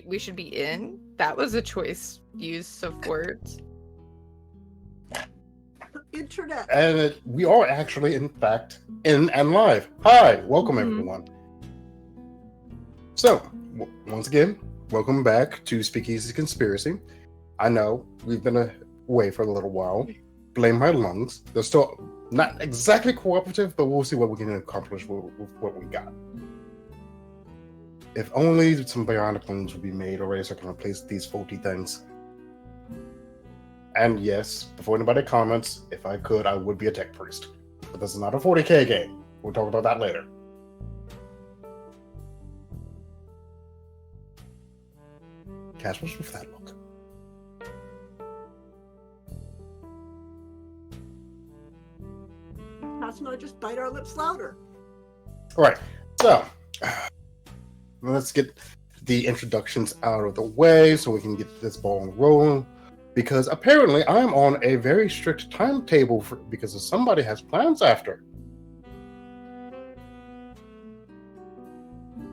we should be in. That was a choice use of words. Internet. And we are actually, in fact, in and live. Hi, welcome everyone. So, once again, welcome back to Speakeasy Conspiracy. I know we've been away for a little while. Blame my lungs. They're still not exactly cooperative, but we'll see what we can accomplish with what we got. If only some bionic lungs would be made already so I can replace these faulty things. And yes, before anybody comments, if I could, I would be a tech priest. But this is not a 40k game. We'll talk about that later. Cass, what's with that look? Cass and I just bite our lips louder. Alright, so let's get the introductions out of the way so we can get this ball rolling. Because apparently I'm on a very strict timetable because somebody has plans after.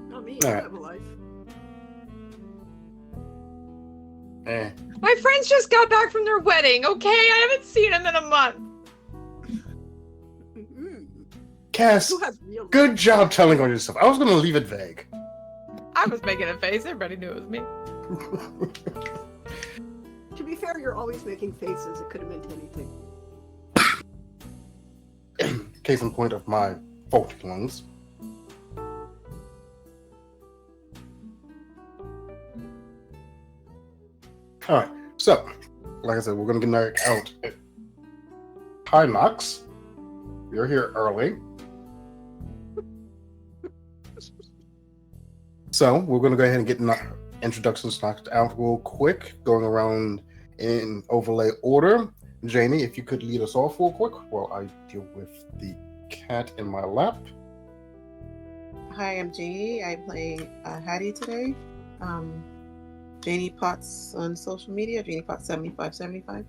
Not me, I have a life. My friends just got back from their wedding, okay? I haven't seen them in a month. Cass, good job telling on yourself. I was going to leave it vague. I was making a face. Everybody knew it was me. To be fair, you're always making faces. It could have meant anything. Case in point of my faulty lungs. Alright, so, like I said, we're going to get out. Hi, Knox. You're here early. So, we're going to go ahead and get introductions knocked out real quick, going around in overlay order. Janie, if you could lead us off real quick while I deal with the cat in my lap. Hi, I'm Janie. I'm playing Hattie today. Janie Potts on social media, Janie Potts 7575.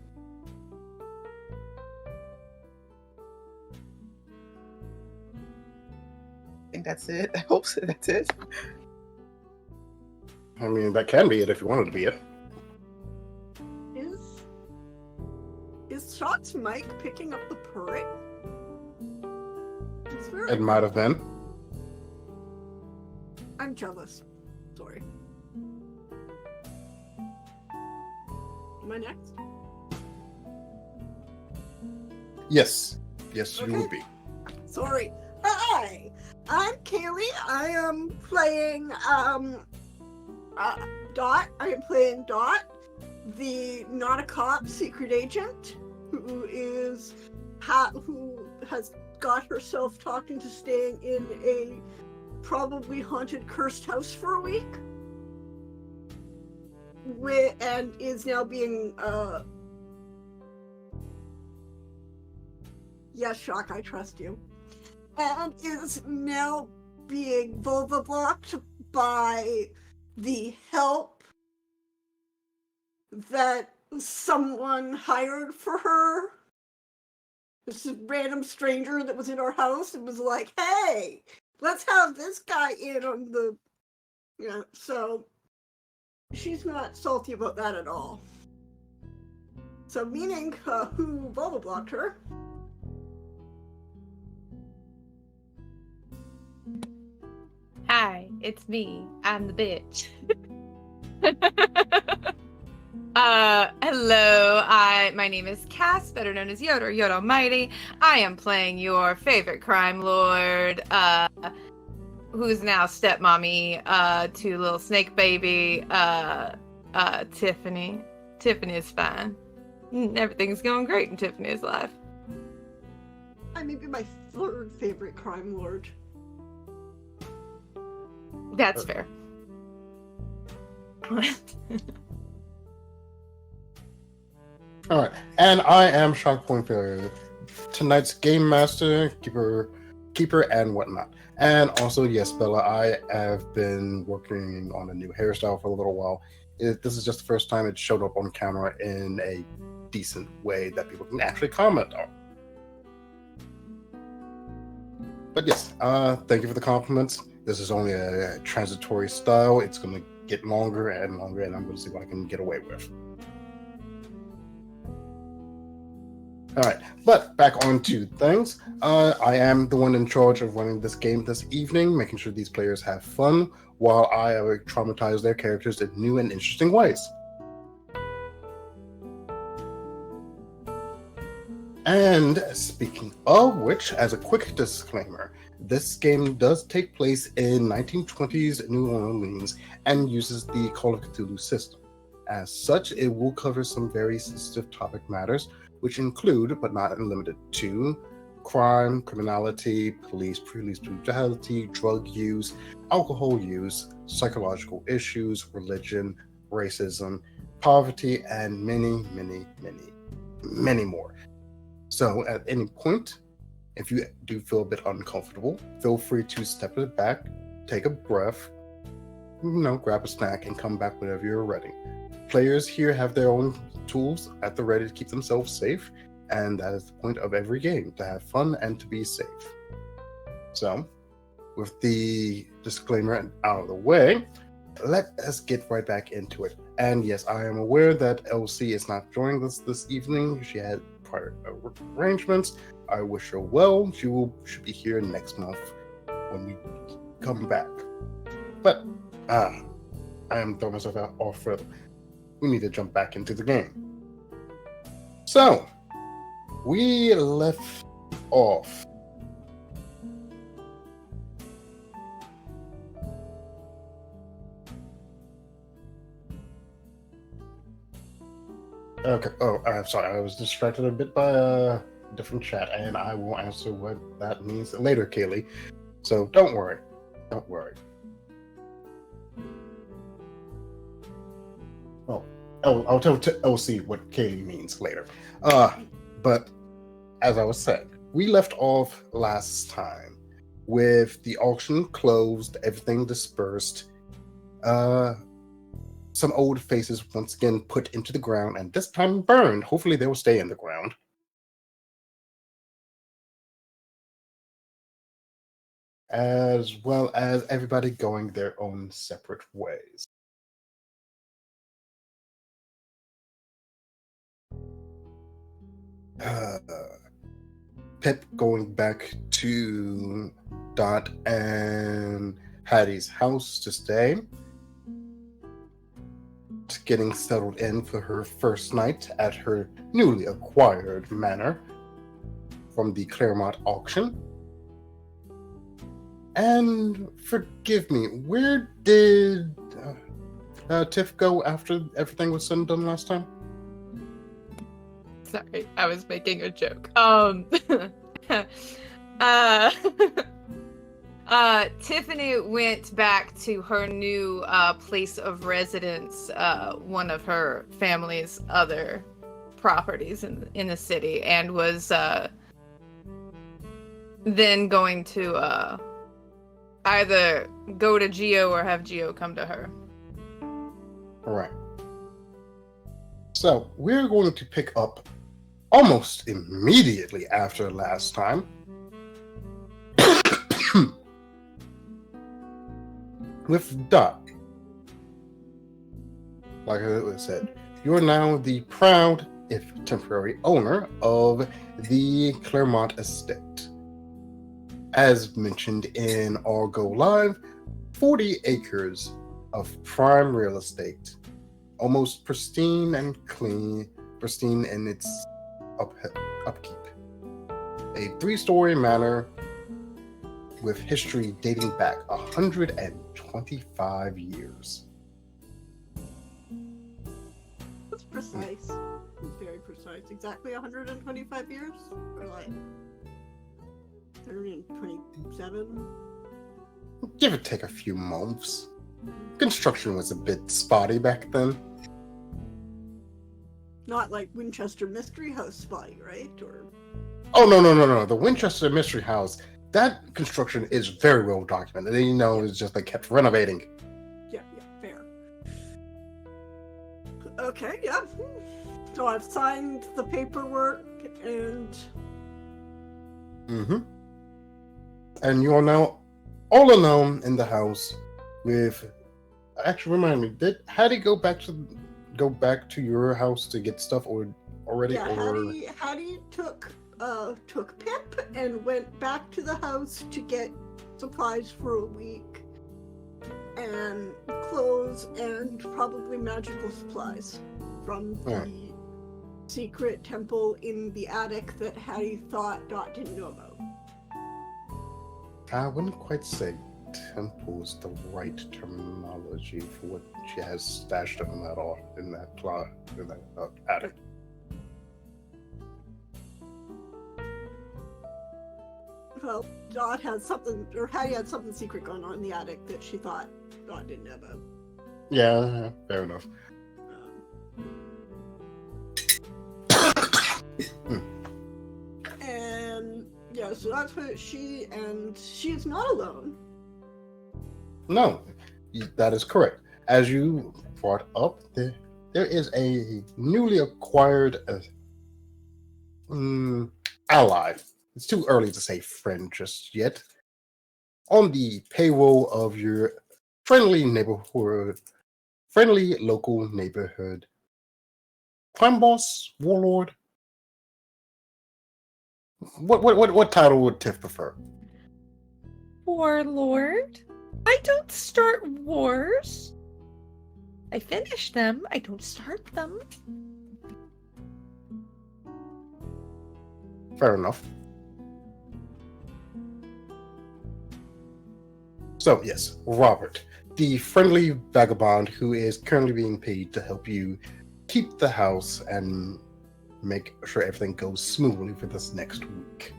I think that's it. I hope so. That's it. I mean, that can be it if you wanted to be it. Is Shot's mic picking up the purring? It might have been. I'm jealous. Sorry. Am I next? Yes. Yes, Okay. you would be. Sorry. Hi, I'm Kaylee. I am playing Dot. I am playing Dot, the not a cop secret agent who has got herself talking to staying in a probably haunted, cursed house for a week, and is now being yes, Shock, I trust you. And is now being vulva blocked by the help that someone hired for her. This random stranger that was in our house and was like, hey, let's have this guy in on the... Yeah, so she's not salty about that at all. So meaning who vulva blocked her. Hi, it's me. I'm the bitch. Hello. My name is Cass, better known as Yoda or Yoda Almighty. I am playing your favorite crime lord, who's now stepmommy to little snake baby, Tiffany. Tiffany is fine. Everything's going great in Tiffany's life. I may be my third favorite crime lord. That's fair. Alright, and I am Shock Point Failure, tonight's game master, keeper, and whatnot. And also, yes, Bella, I have been working on a new hairstyle for a little while. This is just the first time it showed up on camera in a decent way that people can actually comment on. But yes, thank you for the compliments. This is only a transitory style. It's going to get longer and longer, and I'm going to see what I can get away with. All right, but back on to things. I am the one in charge of running this game this evening, making sure these players have fun while I traumatize their characters in new and interesting ways. And speaking of which, as a quick disclaimer, this game does take place in 1920s New Orleans and uses the Call of Cthulhu system. As such, it will cover some very sensitive topic matters, which include, but not limited to, crime, criminality, police brutality, drug use, alcohol use, psychological issues, religion, racism, poverty, and many, many, many, many more. So at any point, if you do feel a bit uncomfortable, feel free to step it back, take a breath, grab a snack, and come back whenever you're ready. Players here have their own tools at the ready to keep themselves safe, and that is the point of every game, to have fun and to be safe. So, with the disclaimer out of the way, let us get right back into it. And yes, I am aware that Elsie is not joining us this evening. She had prior arrangements. I wish her well. She should be here next month when we come back. But I am throwing myself off further. We need to jump back into the game. So, we left off. Okay. Oh, I'm sorry. I was distracted a bit by a different chat, and I will answer what that means later, Kaylee. So don't worry. Don't worry. Well, I'll tell LC what Kaylee means later. But as I was saying, we left off last time with the auction closed, everything dispersed. Some old faces once again put into the ground, and this time burned. Hopefully they will stay in the ground. As well as everybody going their own separate ways. Pip going back to Dot and Hattie's house to stay. Getting settled in for her first night at her newly acquired manor from the Claremont auction. And forgive me, where did Tiff go after everything was said and done last time? Sorry, I was making a joke. Tiffany went back to her new place of residence, one of her family's other properties in the city, and was then going to either go to Geo or have Geo come to her. All right. So we're going to pick up almost immediately after last time. With Dot. Like I said, you are now the proud, if temporary, owner of the Claremont estate. As mentioned in our Go Live, 40 acres of prime real estate, almost pristine and clean, pristine in its upkeep. A 3-story manor with history dating back 125 years. That's precise. It's very precise. Exactly 125 years? Or like 127? Give or take a few months. Construction was a bit spotty back then. Not like Winchester Mystery House spotty, right? Or Oh, no. The Winchester Mystery House, that construction is very well documented. It's just they kept renovating. Yeah, fair. Okay, yeah. So I've signed the paperwork and... Mm-hmm. And you are now all alone in the house with Actually, remind me. How did he go back to your house to get stuff already? Yeah, Or Hattie took Pip and went back to the house to get supplies for a week and clothes and probably magical supplies from the secret temple in the attic that Hattie thought Dot didn't know about. I wouldn't quite say temple is the right terminology for what she has stashed up in that attic. Well, Dot had something, or Hattie had something secret going on in the attic that she thought Dot didn't know about. Yeah, fair enough. And yeah, so that's what she's not alone. No, that is correct. As you brought up, there is a newly acquired ally. It's too early to say friend just yet. On the payroll of your friendly local neighborhood crime boss, warlord. What title would Tiff prefer? Warlord? I don't start wars. I finish them. I don't start them. Fair enough. So, yes, Robert, the friendly vagabond who is currently being paid to help you keep the house and make sure everything goes smoothly for this next week.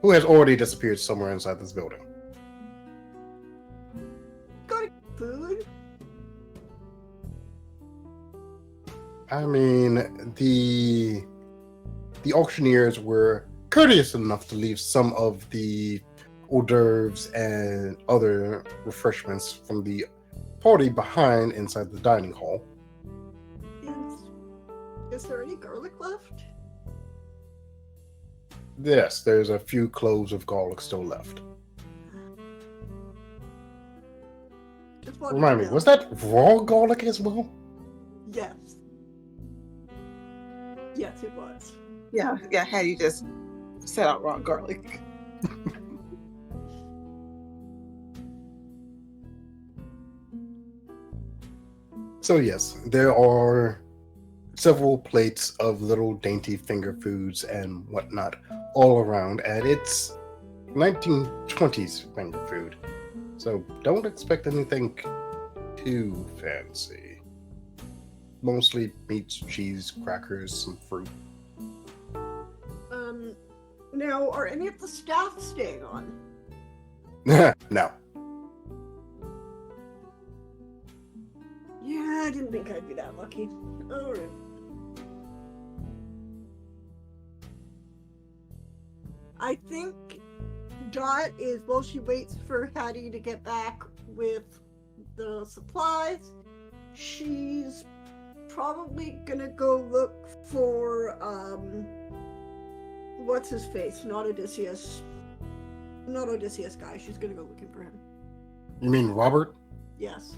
Who has already disappeared somewhere inside this building. Got food? I mean, the auctioneers were courteous enough to leave some of the hors d'oeuvres and other refreshments from the party behind inside the dining hall. Is there any garlic left? Yes, there's a few cloves of garlic still left. Just wanted Remind to me, know. was that raw garlic as well? Yes. Yes, it was. Yeah, Hattie just set out raw garlic. So yes, there are several plates of little dainty finger foods and whatnot all around, and it's 1920s finger food. So don't expect anything too fancy. Mostly meats, cheese, crackers, some fruit. Now, are any of the staff staying on? No. Yeah, I didn't think I'd be that lucky. Alright. I think Dot is, while she waits for Hattie to get back with the supplies, she's probably gonna go look for, what's his face? Not Odysseus guy. She's gonna go looking for him. You mean Robert? Yes.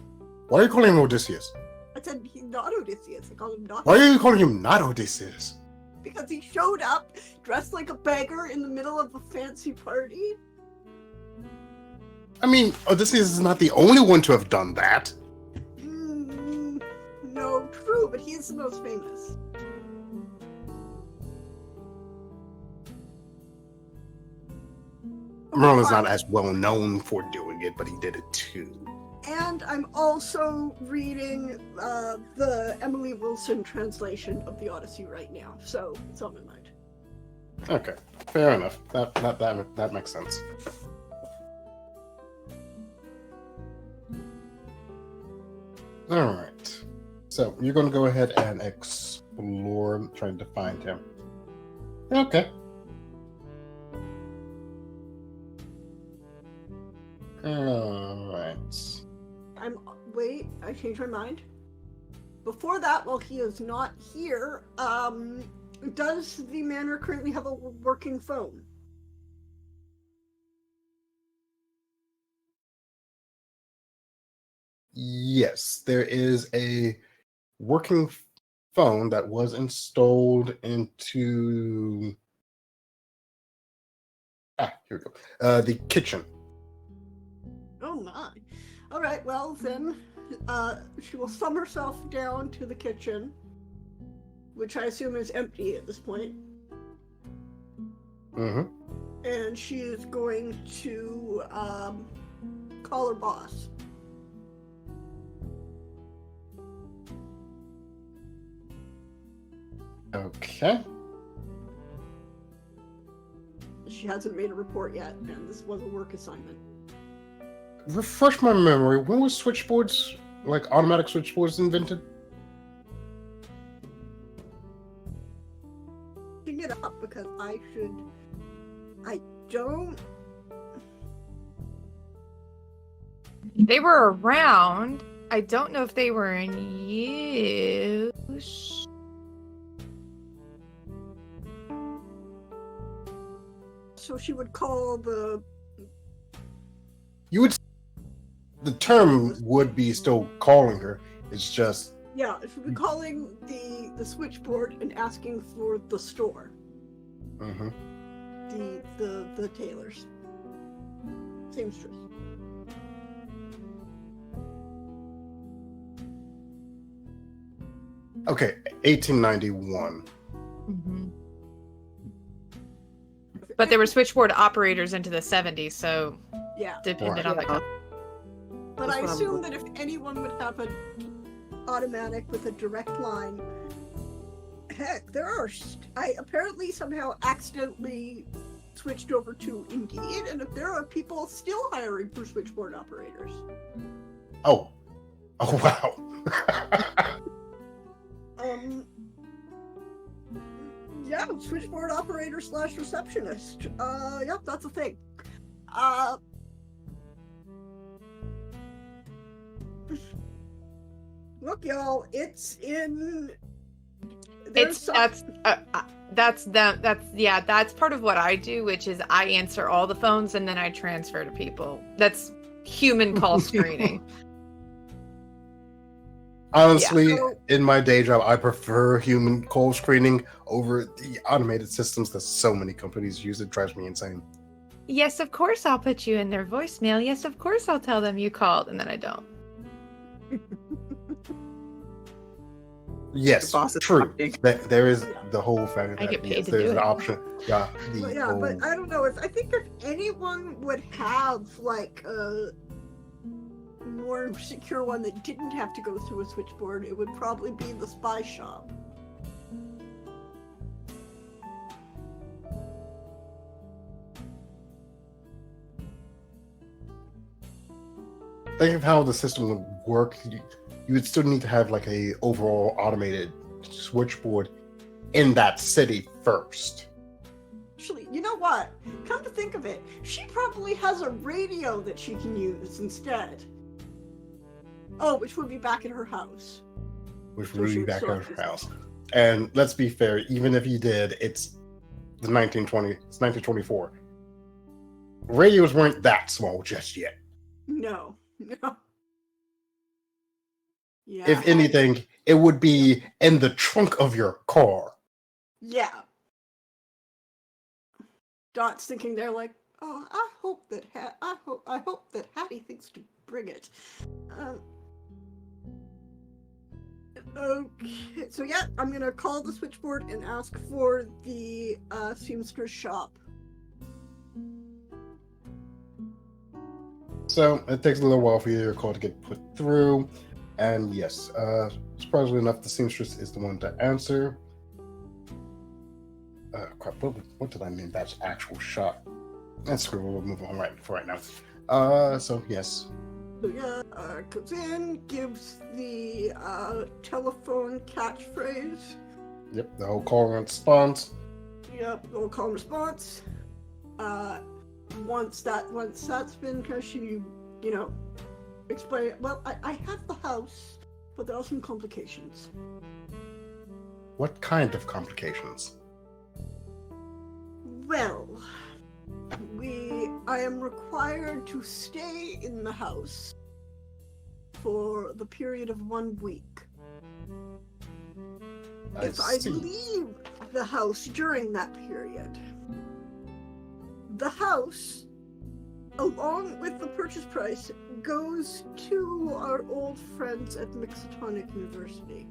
Why are you calling him Odysseus? I said he's not Odysseus. I called him not. Why are you calling him not Odysseus? Because he showed up dressed like a beggar in the middle of a fancy party. I mean, Odysseus is not the only one to have done that. No, true, but he is the most famous. Merlin's not as well known for doing it, but he did it too. And I'm also reading the Emily Wilson translation of the Odyssey right now, so it's on my mind. Okay, fair enough. That makes sense. All right. So you're going to go ahead and explore, trying to find him. Okay. All right. Wait, I changed my mind. Before that, while he is not here, does the manor currently have a working phone? Yes, there is a working phone that was installed into here we go. The kitchen. Oh my. All right, well then, she will thumb herself down to the kitchen, which I assume is empty at this point. Mm-hmm. And she is going to call her boss. Okay. She hasn't made a report yet, and this was a work assignment. Refresh my memory. When was switchboards, like automatic switchboards, invented? Looking it up because I don't. They were around. I don't know if they were in use. So she would call the. You would. The term would be still calling her. It's just. Yeah, she would be calling the switchboard and asking for the store. Mm-hmm. The tailors. Seamstress. Okay, 1891. Mm-hmm. But there were switchboard operators into the 70s, so Yeah. depended Right. on the Yeah. But That's I what I'm assume that if anyone would have an automatic with a direct line, heck, there are. I apparently somehow accidentally switched over to Indeed, and if there are people still hiring for switchboard operators. Oh wow. Yeah, switchboard operator / receptionist. Yep, that's a thing. Look, y'all, it's in. that's part of what I do, which is I answer all the phones and then I transfer to people. That's human call screening. Honestly, Yeah. in my day job, I prefer human call screening over the automated systems that so many companies use. It drives me insane. Yes, of course I'll put you in their voicemail. Yes, of course I'll tell them you called, and then I don't. Yes, The boss is true. talking. There is the whole fact that I get paid yes, to there's do an it. option. Yeah, the But yeah, whole. but I don't know. I think if anyone would have like a more secure one that didn't have to go through a switchboard, it would probably be the spy shop. Think of how the system would work. You would still need to have like a overall automated switchboard in that city first. Actually, you know what? Come to think of it, she probably has a radio that she can use instead. Oh, which would be back in her house. Which So would she be would back still at have her to- house. And let's be fair, even if you did, it's 1924. Radios weren't that small just yet. No. Yeah. If anything, it would be in the trunk of your car. Yeah. Dot's thinking there like, oh, I hope that Hattie thinks to bring it. Okay, so yeah, I'm gonna call the switchboard and ask for the seamstress shop. So it takes a little while for your call to get put through. And yes, surprisingly enough, the seamstress is the one to answer. Crap, what did I mean? That's actual shot. That's screw. We'll move on right now. So yes. So yeah, comes in, gives the telephone catchphrase. Yep, the whole call and response. Yep, roll call and response. Once that's been, because she, explain. Well, I have the house, but there are some complications. What kind of complications? Well, I am required to stay in the house for the period of 1 week. If I see. leave the house during that period, the house, along with the purchase price, goes to our old friends at Mixotonic University.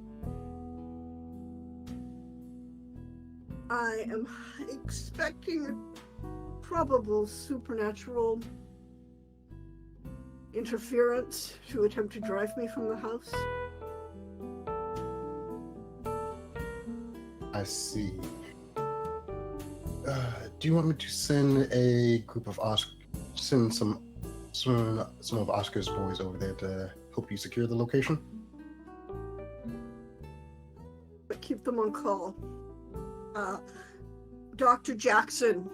I am expecting probable supernatural interference to attempt to drive me from the house. I see. Do you want me to send a group of send some of Oscar's boys over there to help you secure the location? But keep them on call. Dr. Jackson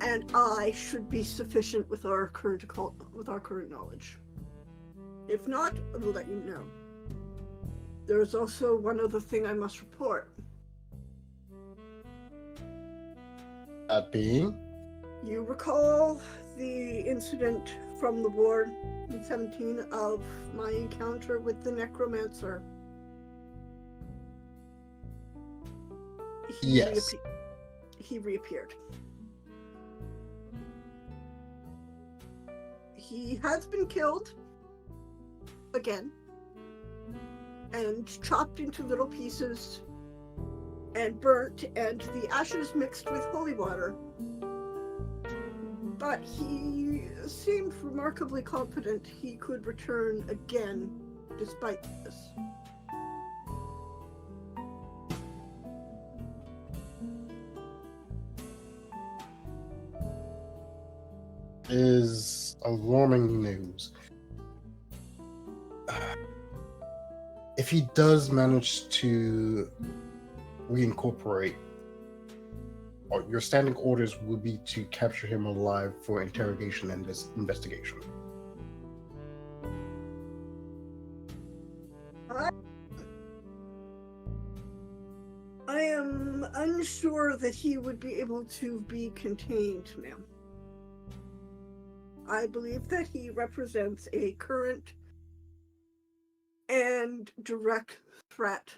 and I should be sufficient with our current knowledge. If not, I will let you know. There is also one other thing I must report. That being? You recall the incident from the war in 17 of my encounter with the necromancer? Yes. He reappeared. He has been killed again and chopped into little pieces and burnt, and the ashes mixed with holy water. But he seemed remarkably confident he could return again despite this. Is alarming news. If he does manage to reincorporate, your standing orders will be to capture him alive for interrogation and investigation. I am unsure that he would be able to be contained, ma'am. I believe that he represents a current and direct threat.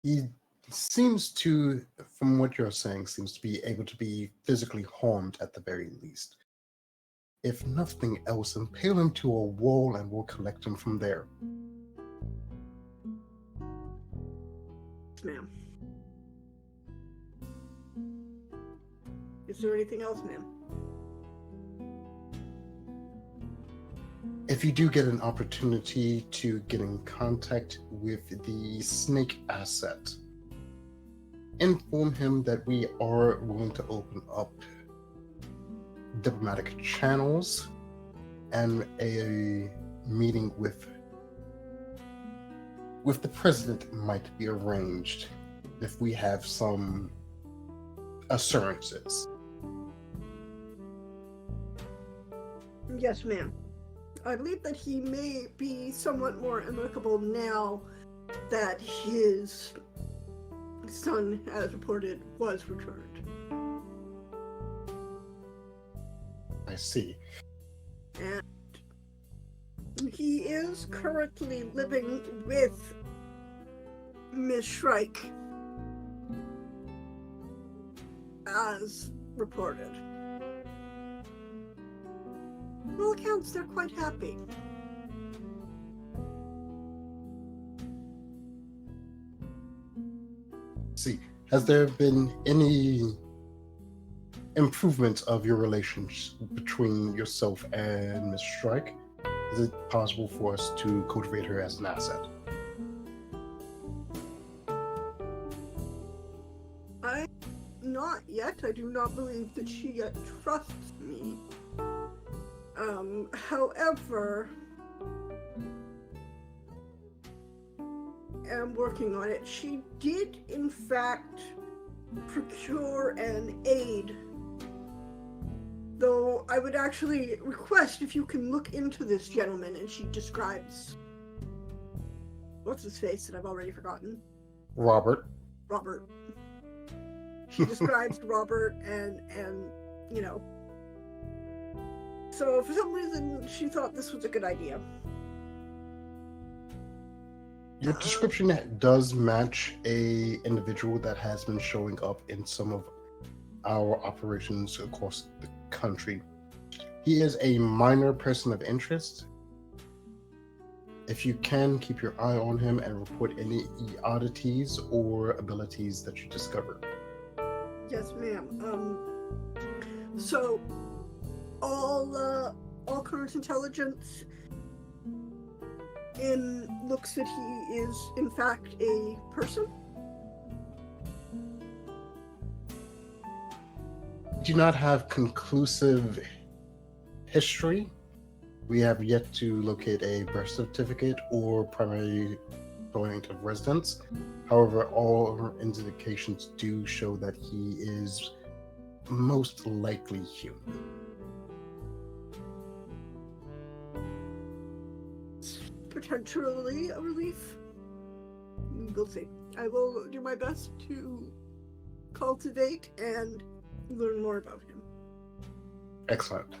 He seems to, from what you're saying, seems to be able to be physically harmed at the very least. If nothing else, impale him to a wall and we'll collect him from there. Yes, ma'am. Is there anything else, ma'am? If you do get an opportunity to get in contact with the snake asset, inform him that we are willing to open up diplomatic channels, and a meeting with the president might be arranged if we have some assurances. Yes, ma'am. I believe that he may be somewhat more amicable now that his son, as reported, was returned. I see. And he is currently living with Miss Streich, as reported. By all accounts, they're quite happy. See, has there been any improvement of your relations between yourself and Miss Streich? Is it possible for us to cultivate her as an asset? Not yet. I do not believe that she yet trusts me. However, am working on it. She did, in fact, procure an aid. Though I would actually request if you can look into this gentleman, and she describes... What's his face that I've already forgotten? Robert. Robert. She describes Robert and you know. So for some reason, she thought this was a good idea. Your description does match a individual that has been showing up in some of our operations across the country. He is a minor person of interest. If you can, keep your eye on him and report any oddities or abilities that you discover. Yes, ma'am. So all current intelligence looks that he is in fact a person. Do not have conclusive history. We have yet to locate a birth certificate or primary point of residence. However, all indications do show that he is most likely human. Potentially a relief. We'll see. I will do my best to cultivate and learn more about him. Excellent.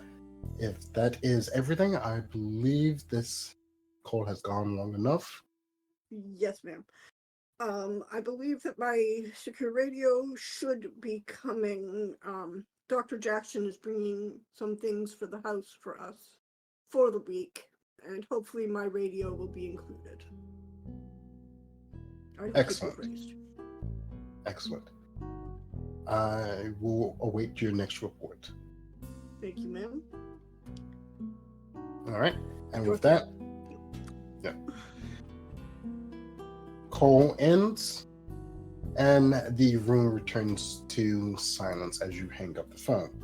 If that is everything, I believe this call has gone long enough. Yes, ma'am. I believe that my secure radio should be coming. Dr. Jackson is bringing some things for the house for us for the week, and hopefully my radio will be included. Excellent. Excellent. I will await your next report. Thank you, ma'am. All right. And with that, yeah. Call ends, and the room returns to silence as you hang up the phone.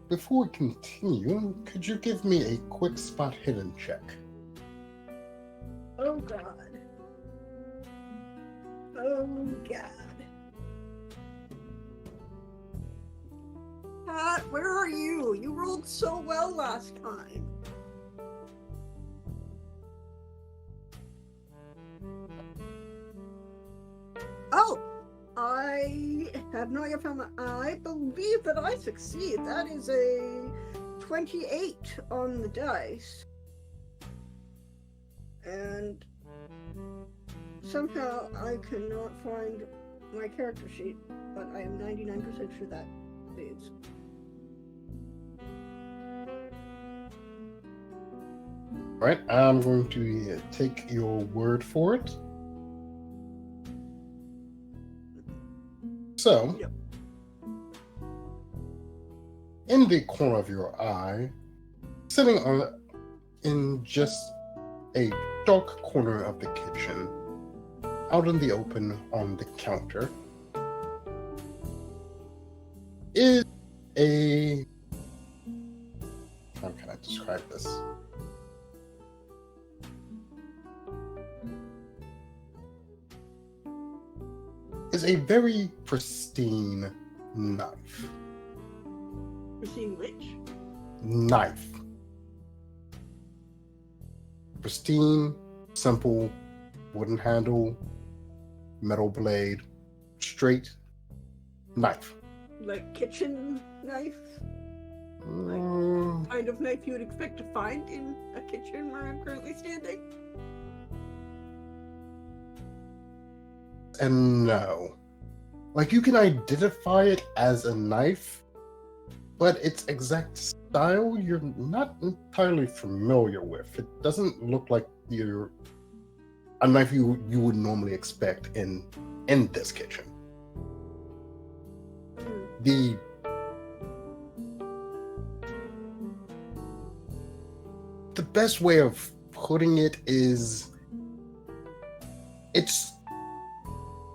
Before we continue, could you give me a quick spot hidden check? Oh, God. Oh, God. Pat, where are you? You rolled so well last time. Oh, I have not yet found that. I believe that I succeed. That is a 28 on the dice. And somehow I cannot find my character sheet, but I am 99% sure that saves. All right, I'm going to take your word for it. So, Yep. in the corner of your eye, sitting in just a dark corner of the kitchen, out in the open on the counter, is a... How can I describe this? Is a very pristine knife. Pristine which? Knife. Pristine, simple, wooden handle, metal blade, straight knife. Like kitchen knife? Mm, Kind of knife you would expect to find in a kitchen where I'm currently standing? and no. Like, you can identify it as a knife, but its exact style you're not entirely familiar with. It doesn't look like a knife you would normally expect in this kitchen. The best way of putting it is it's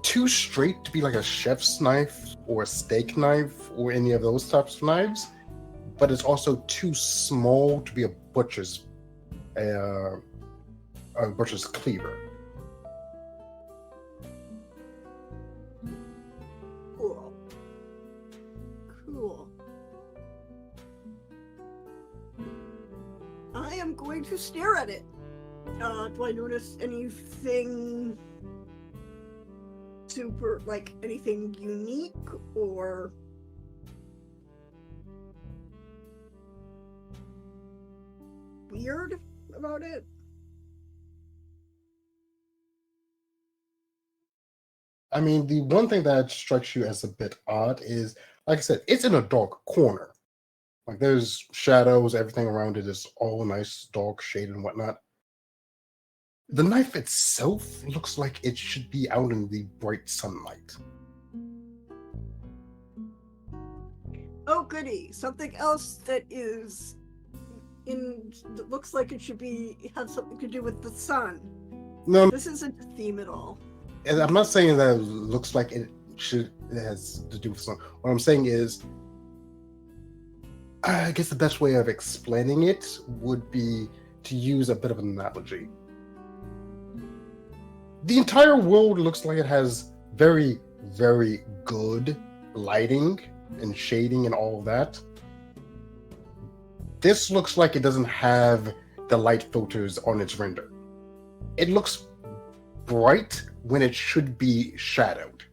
too straight to be like a chef's knife or a steak knife or any of those types of knives, but it's also too small to be a butcher's cleaver. Cool. Cool. I am going to stare at it. Do I notice anything super, like anything unique or weird about it? I mean, the one thing that strikes you as a bit odd is, like I said, it's in a dark corner. Like there's shadows, everything around it is all nice, dark shade and whatnot. The knife itself looks like it should be out in the bright sunlight. Oh, goody! Something else that is that looks like it should be have something to do with the sun. No, This isn't a theme at all. and I'm not saying that it looks like it has to do with something. What I'm saying is, I guess the best way of explaining it would be to use a bit of an analogy. The entire world looks like it has very, very good lighting and shading and all of that. This looks like it doesn't have the light filters on its render. It looks bright when it should be shadowed.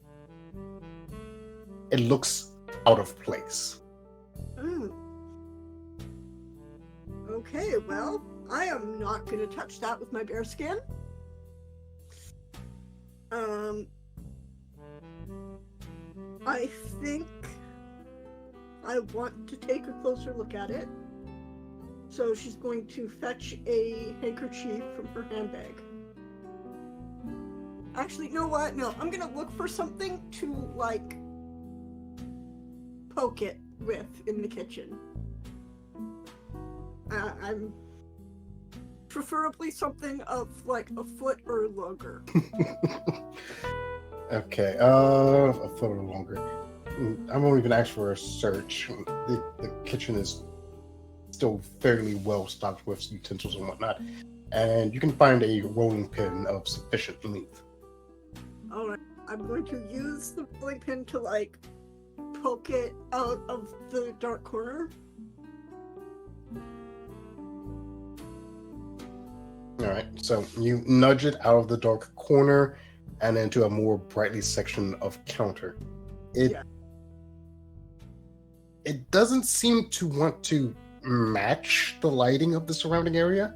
It looks out of place. Okay, well, I am not going to touch that with my bare skin. I think I want to take a closer look at it. So she's going to fetch a handkerchief from her handbag. Actually, you know what? No, I'm going to look for something to, like, poke it with in the kitchen. I'm preferably something of like a foot or longer. Okay, a foot or longer. I won't even ask for a search. The kitchen is still fairly well stocked with utensils and whatnot, and you can find a rolling pin of sufficient length. Alright, I'm going to use the rolling pin to like poke it out of the dark corner. Alright, so you nudge it out of the dark corner and into a more brightly section of counter. It doesn't seem to want to match the lighting of the surrounding area.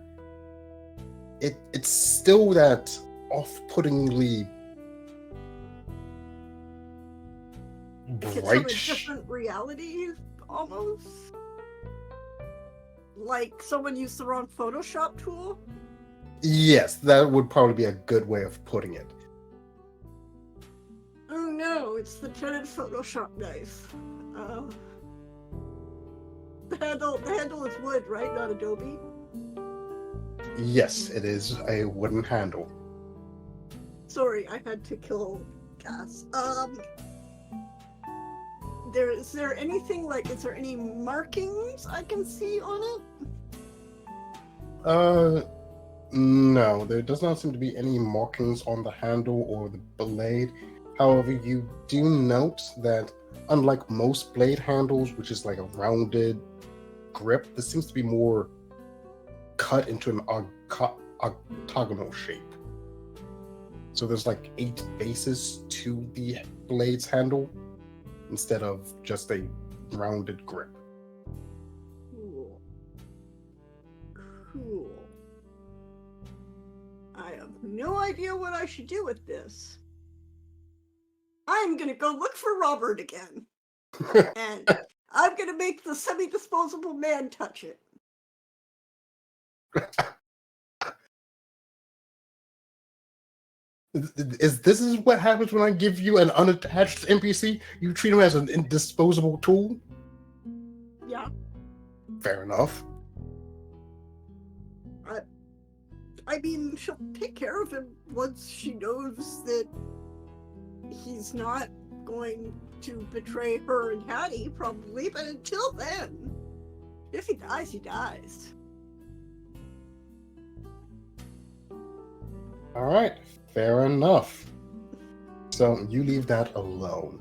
It's still that off-puttingly It's from a bright. different reality, almost. Like someone used the wrong Photoshop tool. Yes, that would probably be a good way of putting it. Oh no, it's the tinted Photoshop knife. The handle is wood, right? Not Adobe. Yes, it is a wooden handle. Sorry, I had to kill gas. Is there anything like, is there any markings I can see on it? No, there does not seem to be any markings on the handle or the blade. However, you do note that unlike most blade handles, which is like a rounded grip, this seems to be more cut into an octagonal shape. So there's like 8 faces to the blade's handle instead of just a rounded grip. Cool. I have no idea what I should do with this. I'm gonna go look for Robert again. And I'm gonna make the semi-disposable man touch it. Is what happens when I give you an unattached NPC? You treat him as an indisposable tool? Yeah. Fair enough. I mean, she'll take care of him once she knows that he's not going to betray her and Hattie, probably, but until then, if he dies, he dies. Alright, fair enough. So you leave that alone.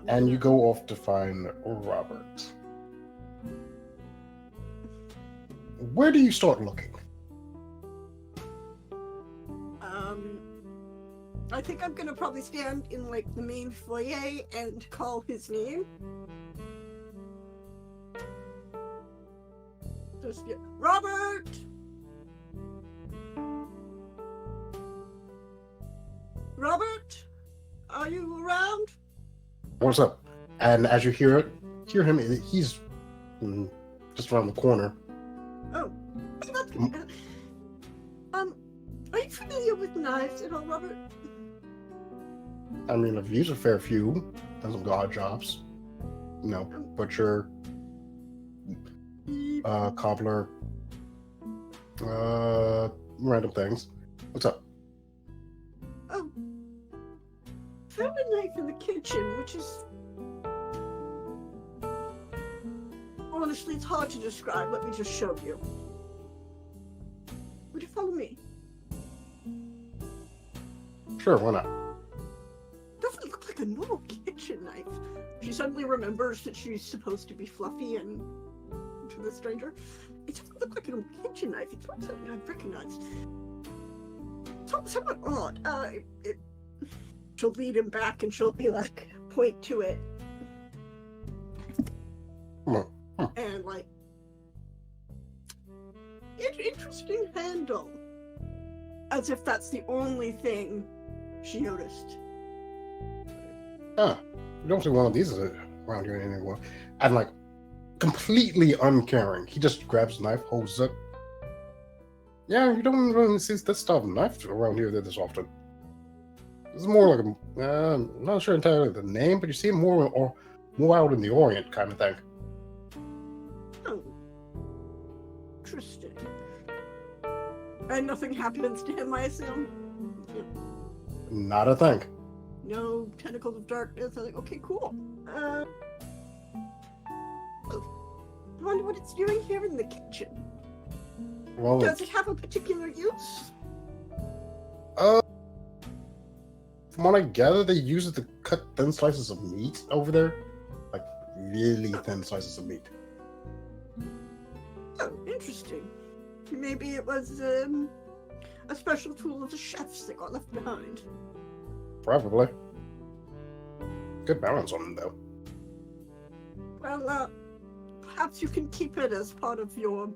And you go off to find Robert. Where do you start looking? I think I'm gonna probably stand in like the main foyer and call his name. just get Robert. Robert, are you around? What's up? And as you hear him, he's just around the corner. Oh, that's good. Are you familiar with knives at all, Robert? I mean, I've used a fair few. Done some odd jobs. You know, butcher, cobbler, random things. What's up? Oh, found a knife in the kitchen, which is honestly, it's hard to describe. Let me just show you. Would you follow me? Sure, why not? Doesn't look like a normal kitchen knife. She suddenly remembers that she's supposed to be fluffy and to the stranger. It doesn't look like a normal kitchen knife. It's not something I've recognized. Somewhat odd. She'll lead him back and she'll be like, point to it. And like, interesting handle. As if that's the only thing she noticed. Huh. We don't see one of these around here anymore. And like, completely uncaring. He just grabs the knife, holds it. Yeah, you don't really see this stuff knife around here this often. It's more like I'm not sure entirely the name, but you see it more out in the Orient kind of thing. Oh, interesting. And nothing happens to him, I assume. Not a thing. No tentacles of darkness. I'm like, okay, cool. I wonder what it's doing here in the kitchen. Well, Does it have a particular use? From what I gather, they use it to cut thin slices of meat over there. Like, really thin slices of meat. Oh, interesting. Maybe it was a special tool of the chefs that got left behind. Probably. Good balance on them, though. Well, perhaps you can keep it as part of your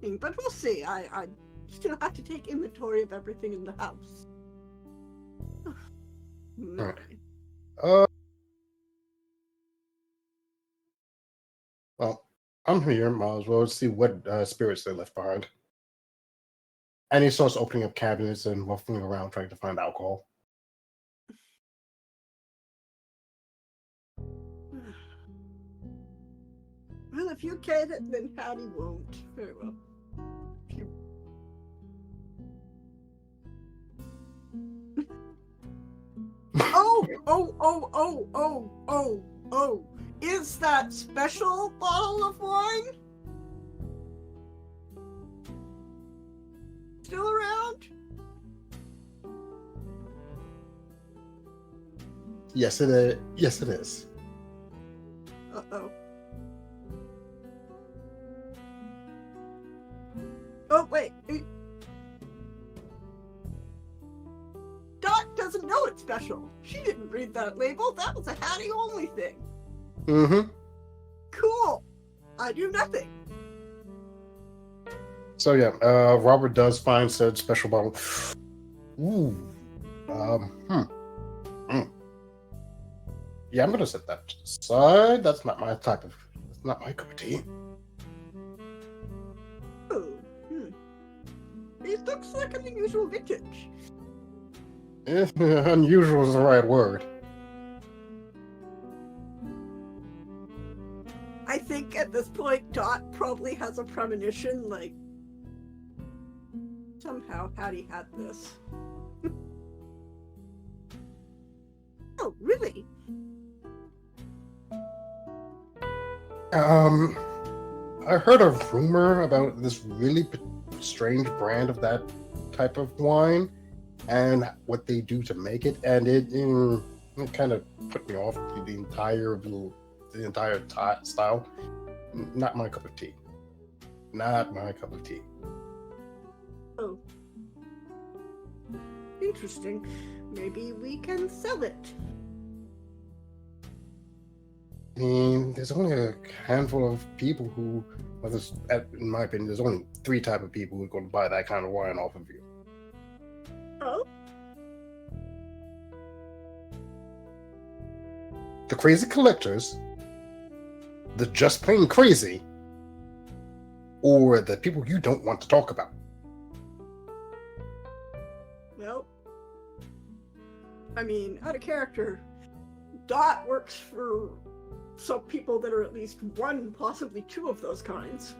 thing, but we'll see. I still have to take inventory of everything in the house. Alright. Well, I'm here. Might as well see what spirits they left behind. And he starts opening up cabinets and ruffling around trying to find alcohol. Well, if you get it, then Hattie won't. Very well. Oh. Is that special bottle of wine still around? Yes, it is. Yes, it is. Uh-oh. Oh, wait. Dot doesn't know it's special. She didn't read that label. That was a Hattie only thing. Mm-hmm. Cool. I do nothing. So yeah, Robert does find said special bottle. Ooh. Yeah, I'm gonna set that aside. That's not my type of. That's not my cup of tea. Oh. It looks like an unusual vintage. Unusual is the right word. I think at this point, Dot probably has a premonition, like, somehow Hattie had this. Oh, really? I heard a rumor about this really strange brand of that type of wine and what they do to make it, and it kind of put me off the entire style. Not my cup of tea. Not my cup of tea. Oh. Interesting. Maybe we can sell it. I mean, there's only a handful of people who, well, in my opinion, there's only 3 type of people who are going to buy that kind of wine off of you. Oh, The crazy collectors, the just plain crazy, or the people you don't want to talk about. well, I mean, out of character, Dot works for some people that are at least one, possibly 2 of those kinds.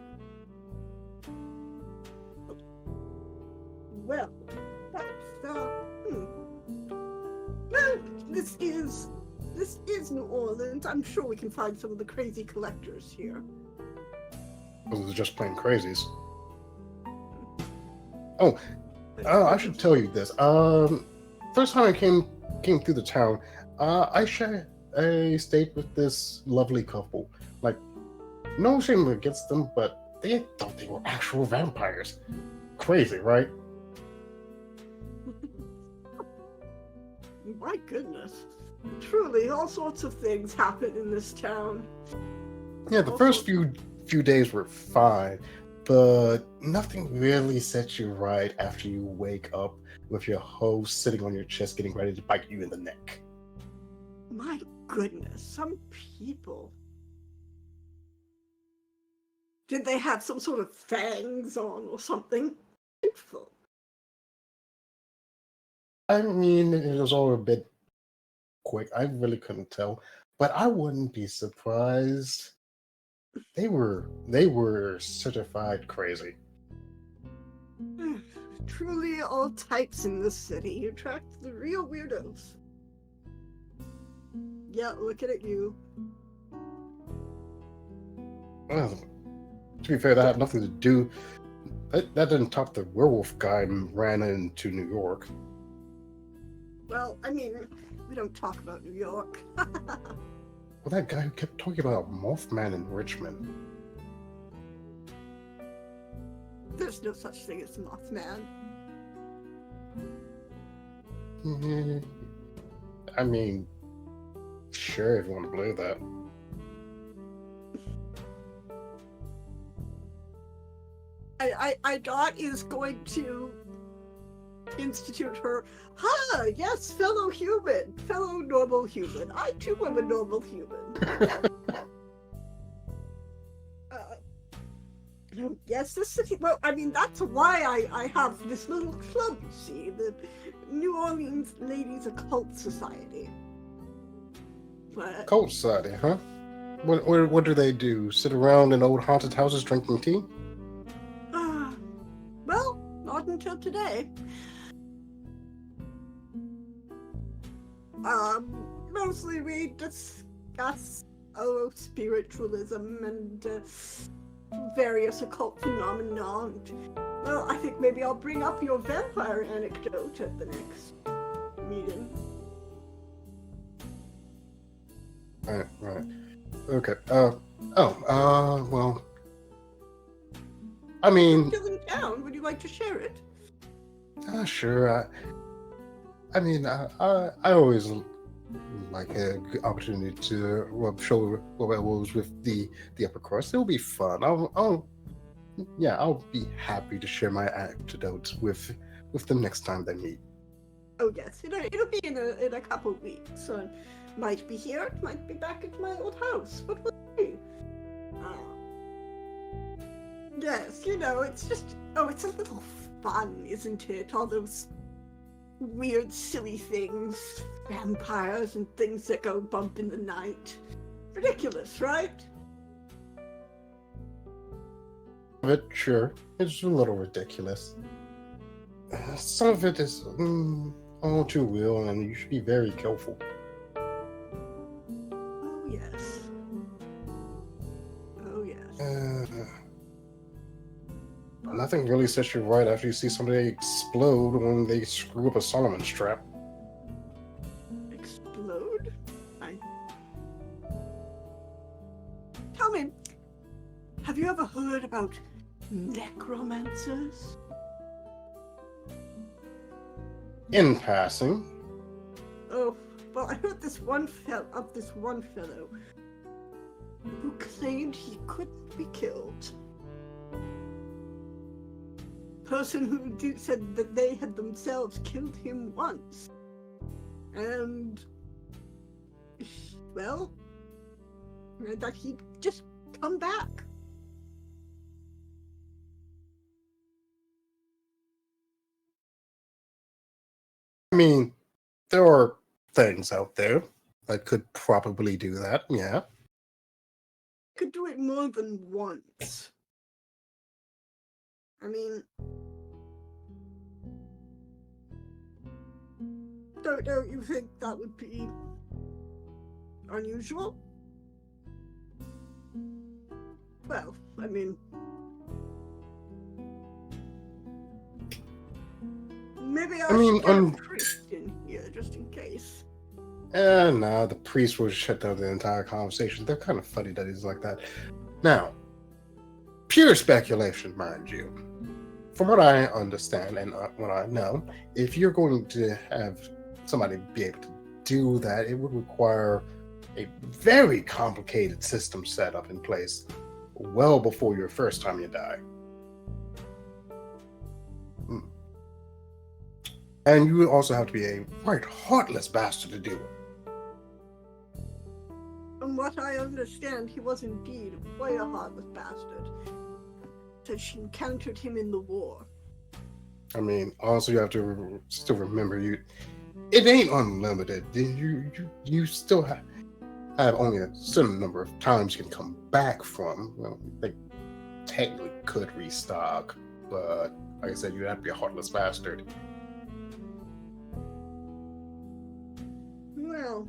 Well, that's, well, this is New Orleans. I'm sure we can find some of the crazy collectors here. Those are just plain crazies. Oh, I should tell you this. First time I came through the town, I stayed with this lovely couple. Like, no shame against them, but they thought they were actual vampires. Crazy, right? My goodness. Truly, all sorts of things happen in this town. Yeah, the first few days were fine, but nothing really sets you right after you wake up with your host sitting on your chest getting ready to bite you in the neck. My goodness, some people. Did they have some sort of fangs on or something? Painful. I mean, it was all a bit quick. I really couldn't tell, but I wouldn't be surprised. They were certified crazy. Truly all types in this city. You attract the real weirdos. Yeah, looking at you. Well, to be fair, that had nothing to do. That didn't top the werewolf guy ran into New York. Well, I mean, we don't talk about New York. Well, that guy who kept talking about Mothman in Richmond. There's no such thing as Mothman. I mean, sure, if you want to believe that. I Dot is going to institute her. Yes, fellow human, fellow normal human. I too am a normal human. Yes, this city. Well, I mean, that's why I have this little club. You see, the New Orleans Ladies Occult Society. But, Cult society, huh? What do they do? Sit around in old haunted houses drinking tea? well, not until today. Mostly we discuss spiritualism and various occult phenomena. And, well, I think maybe I'll bring up your vampire anecdote at the next meeting. Right. Okay. Well. I mean. Still in town. Would you like to share it? Sure. I mean, I always like an opportunity to rub elbows with the upper crust. It'll be fun. I'll be happy to share my anecdotes with them next time they meet. Oh yes, it'll be in a couple of weeks. So might be here, might be back at my old house. But we'll see. Yes, it's just it's a little fun, isn't it? All those weird, silly things, vampires and things that go bump in the night. Ridiculous, right? But sure, it's a little ridiculous. Some of it is all too real, and you should be very careful. Oh yes. Oh yes. Nothing really sets you right after you see somebody explode when they screw up a Solomon strap. Explode? Tell me, have you ever heard about necromancers? In passing. Oh, well, I heard this one fellow. who claimed he couldn't be killed. Person who said that they had themselves killed him once. And, well, that he'd just come back. I mean, there are things out there that could probably do that, yeah. Could do it more than once. I mean, don't you think that would be unusual? Well, I mean, maybe I should get a priest in here just in case. Nah, the priest will shut down the entire conversation. They're kind of fuddy-duddies like that. Now, pure speculation, mind you. From what I understand and what I know, if you're going to have somebody be able to do that, it would require a very complicated system set up in place well before your first time you die. And you would also have to be a quite heartless bastard to do it. From what I understand, he was indeed quite a heartless bastard. So she encountered him in the war. I mean, also you have to still remember, it ain't unlimited. You still have only a certain number of times you can come back from. Well, they technically could restock, but like I said, you'd have to be a heartless bastard. Well,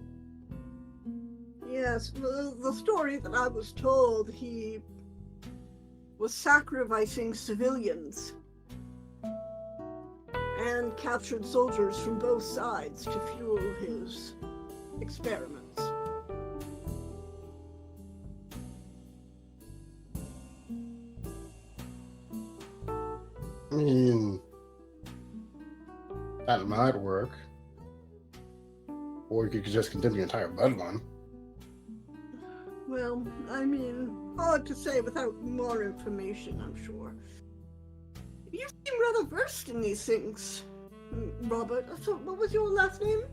yes, the story that I was told, he was sacrificing civilians and captured soldiers from both sides to fuel his experiments. I mean, that might work. Or you could just continue the entire bloodline. Well, I mean, hard to say without more information, I'm sure. You seem rather versed in these things, Robert. So, what was your last name?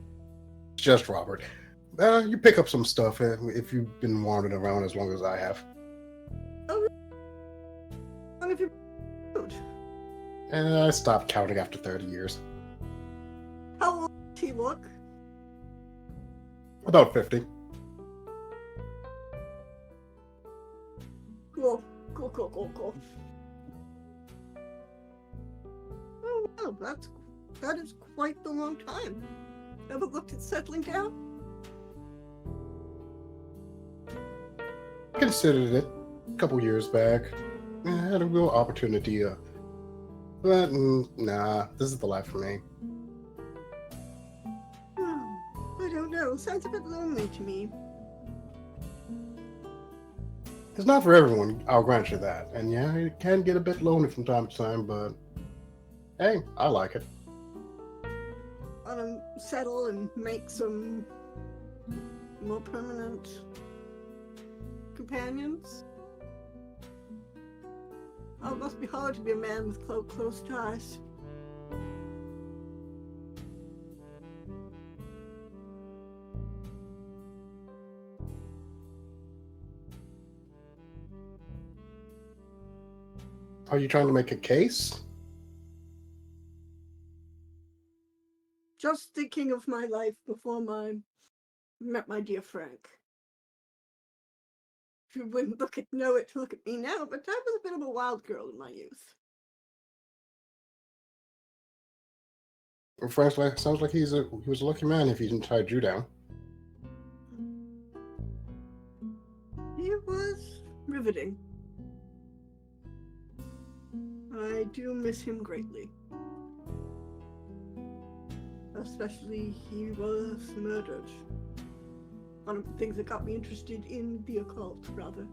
Just Robert. You pick up some stuff if you've been wandering around as long as I have. Oh, how long have you been? And I stopped counting after 30 years. How old does he look? About 50. Cool. Oh, wow, that is quite the long time. Ever looked at settling down? I considered it a couple years back. I had a real opportunity, but nah, this is the life for me. I don't know. Sounds a bit lonely to me. It's not for everyone, I'll grant you that. And yeah, it can get a bit lonely from time to time, but hey, I like it. Want to settle and make some more permanent companions? Oh, it must be hard to be a man with close ties. Are you trying to make a case? Just thinking of my life before I met my dear Frank. You wouldn't know it to look at me now, but I was a bit of a wild girl in my youth. Well, Frank sounds like he was a lucky man if he didn't tie you down. He was riveting. I do miss him greatly. Especially he was murdered. One of the things that got me interested in the occult, rather.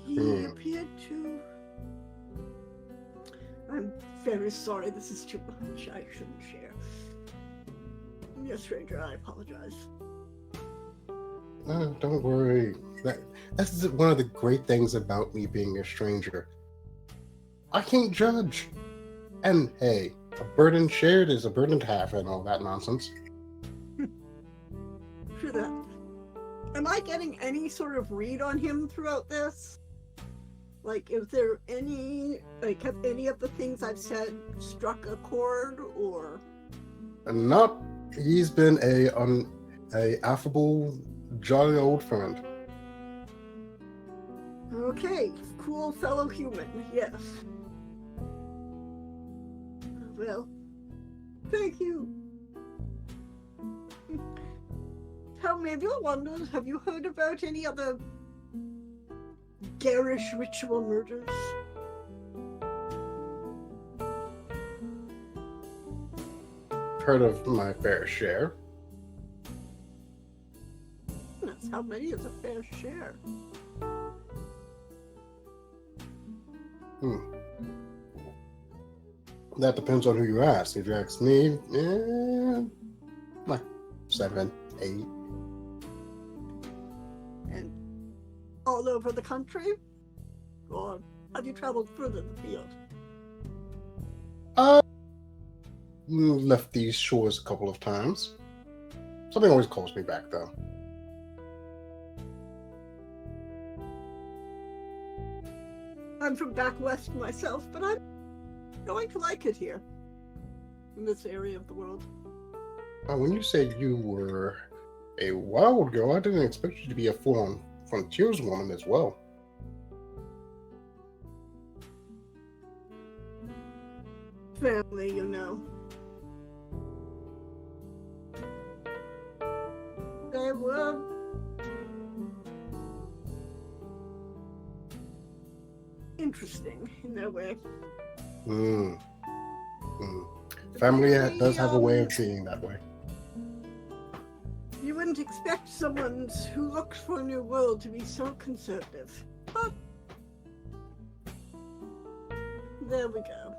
He appeared to... I I'm very sorry. This is too much. I shouldn't share. Yes, stranger, I apologize. Don't worry. That's one of the great things about me being a stranger. I can't judge. And hey, a burden shared is a burden half and all that nonsense. True that. Am I getting any sort of read on him throughout this? Like, is there any, like, have any of the things I've said struck a chord, or? Not, he's been a affable, jolly old friend. Okay, cool fellow human, yes. Well, thank you. Tell me, have you wondered, have you heard about any other garish ritual murders? Heard of my fair share. That's how many is a fair share. That depends on who you ask. If you ask me, like 7, 8. And all over the country? Or have you traveled further afield? Left these shores a couple of times. Something always calls me back, though. I'm from back west myself, but I'm going to like it here, in this area of the world. When you said you were a wild girl, I didn't expect you to be a full-on frontierswoman as well. Family, you know. They were interesting in their way. Family does have a way of being that way. You wouldn't expect someone who looks for a new world to be so conservative. But there we go.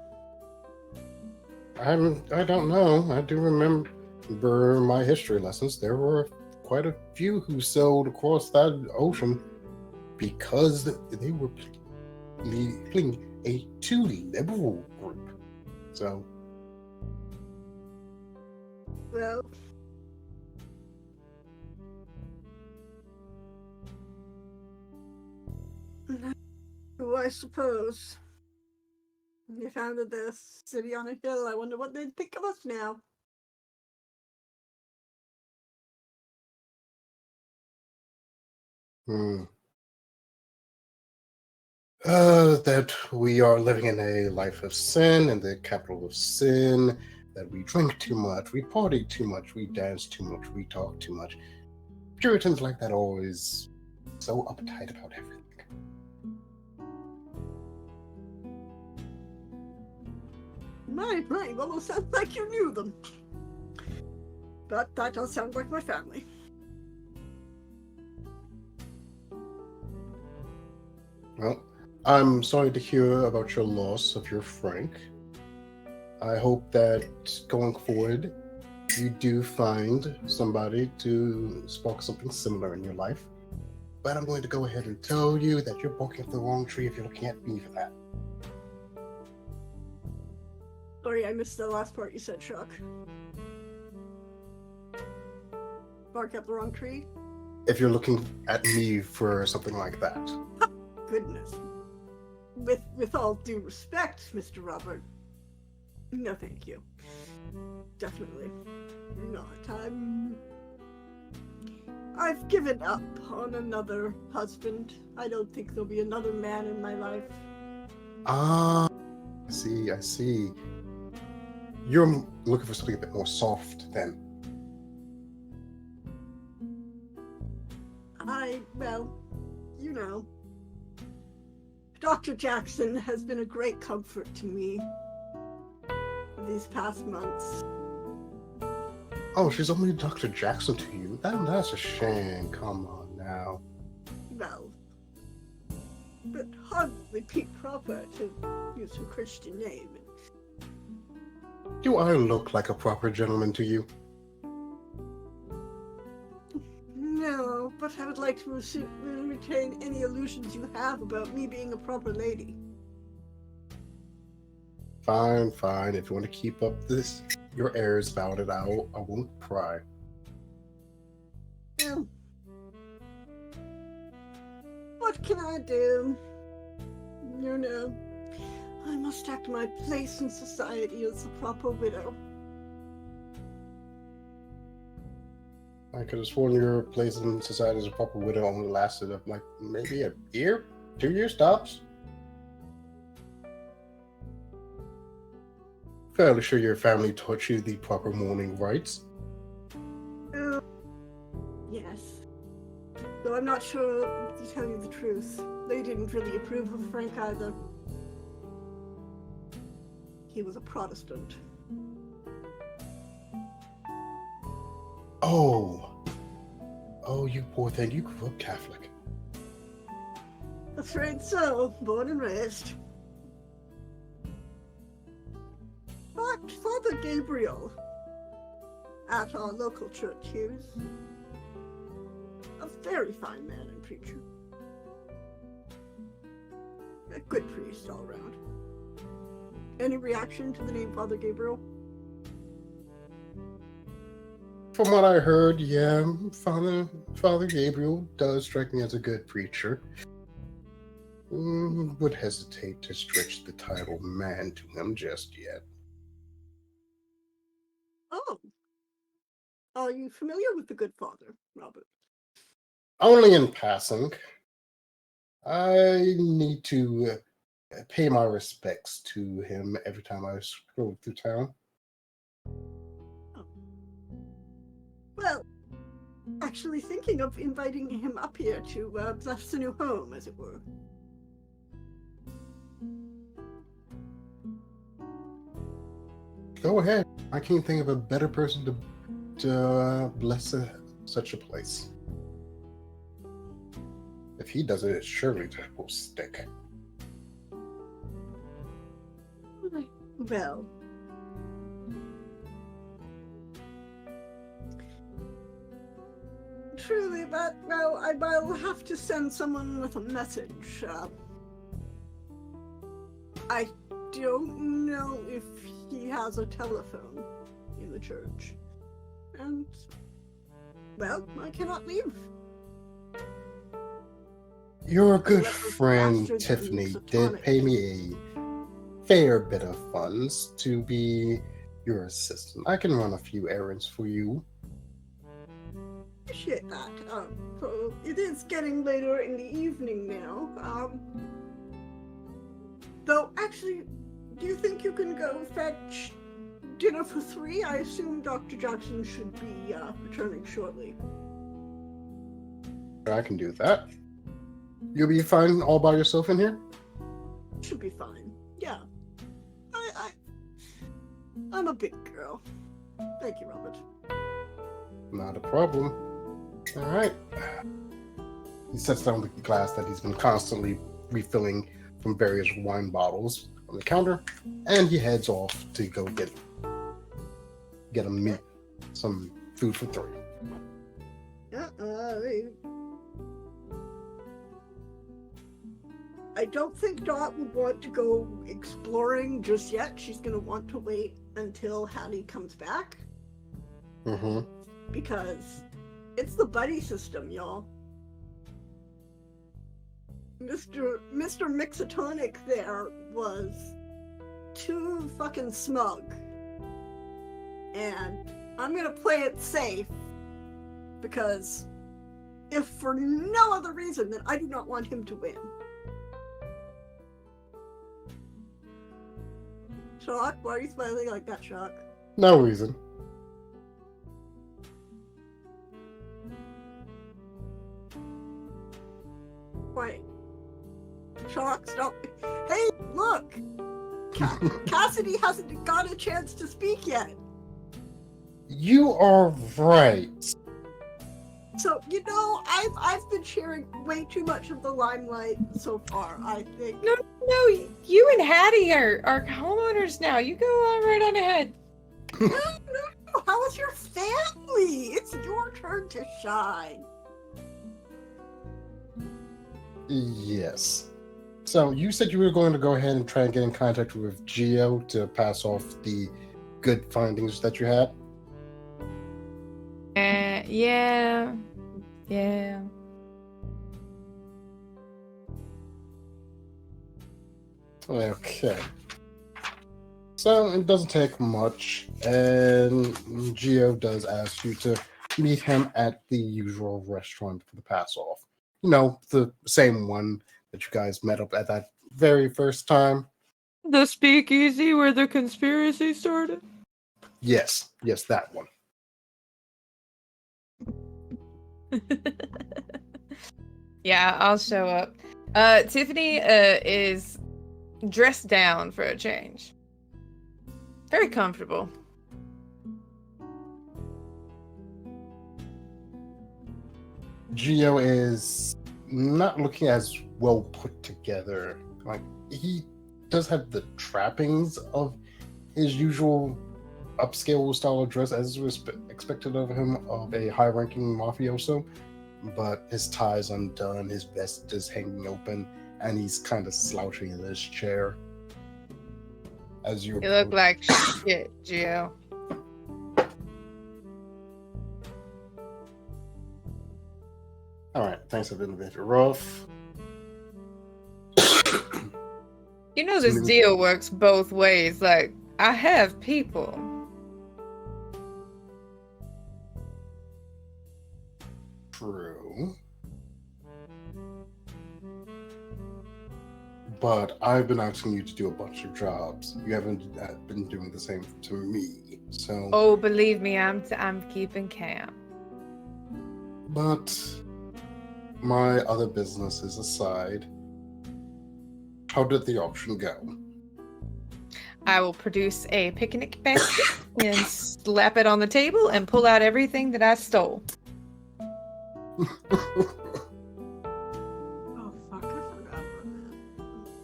I don't know. I do remember my history lessons. There were quite a few who sailed across that ocean because they were playing a truly liberal group. So, Well, who I suppose. You founded this city on a hill. I wonder what they'd think of us now. that we are living in a life of sin, in the capital of sin, that we drink too much, we party too much, we dance too much, we talk too much. Puritans like that are always so uptight about everything. My, it almost sounds like you knew them. But that does sound like my family. Well, I'm sorry to hear about your loss of your Frank. I hope that going forward, you do find somebody to spark something similar in your life. But I'm going to go ahead and tell you that you're barking up the wrong tree if you're looking at me for that. Sorry, I missed the last part you said, Chuck. Bark up the wrong tree? If you're looking at me for something like that. Goodness. With all due respect, Mr. Robert. No, thank you. Definitely not. I've given up on another husband. I don't think there'll be another man in my life. I see. You're looking for something a bit more soft then. Well, you know. Dr. Jackson has been a great comfort to me these past months. Oh, she's only Dr. Jackson to you? That's a shame. Come on now. Well, but hardly Pete proper to use her Christian name. And Do I look like a proper gentleman to you? No, but I would like to retain any illusions you have about me being a proper lady. Fine, fine. If you want to keep up your airs about it, I won't pry. Yeah. What can I do? You know, I must act my place in society as a proper widow. I could have sworn your place in society as a proper widow only lasted like maybe a year, 2 years tops. Fairly sure your family taught you the proper mourning rites. Yes. Though I'm not sure, to tell you the truth, they didn't really approve of Frank either. He was a Protestant. Oh, you poor thing, you grew up Catholic. Afraid so, born and raised. But Father Gabriel, at our local church, he was a very fine man and preacher. A good priest all around. Any reaction to the name Father Gabriel? From what I heard, yeah, Father Gabriel does strike me as a good preacher. Would hesitate to stretch the title man to him just yet. Oh. Are you familiar with the good father, Robert? Only in passing. I need to pay my respects to him every time I stroll through town. Well, actually thinking of inviting him up here to bless the new home, as it were. Go ahead. I can't think of a better person to bless such a place. If he does it, surely it will stick. Well, truly, but, well, I'll have to send someone with a message. I don't know if he has a telephone in the church. And, well, I cannot leave. Your good friend Tiffany did pay me a fair bit of funds to be your assistant. I can run a few errands for you. Appreciate that. So it is getting later in the evening now. Though, actually, do you think you can go fetch dinner for 3? I assume Dr. Jackson should be returning shortly. I can do that. You'll be fine all by yourself in here? Should be fine. Yeah. I'm a big girl. Thank you, Robert. Not a problem. All right. He sets down the glass that he's been constantly refilling from various wine bottles on the counter, and he heads off to go get some food for 3. I don't think Dot would want to go exploring just yet. She's going to want to wait until Hattie comes back. Mm-hmm. Because it's the buddy system, y'all. Mr. Mixotonic there was too fucking smug. And I'm going to play it safe because if for no other reason than I do not want him to win. Shock? Why are you smiling like that, Shock? No reason. Wait. Shock, stop. Hey, look! Cassidy hasn't got a chance to speak yet. You are right. So, you know, I've been sharing way too much of the limelight so far, I think. No, you and Hattie are homeowners now. You go on right on ahead. No, how is your family? It's your turn to shine. Yes. So you said you were going to go ahead and try and get in contact with Geo to pass off the good findings that you had? Yeah. Okay. So it doesn't take much, and Geo does ask you to meet him at the usual restaurant for the pass off. You know, the same one that you guys met up at that very first time. The Speakeasy where the conspiracy started? Yes, that one. Yeah, I'll show up. Tiffany is dressed down for a change. Very comfortable. Geo is not looking as well put together. Like, he does have the trappings of his usual upscale style of dress, as was expected of him, of a high-ranking mafioso, but his tie's undone, his vest is hanging open, and he's kind of slouching in his chair. As you look like shit, Gio. All right, thanks for being a bit rough. You know this deal works both ways. Like, I have people. True. But I've been asking you to do a bunch of jobs. You haven't been doing the same to me, so... Oh, believe me, I'm keeping camp. But my other businesses aside, how did the auction go? I will produce a picnic basket and slap it on the table and pull out everything that I stole. Oh, fuck, I forgot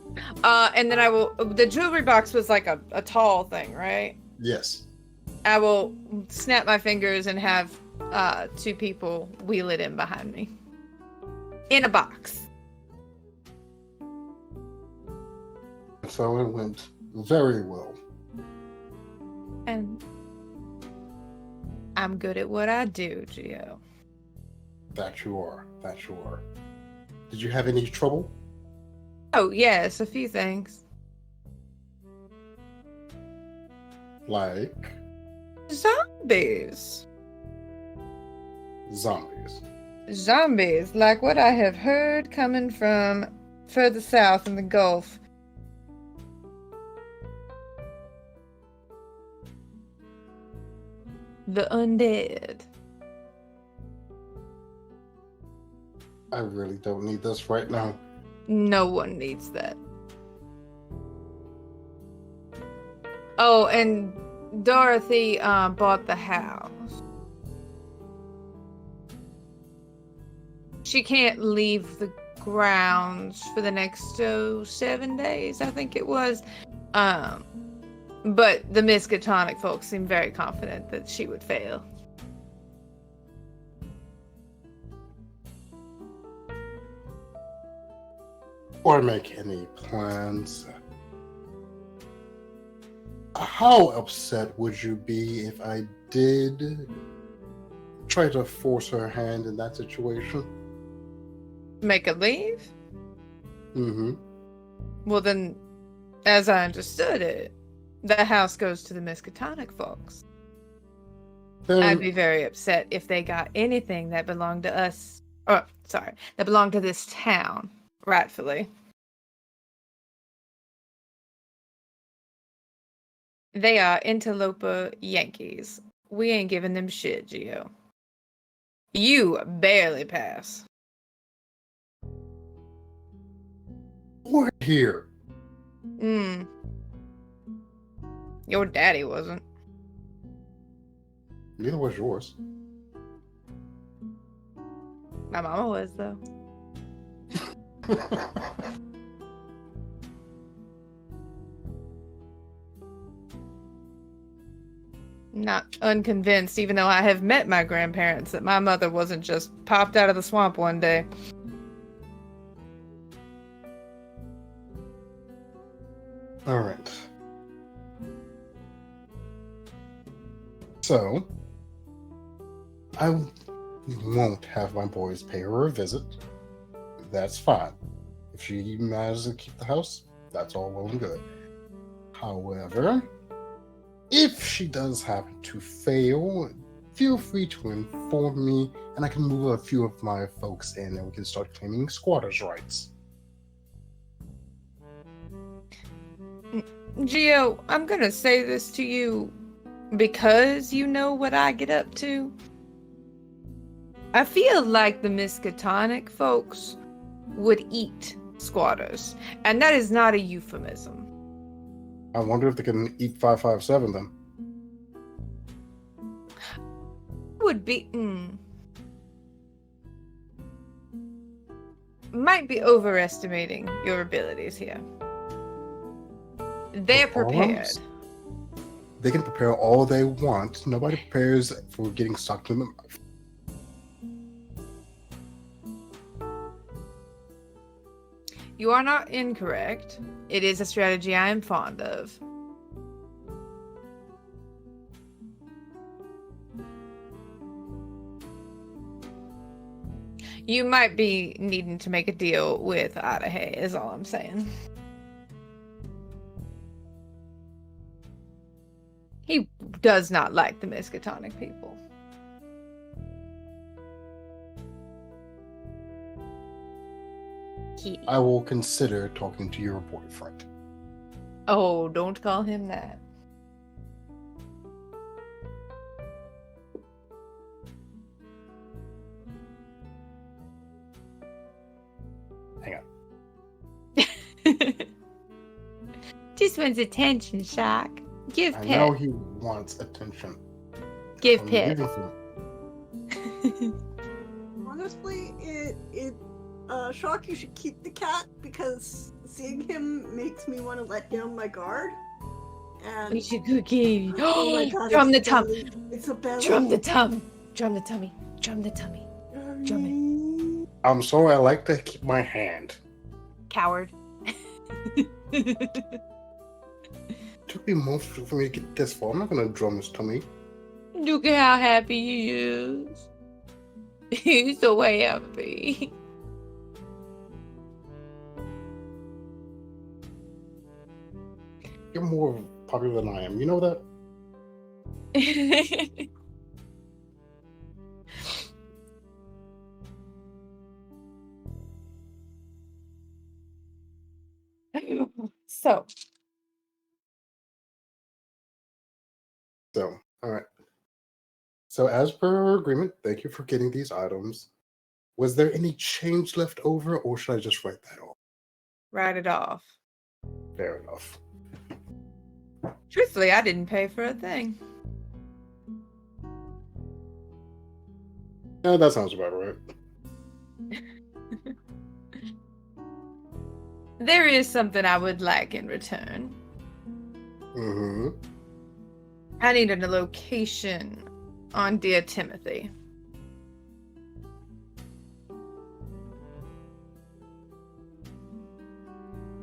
about that. And then I will... The jewelry box was like a tall thing, right? Yes. I will snap my fingers and have two people wheel it in behind me. In a box. So it went very well. And I'm good at what I do, Gio. That you are. Did you have any trouble? Oh, yes, a few things. Like? Zombies, like what I have heard coming from further south in the Gulf. The undead. I really don't need this right now. No one needs that. Oh, and Dorothy bought the house. She can't leave the grounds for the next 7 days, I think it was. But the Miskatonic folks seem very confident that she would fail. Or make any plans. How upset would you be if I did try to force her hand in that situation? Make a leave? Mm-hmm. Well then, as I understood it, the house goes to the Miskatonic folks. Then, I'd be very upset if they got anything that belonged to us. Oh, sorry, that belonged to this town, rightfully. They are interloper Yankees. We ain't giving them shit, Gio. You barely pass. we're here. Your daddy wasn't. Neither was yours. My mama was, though. not unconvinced, even though I have met my grandparents, that my mother wasn't just popped out of the swamp one day. All right. So, I won't have my boys pay her a visit. That's fine. If she manages to keep the house, that's all well and good. However, if she does happen to fail, feel free to inform me, and I can move a few of my folks in, and we can start claiming squatters' rights. Gio, I'm gonna say this to you because you know what I get up to. I feel like the Miskatonic folks would eat squatters, and that is not a euphemism. I wonder if they can eat 557 then. Would be might be overestimating your abilities here. They're prepared. They can prepare all they want. Nobody prepares for getting sucked in the mouth. You are not incorrect. It is a strategy I am fond of. You might be needing to make a deal with Adahe, is all I'm saying. He does not like the Miskatonic people. I will consider talking to your boyfriend. Oh, don't call him that. Hang on. Just wants attention, Shock. Give I Pet. know he wants attention. Give I'm Pet. giving him. Honestly, Shock, you should keep the cat because seeing him makes me want to let down my guard. And We should cookie. oh my god, Drum the it's a tum. belly. It's a belly. Drum the tum. Drum the tummy. Drum the tummy. Drum I'm sorry, I like to keep my hand. Coward. Took me months for me to get this far. I'm not gonna drum his tummy. Look at how happy he is. He's so happy. You're more popular than I am. You know that? So, So, all right. So, as per our agreement, thank you for getting these items. Was there any change left over, or should I just write that off? write it off. Fair enough. Truthfully, I didn't pay for a thing. Yeah, that sounds about right. There is something I would like in return. Mm-hmm. I needed a location on Dear Timothy.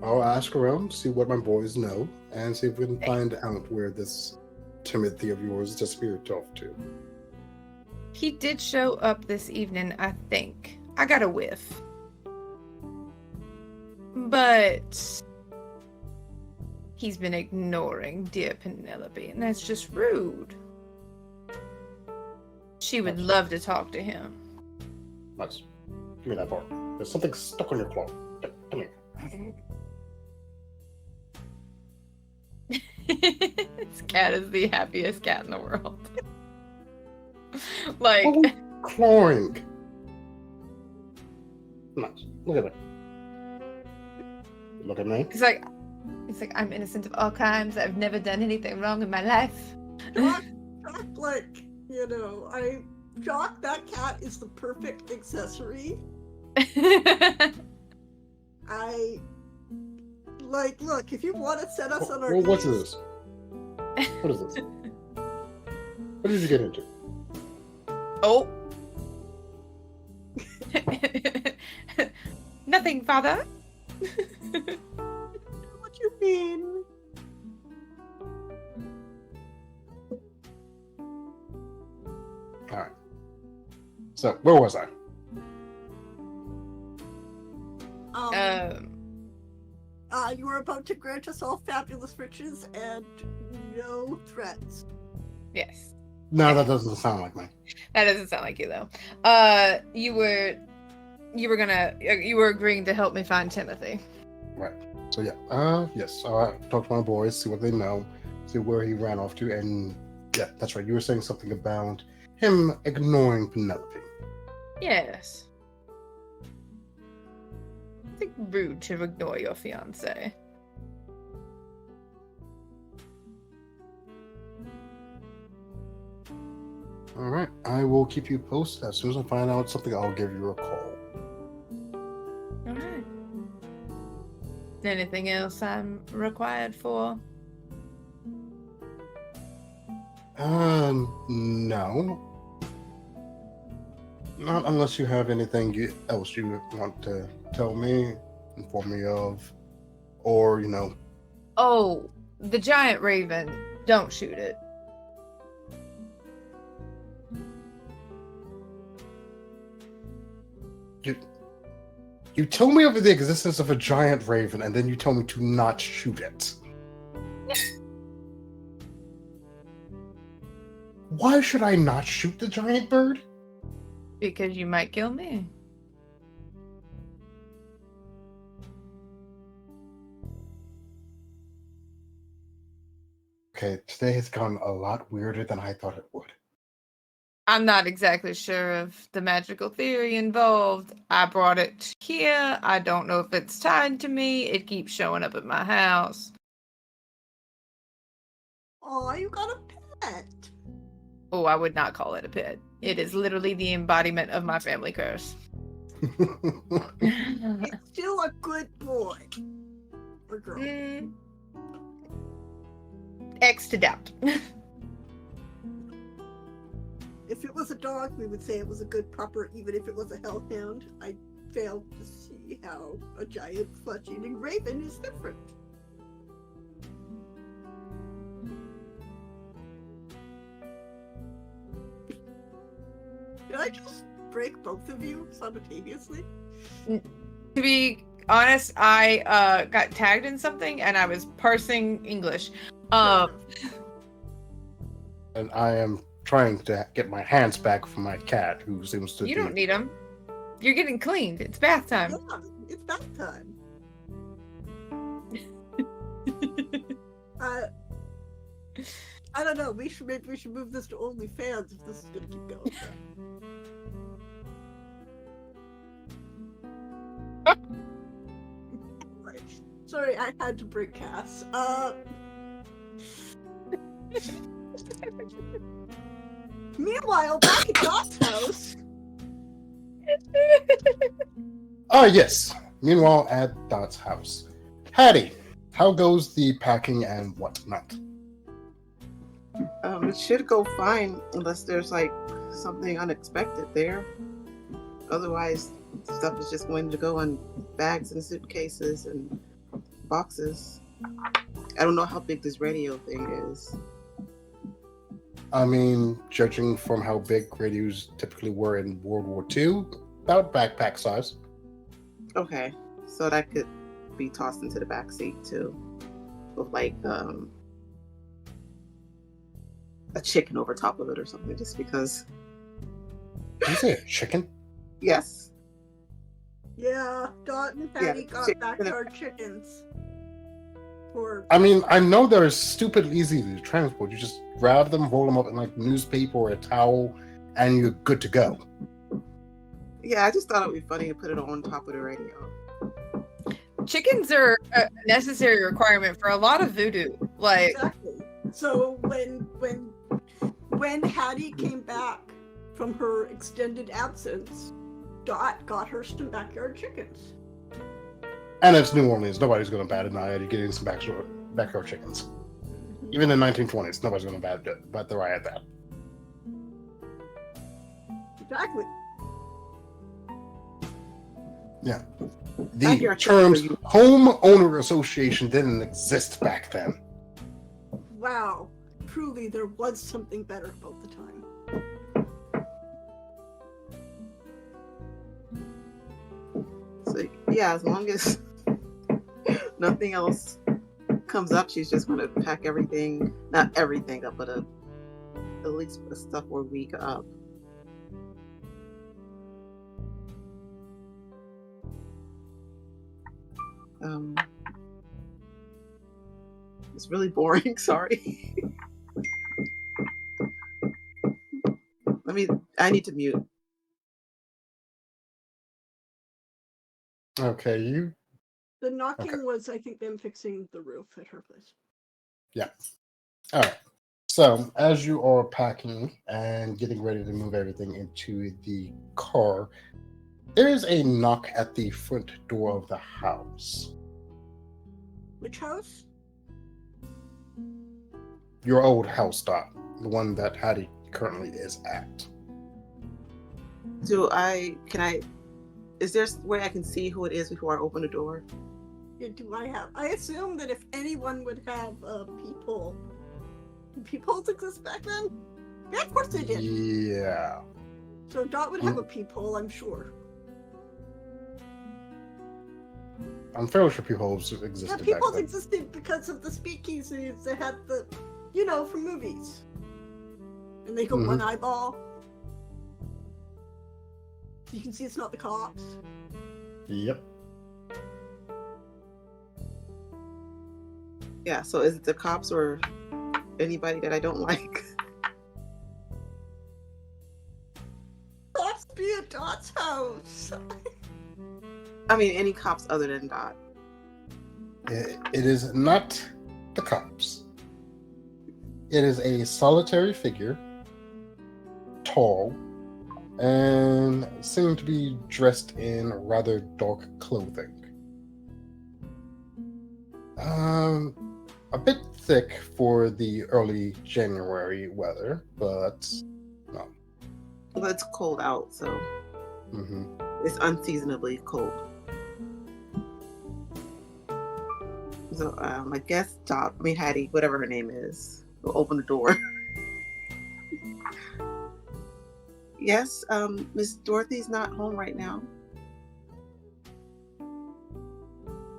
I'll ask around, see what my boys know, and see if we can find out where this Timothy of yours disappeared off to. He did show up this evening, I think. I got a whiff. But he's been ignoring dear Penelope, and that's just rude. She would love to talk to him. Nice. Give me that part. There's something stuck on your claw. Come here. This cat is the happiest cat in the world. Like, Oh, clawing. Nice. Look at that. Look at me. he's like, I'm innocent of all crimes. I've never done anything wrong in my life. Shock, like, you know, Shock, that cat is the perfect accessory. Look, if you want to set us on our What's games- this? What is this? What did you get into? Oh. Nothing, father. What you mean? All right. So, where was I? You were about to grant us all fabulous riches and no threats. Yes. No, that doesn't sound like me. That doesn't sound like you though. You were agreeing to help me find Timothy. Right. So yeah. Yes. I talked to my boys, see what they know, see where he ran off to, and yeah, that's right. You were saying something about him ignoring Penelope. Yes. I think rude to ignore your fiance. All right. I will keep you posted. As soon as I find out something, I'll give you a call. All right. Anything else I'm required for? No. Not unless you have anything else you want to tell me, inform me of, or, you know. Oh, the giant raven. Don't shoot it. You told me of the existence of a giant raven, and then you told me to not shoot it. Why should I not shoot the giant bird? Because you might kill me. Okay, today has gone a lot weirder than I thought it would. I'm not exactly sure of the magical theory involved. I brought it here. I don't know if it's tied to me. It keeps showing up at my house. Oh, you got a pet. Oh, I would not call it a pet. It is literally the embodiment of my family curse. It's still a good boy. Or girl. X to doubt. If it was a dog, we would say it was a good pupper, even if it was a hellhound. I failed to see how a giant flesh-eating raven is different. Did I just break both of you simultaneously? To be honest, I got tagged in something and I was parsing English. And I am trying to get my hands back from my cat, who seems to You don't need them. You're getting cleaned. It's bath time. Yeah, it's bath time. I don't know. We should move this to OnlyFans if this is gonna keep going. Right. Sorry, I had to break Cass. Meanwhile, back at Dot's house. Yes. Meanwhile, at Dot's house. Hattie, how goes the packing and whatnot? It should go fine unless there's like something unexpected there. Otherwise, stuff is just going to go in bags and suitcases and boxes. I don't know how big this radio thing is. I mean, judging from how big radios typically were in World War II, about backpack size. Okay, so that could be tossed into the back seat too, with like a chicken over top of it or something, just because. Did you say a chicken? Yes. Yeah, Dot and Patty got chicken. backyard chickens. I mean, I know they're stupid easy to transport. You just grab them, roll them up in like newspaper or a towel, and you're good to go. Yeah, I just thought it would be funny to put it on top of the radio. Chickens are a necessary requirement for a lot of voodoo. Like, Exactly. So when Hattie came back from her extended absence, Dot got her some backyard chickens. And it's New Orleans. Nobody's going to bat an eye at you getting some backyard chickens. Even in the 1920s, nobody's going to bat their eye at that. Exactly. Yeah. Back The your terms check for you. homeowner association didn't exist back then. Wow. Truly, there was something better about the time. So yeah, as long as nothing else comes up, she's just gonna pack everything, not everything up, but at least the stuff for a week up. Um, it's really boring. Sorry. I need to mute. Okay, you. The knocking Okay. was, I think, them fixing the roof at her place. Yeah. All right. So, as you are packing and getting ready to move everything into the car, there is a knock at the front door of the house. Which house? Your old house, Dot. The one that Hattie currently is at. Is there a way I can see who it is before I open the door? Yeah, do I have? I assume that if anyone would have peephole. Did peepholes exist back then? Yeah, of course they did. Yeah. So Dot would have a peephole, I'm sure. I'm fairly sure people existed Yeah, back peepholes then. existed because of the speakeasies that had the, from movies. And they got one eyeball. You can see it's not the cops. Yep. Yeah, so is it the cops or anybody that I don't like? Must be at Dot's house. I mean, any cops other than Dot. It is not the cops. It is a solitary figure, tall, and seeming to be dressed in rather dark clothing. A bit thick for the early January weather, but no. Well, it's cold out, so it's unseasonably cold. So I guess Hattie, whatever her name is, will open the door. Yes, Miss Dorothy's not home right now.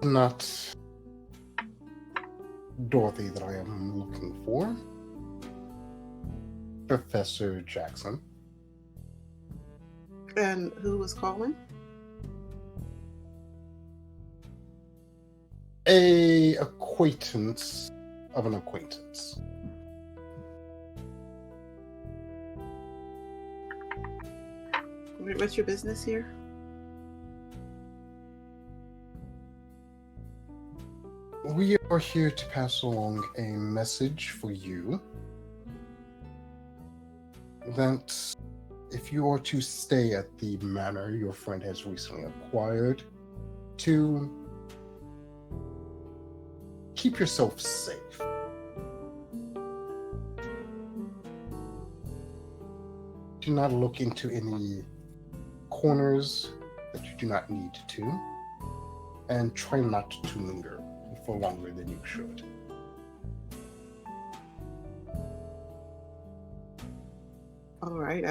Not Dorothy that I am looking for. Professor Jackson. And who was calling? A acquaintance of an acquaintance. What's your business here? We are here to pass along a message for you that if you are to stay at the manor your friend has recently acquired, to keep yourself safe. Do not look into any corners that you do not need to, and try not to linger for longer than you should. All right,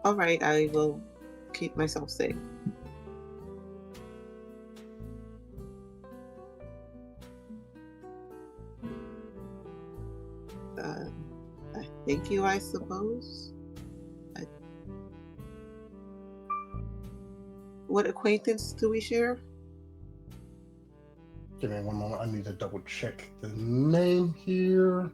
All right, I will keep myself safe. Thank you, I suppose. What acquaintance do we share? Give me one moment. I need to double check the name here.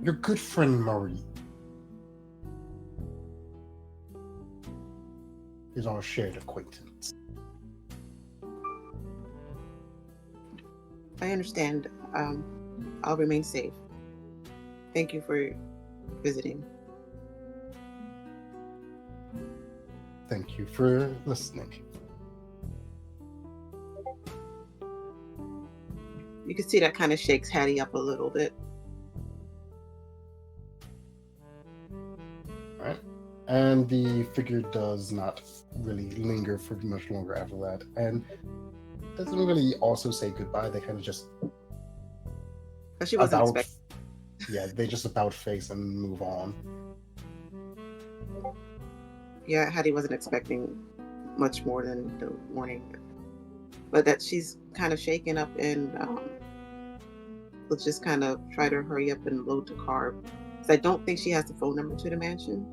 your good friend Marie is our shared acquaintance. I understand. I'll remain safe. Thank you for visiting. Thank you for listening. You can see that kind of shakes Hattie up a little bit. Alright. And the figure does not really linger for much longer after that. And doesn't really also say goodbye. They kind of just But she wasn't about, expecting. yeah, they just about face and move on. Yeah, Hattie wasn't expecting much more than the warning. But that she's kind of shaken up and let's just kind of try to hurry up and load the car. Because I don't think she has the phone number to the mansion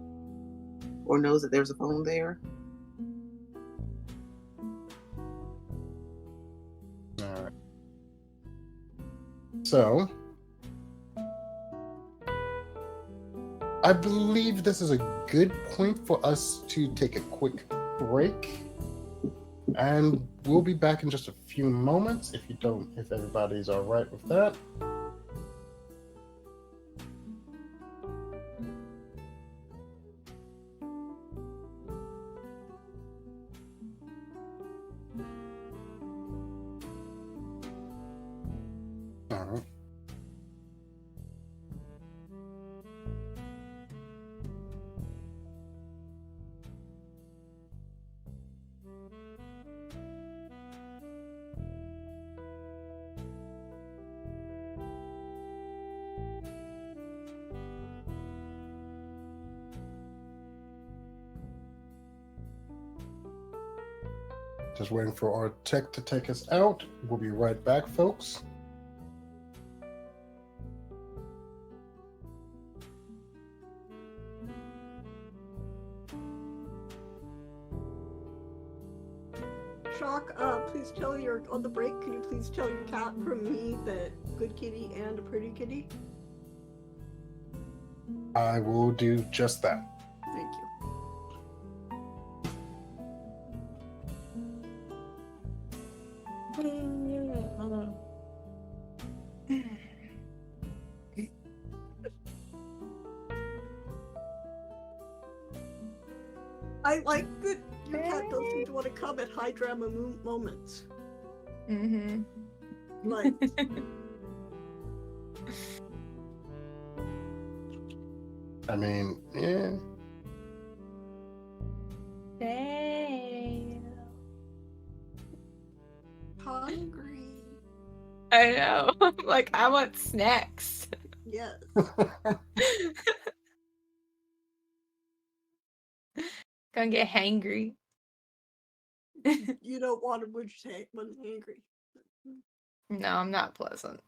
or knows that there's a phone there. Alright. So, I believe this is a good point for us to take a quick break. And we'll be back in just a few moments if everybody's all right with that. All right. Just waiting for our tech to take us out. We'll be right back, folks. Shock, please tell on the break, can you please tell your cat from me that good kitty and a pretty kitty? I will do just that. Thank you. I like that your cat does seem to want to come at high drama moments. Mm-hmm. Like, I mean, yeah. hungry. I know. Like, I want snacks. Yes. Gonna get hangry. You don't want to when angry. No, I'm not pleasant.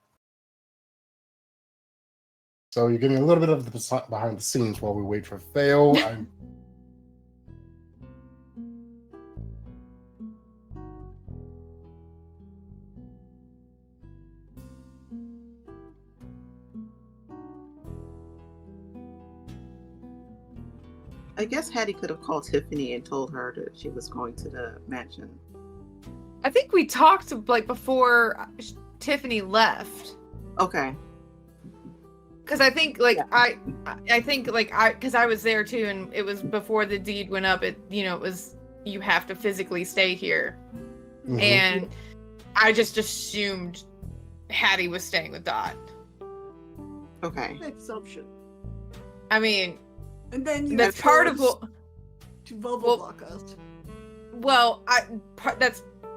So you're getting a little bit of the behind the scenes while we wait for Fail. I guess Hattie could have called Tiffany and told her that she was going to the mansion. I think we talked like before Tiffany left. Okay. Because I think like Yeah. because I was there too, and it was before the deed went up. It was you have to physically stay here, Mhm. and I just assumed Hattie was staying with Dot. Okay. Assumption. I mean, And then you that's part of chose what. to bubble well- block us. Well,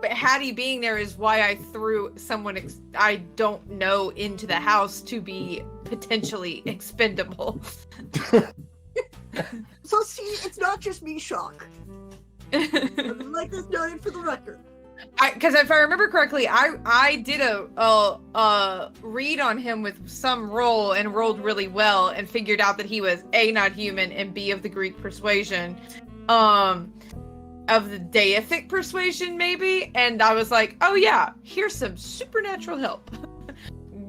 but Hattie being there is why I threw someone I don't know into the house to be potentially expendable. So see, it's not just me, Shock. I would like this noted for the record. Because if I remember correctly, I did a read on him with some roll and rolled really well and figured out that he was A, not human, and B, of the Greek persuasion, of the deific persuasion maybe, and I was like, oh yeah, here's some supernatural help.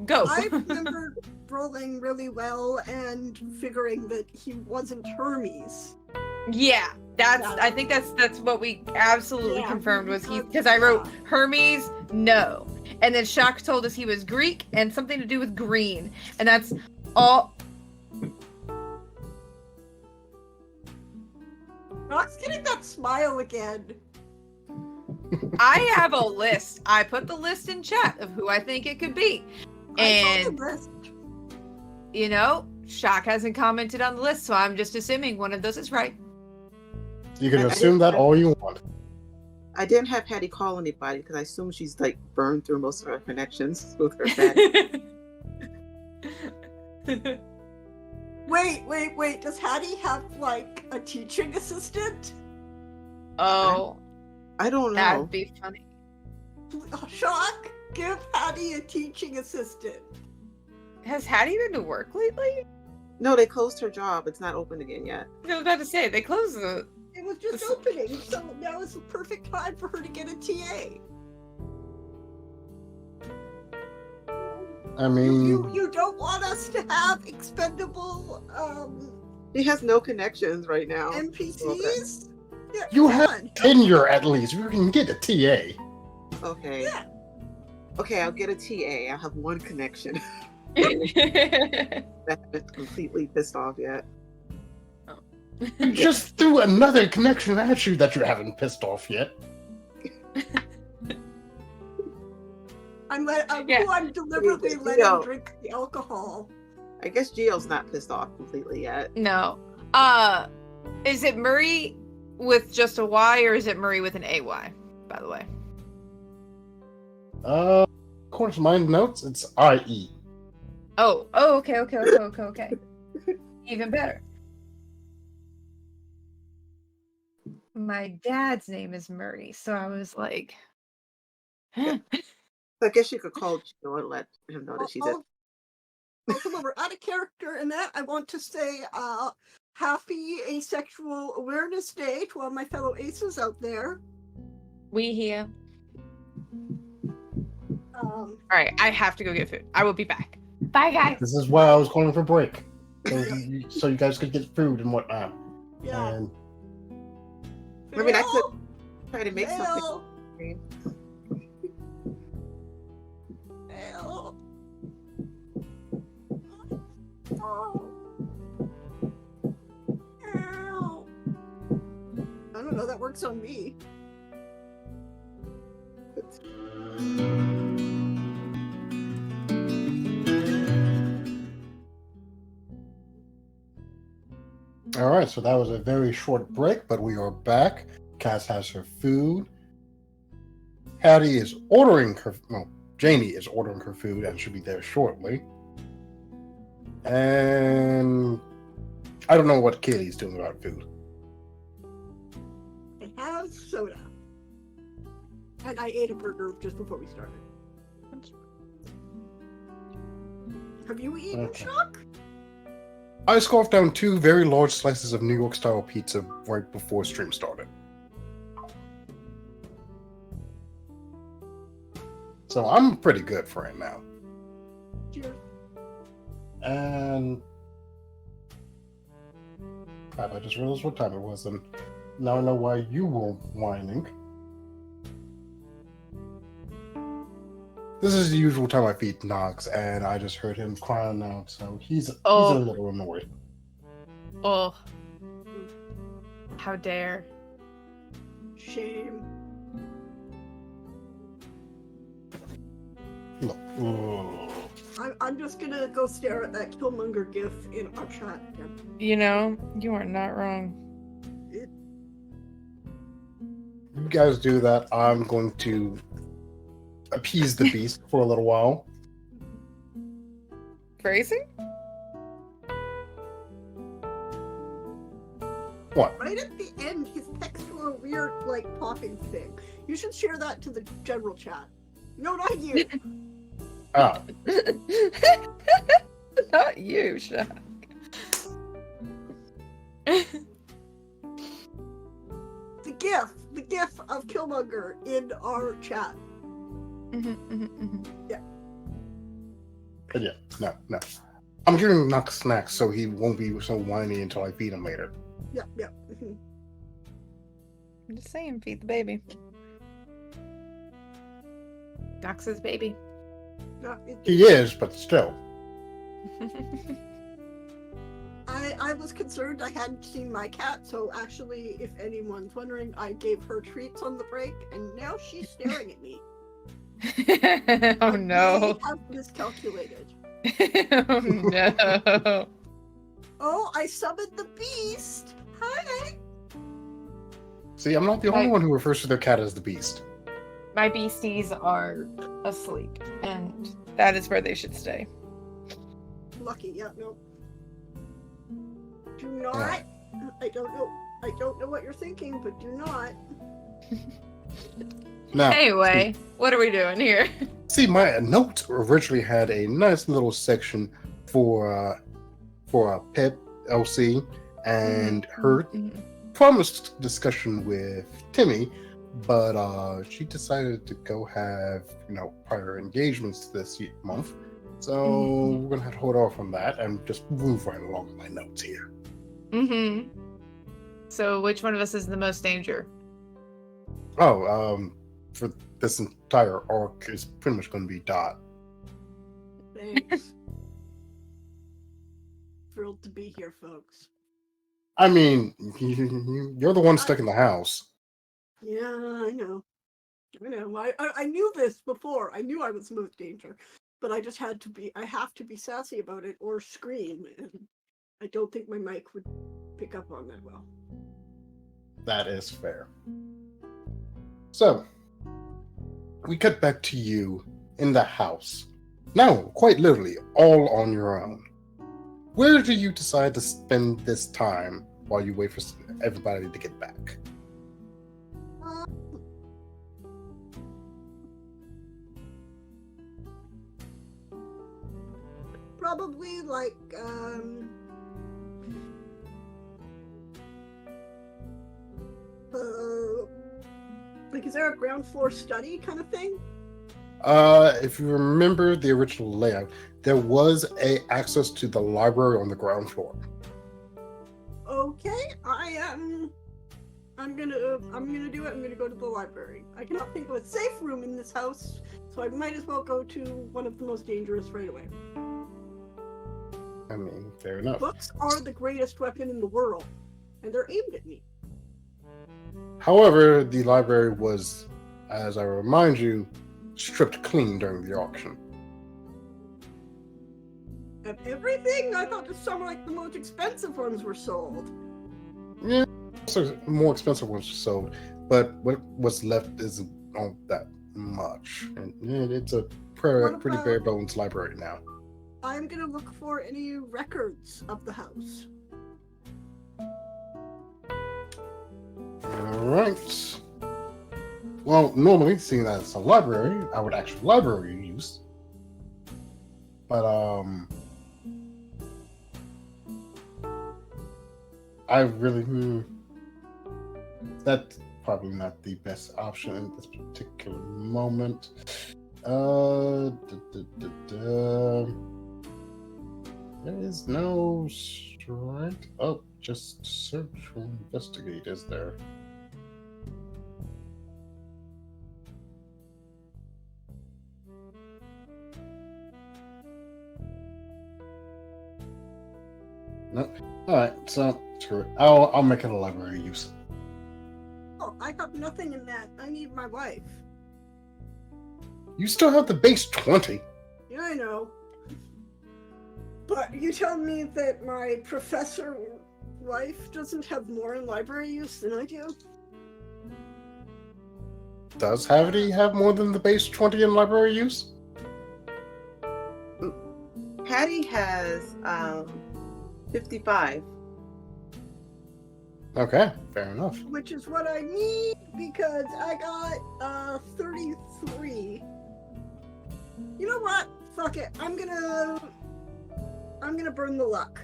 Go. I remember rolling really well and figuring that he wasn't Hermes. Yeah, I think that's what we absolutely Yeah, confirmed was he, yeah. because I wrote Hermes, no. And then Shock told us he was Greek and something to do with green. And that's all. Rock's getting that smile again. I have a list. I put the list in chat of who I think it could be. I saw And, the list. you know, Shock hasn't commented on the list, so I'm just assuming one of those is right. You can assume that all you want. I didn't have Hattie call anybody because I assume she's like burned through most of her connections with her family. Wait. Does Hattie have like a teaching assistant? Oh, I don't know. that'd be funny. Shock, give Hattie a teaching assistant. Has Hattie been to work lately? No, they closed her job. It's not open again yet. I was about to say, they closed the... It was just opening, so now is the perfect time for her to get a TA. I mean, You don't want us to have expendable She has no connections right now. NPCs? Yeah, you come have on. tenure at least. You can get a TA. Okay. Yeah. Okay, I'll get a TA. I'll have one connection. I haven't completely pissed off yet. You just threw another connection at you that you haven't pissed off yet. I'm Yeah. deliberately Gio. letting drink the alcohol. I guess Gio's not pissed off completely yet. No. Is it Murray with just a Y or is it Murray with an AY, by the way? According to my notes, it's IE. Oh, okay. Even better. My dad's name is Murray, so I was like, I guess you could call Gio and let him know that she's at. Also, when we're out of character in that, I want to say happy Asexual Awareness Day to all my fellow aces out there. we here. Um, All right, I have to go get food. I will be back. Bye, guys. This is why I was calling for break. So you guys could get food and whatnot. yeah. And I mean, I Phil? could try to make something. Phil? Phil? Oh. Ow. I don't know, that works on me. all right, so that was a very short break, but we are back. Cass has her food. Hattie is ordering her. No, Janie is ordering her food and should be there shortly. And I don't know what Katie's doing about food. I have soda. And I ate a burger just before we started. Have you eaten, Okay. Chuck? I scarfed down 2 very large slices of New York style pizza right before stream started. So I'm pretty good for right now. Cheers. And crap, I just realized what time it was, and now I know why you were whining. This is the usual time I feed Nox, and I just heard him crying out, so he's a little annoyed. Oh, how dare! Shame. Look. Ugh. I'm just gonna go stare at that Killmonger gif in our chat again. You know, you are not wrong. You guys do that. I'm going to appease the beast for a little while. Phrasing? What? Right at the end, his text to a weird, like, popping thing. You should share that to the general chat. No, not you. Ah, Not you, Shaq. The gif of Killmonger in our chat. but yeah, no. I'm giving Knock snacks so he won't be so whiny until I feed him later. Yep, yep. Mhm. I'm just saying, feed the baby. Knox's baby. No, He is, but still. I was concerned I hadn't seen my cat, so actually, if anyone's wondering, I gave her treats on the break, and now she's staring at me. Oh I no. may have miscalculated. Oh no. Oh, I summoned the beast! Hi! See, I'm not the only Right. one who refers to their cat as the beast. My beasties are asleep, and that is where they should stay. Lucky, yeah, no. Do not. I don't know. I don't know what you're thinking, but do not. Now, Anyway, what are we doing here? see, my notes originally had a nice little section for Pip, LC, and her promised discussion with Timmy, but she decided to go have prior engagements this month. So we're gonna have to hold off on that and just move right along with my notes here. Mm-hmm. So which one of us is the most danger? Oh, for this entire arc is pretty much going to be Dot. Thanks. Thrilled to be here, folks. I mean, you're the one stuck in the house. Yeah, I know. I know. I knew this before. I knew I was most danger, but I just had to be. I have to be sassy about it or scream, and I don't think my mic would pick up on that well. That is fair. So, we cut back to you in the house. Now, quite literally, all on your own. Where do you decide to spend this time while you wait for everybody to get back? Probably like is there a ground floor study kind of thing? If you remember the original layout, there was access to the library on the ground floor. Okay, I'm gonna do it. I'm gonna go to the library. I cannot think of a safe room in this house, so I might as well go to one of the most dangerous right away. I mean, fair enough. Books are the greatest weapon in the world, and they're aimed at me. However, the library was, as I remind you, stripped clean during the auction. Of everything, I thought some like the most expensive ones were sold. Yeah, so more expensive ones were sold, but what's left isn't all that much. And it's a pretty bare bones library now. I'm gonna look for any records of the house. Alright. Well, normally, seeing that it's a library, I would actually library use. But, I really, that's probably not the best option in this particular moment. There is no strike. Oh, just search for investigate, is there? Nope. Alright, so screw it. I'll make it a library use. Oh, I got nothing in that. I need my wife. You still have the base 20. Yeah, I know. But you tell me that my professor wife doesn't have more in library use than I do? Does Havity have more than the base 20 in library use? Hattie has 55. Okay, fair enough. Which is what I need because I got 33. You know what? Fuck it. I'm gonna burn the luck.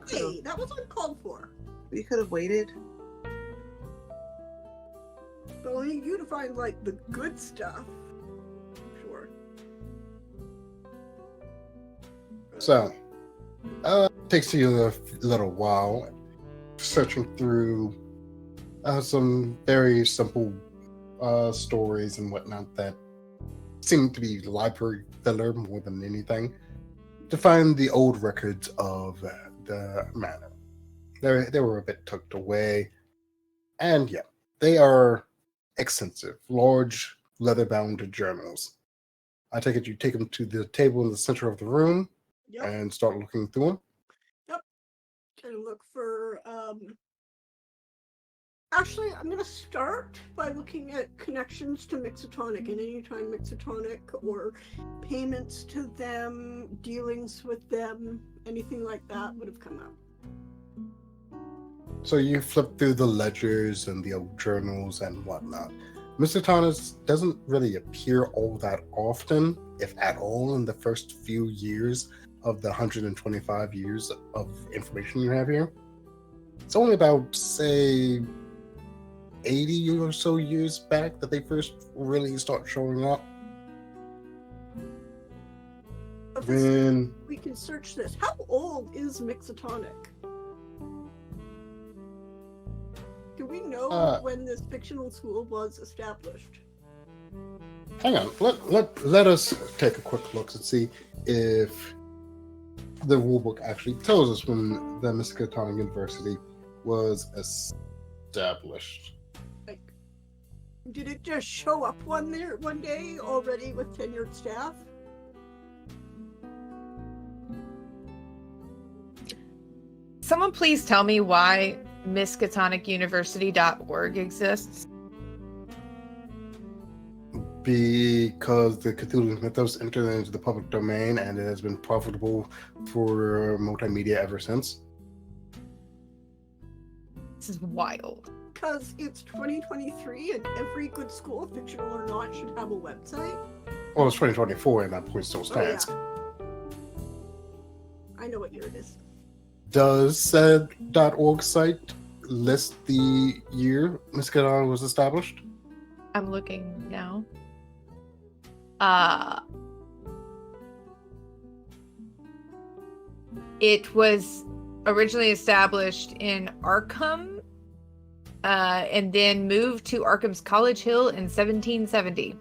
Hey, that was uncalled for. You could have waited. But I need you to find like the good stuff. Sure. So, takes you a little while searching through some very simple stories and whatnot that seem to be library filler more than anything to find the old records of the manor. They were a bit tucked away, and yeah, they are extensive, large leather-bound journals. I take it you take them to the table in the center of the room Yep. and start looking through them. And look for actually, I'm going to start by looking at connections to Mixotonic, and anytime Mixotonic or payments to them, dealings with them, anything like that would have come up. So you flip through the ledgers and the old journals and whatnot. Mr. Thomas doesn't really appear all that often, if at all, in the first few years of the 125 years of information you have here. It's only about, say, 80 or so years back that they first really start showing up. But Then, we can search this. How old is Mixotonic? Do we know when this fictional school was established? hang on, let us take a quick look and see if the rulebook actually tells us when the Miskatonic University was established. Like, did it just show up one day already with tenured staff? Someone please tell me why miskatonicuniversity.org exists. Because the Cthulhu mythos entered into the public domain and it has been profitable for multimedia ever since. This is wild. Because it's 2023 and every good school, fictional or not, should have a website. Well, it's 2024 and that point still stands. Oh, yeah. I know what year it is. Does said .org site list the year Miskatonic was established? I'm looking now. It was originally established in Arkham, and then moved to Arkham's College Hill in 1770.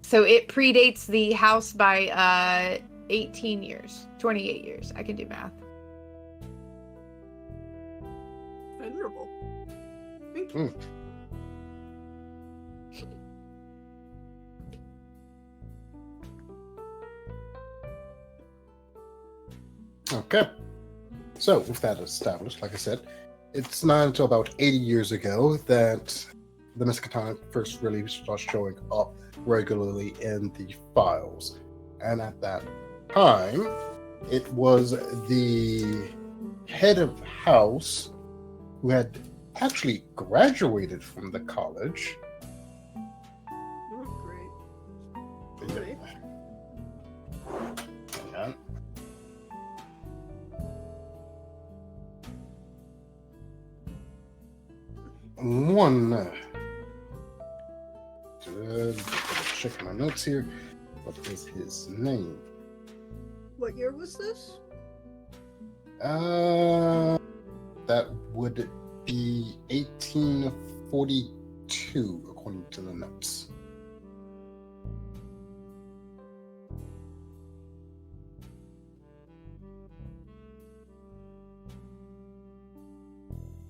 So it predates the house by 18 years, 28 years. I can do math. Venerable. Thank you. Okay. So, with that established, like I said, it's not until about 80 years ago that the Miskatonic first really starts showing up regularly in the files. And at that time, it was the head of house who had actually graduated from the college. Oh, great. Okay. Hang on. Check my notes here. What is his name? What year was this? That would be 1842, according to the notes.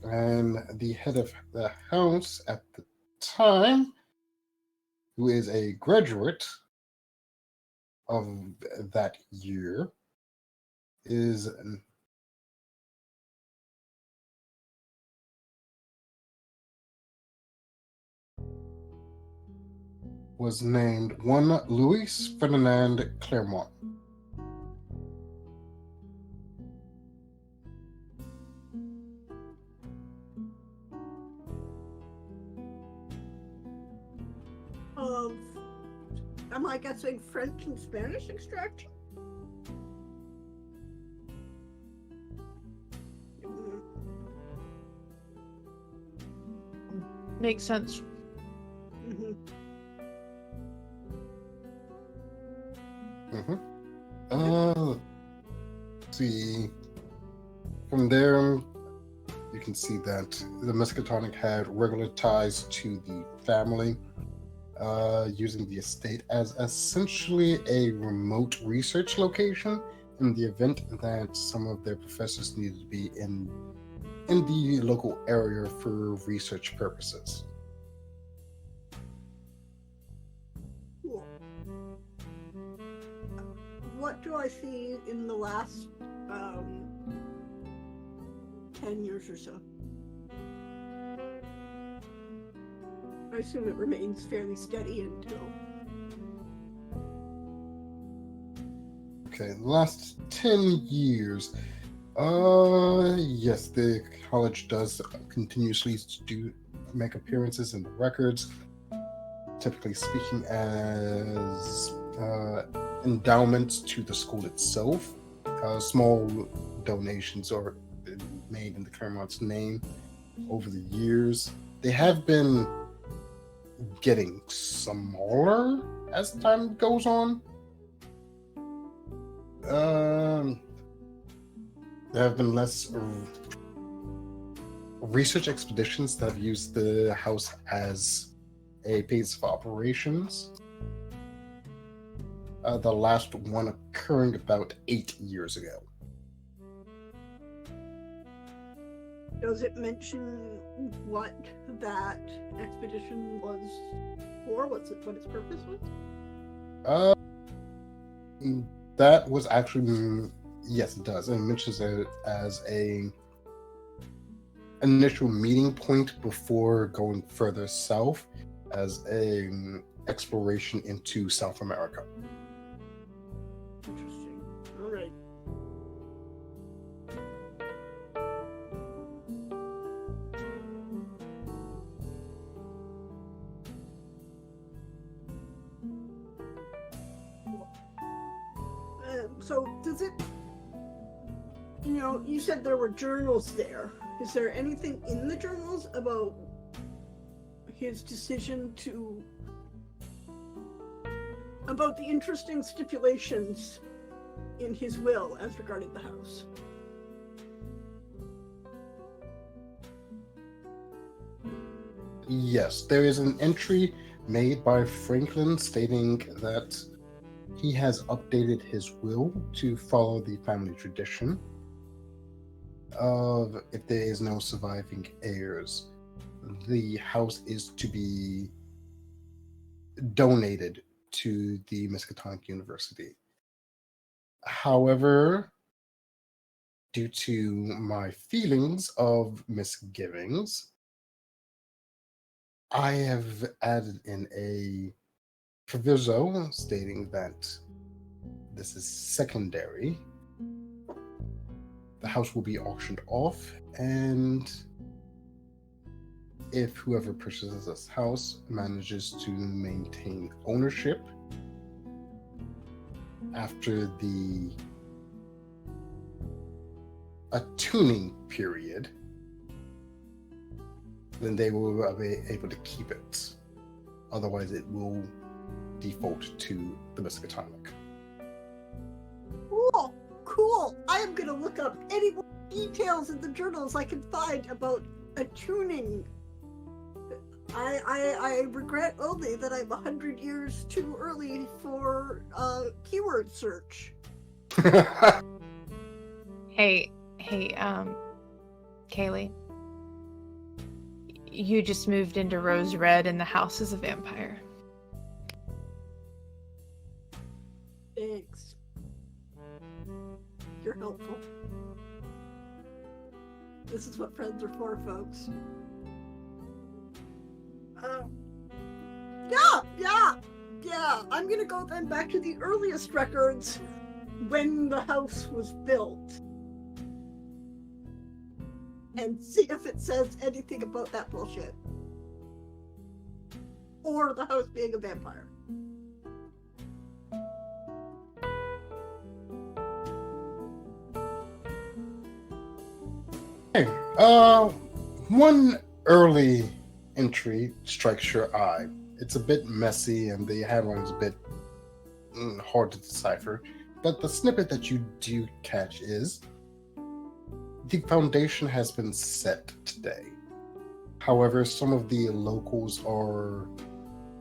And the head of the house at the time, who is a graduate of that year, was named one Louis Ferdinand Clermont. Am I guessing French and Spanish extraction? Makes sense. Mm-hmm. Mm-hmm. And there you can see that the Miskatonic had regular ties to the family, using the estate as essentially a remote research location in the event that some of their professors needed to be in the local area for research purposes. Cool. What do I see in the last 10 years or so? I assume it remains fairly steady until... Okay, the last 10 years. Yes, the college does continuously make appearances in the records, typically speaking as endowments to the school itself. Small donations are made in the Claremont's name over the years. They have been getting smaller as time goes on. There have been less research expeditions that have used the house as a base of operations. The last one occurring about 8 years ago. Does it mention what that expedition was for? What its purpose was? That was actually, yes, it does. It mentions it as a initial meeting point before going further south as a exploration into South America. Interesting. All right. So does it, you said there were journals there. Is there anything in the journals about his decision about the interesting stipulations in his will as regarding the house? Yes, there is an entry made by Franklin stating that he has updated his will to follow the family tradition of if there is no surviving heirs, the house is to be donated to the Miskatonic University. However, due to my feelings of misgivings, I have added in a proviso stating that this is secondary. The house will be auctioned off, and if whoever purchases this house manages to maintain ownership after the attuning period, then they will be able to keep it. Otherwise, it will default to the Miskatonic. Cool. I am going to look up any more details in the journals I can find about attuning. I regret only that I'm 100 years too early for keyword search. Hey, Kaylee. You just moved into Rose Red and the house is a vampire. Thanks. You're helpful. This is what friends are for, folks. Yeah. I'm gonna go then back to the earliest records when the house was built and see if it says anything about that bullshit. Or the house being a vampire. Hey, one early entry strikes your eye. It's a bit messy and the handwriting is a bit hard to decipher, but the snippet that you do catch is the foundation has been set today. However, some of the locals are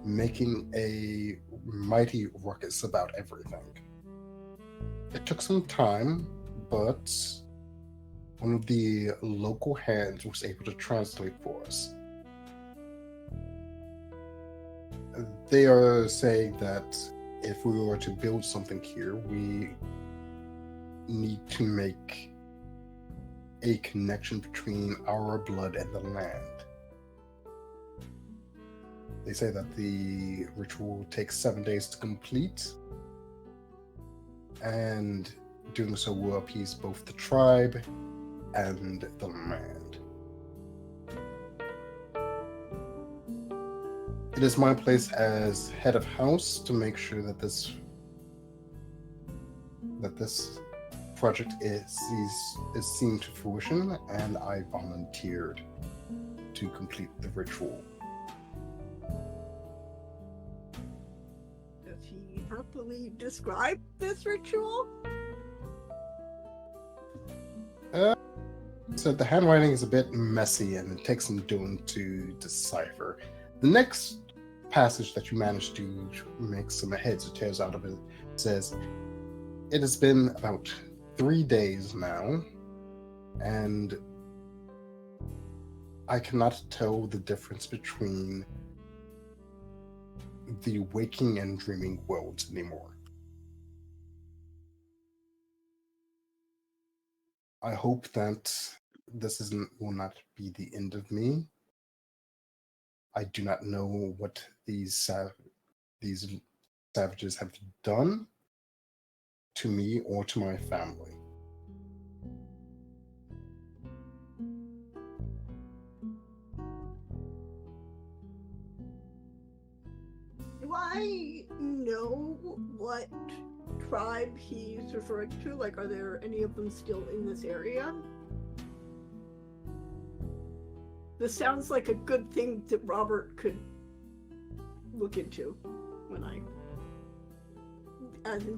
making a mighty ruckus about everything. It took some time, but one of the local hands was able to translate for us. They are saying that if we were to build something here, we need to make a connection between our blood and the land. They say that the ritual takes 7 days to complete, and doing so will appease both the tribe and the land. It is my place as head of house to make sure that this project is seen to fruition, and I volunteered to complete the ritual. Does he happily describe this ritual? So the handwriting is a bit messy and it takes some doing to decipher. The next passage that you managed to make some heads or tails out of it says, "It has been about 3 days now, and I cannot tell the difference between the waking and dreaming worlds anymore. I hope that this will not be the end of me. I do not know what these savages have done to me or to my family." Do I know what tribe he's referring to? Like, are there any of them still in this area? This sounds like a good thing that Robert could look into when I'm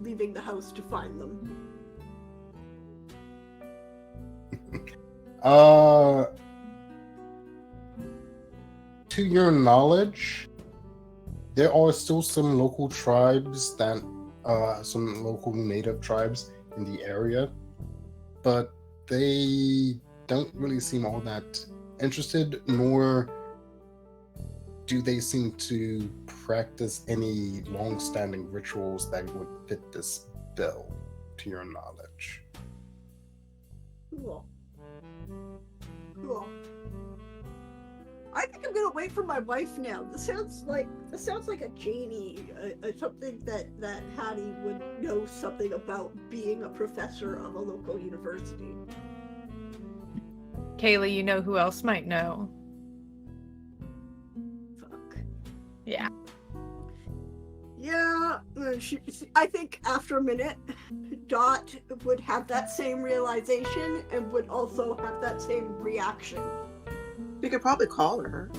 leaving the house to find them. To your knowledge, there are still some local tribes some local native tribes in the area, but they don't really seem all that interested, nor do they seem to practice any long-standing rituals that would fit this bill, to your knowledge. Cool. I think I'm gonna wait for my wife now. This sounds like a Janie, something that Hattie would know something about being a professor of a local university. Kaylee, you know who else might know? Fuck. Yeah. Yeah, I think after a minute, Dot would have that same realization and would also have that same reaction. You could probably call her.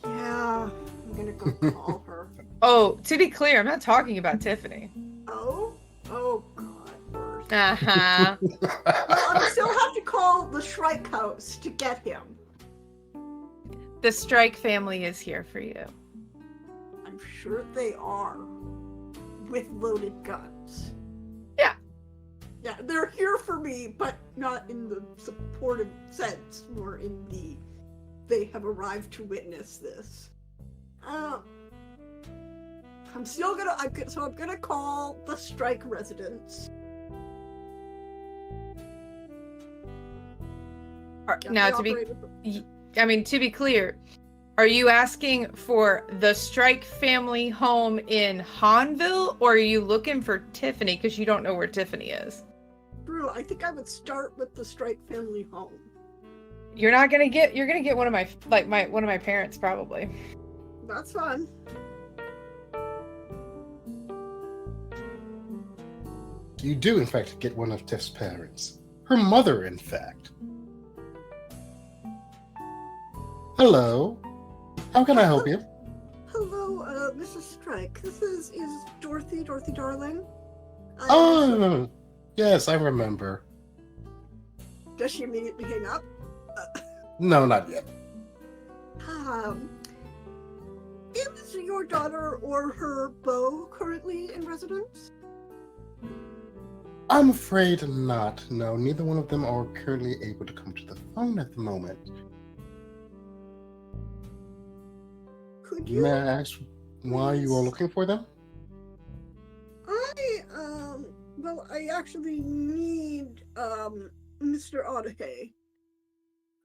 Yeah, I'm gonna go call her. Oh, to be clear, I'm not talking about Tiffany. Oh God, worse. Uh-huh. Well, I still have to call the Streich house to get him. The Streich family is here for you. I'm sure they are, with loaded guns. Yeah. Yeah, they're here for me, but not in the supportive sense, more in the they have arrived to witness this. I'm gonna call the Streich residence. Now, to be clear, are you asking for the Streich family home in Hanville, or are you looking for Tiffany because you don't know where Tiffany is? Drew, I think I would start with the Streich family home. You're gonna get one of my parents probably. That's fine. You do, in fact, get one of Tiff's parents. Her mother, in fact. Hello. How can I help you? Hello, Mrs. Streich. This is Dorothy darling. Oh, yes, I remember. Does she immediately hang up? No, not yet. Is your daughter or her beau currently in residence? I'm afraid not. No, neither one of them are currently able to come to the phone at the moment. Could you? May I ask why you are looking for them? I actually need, Mr. Odahay.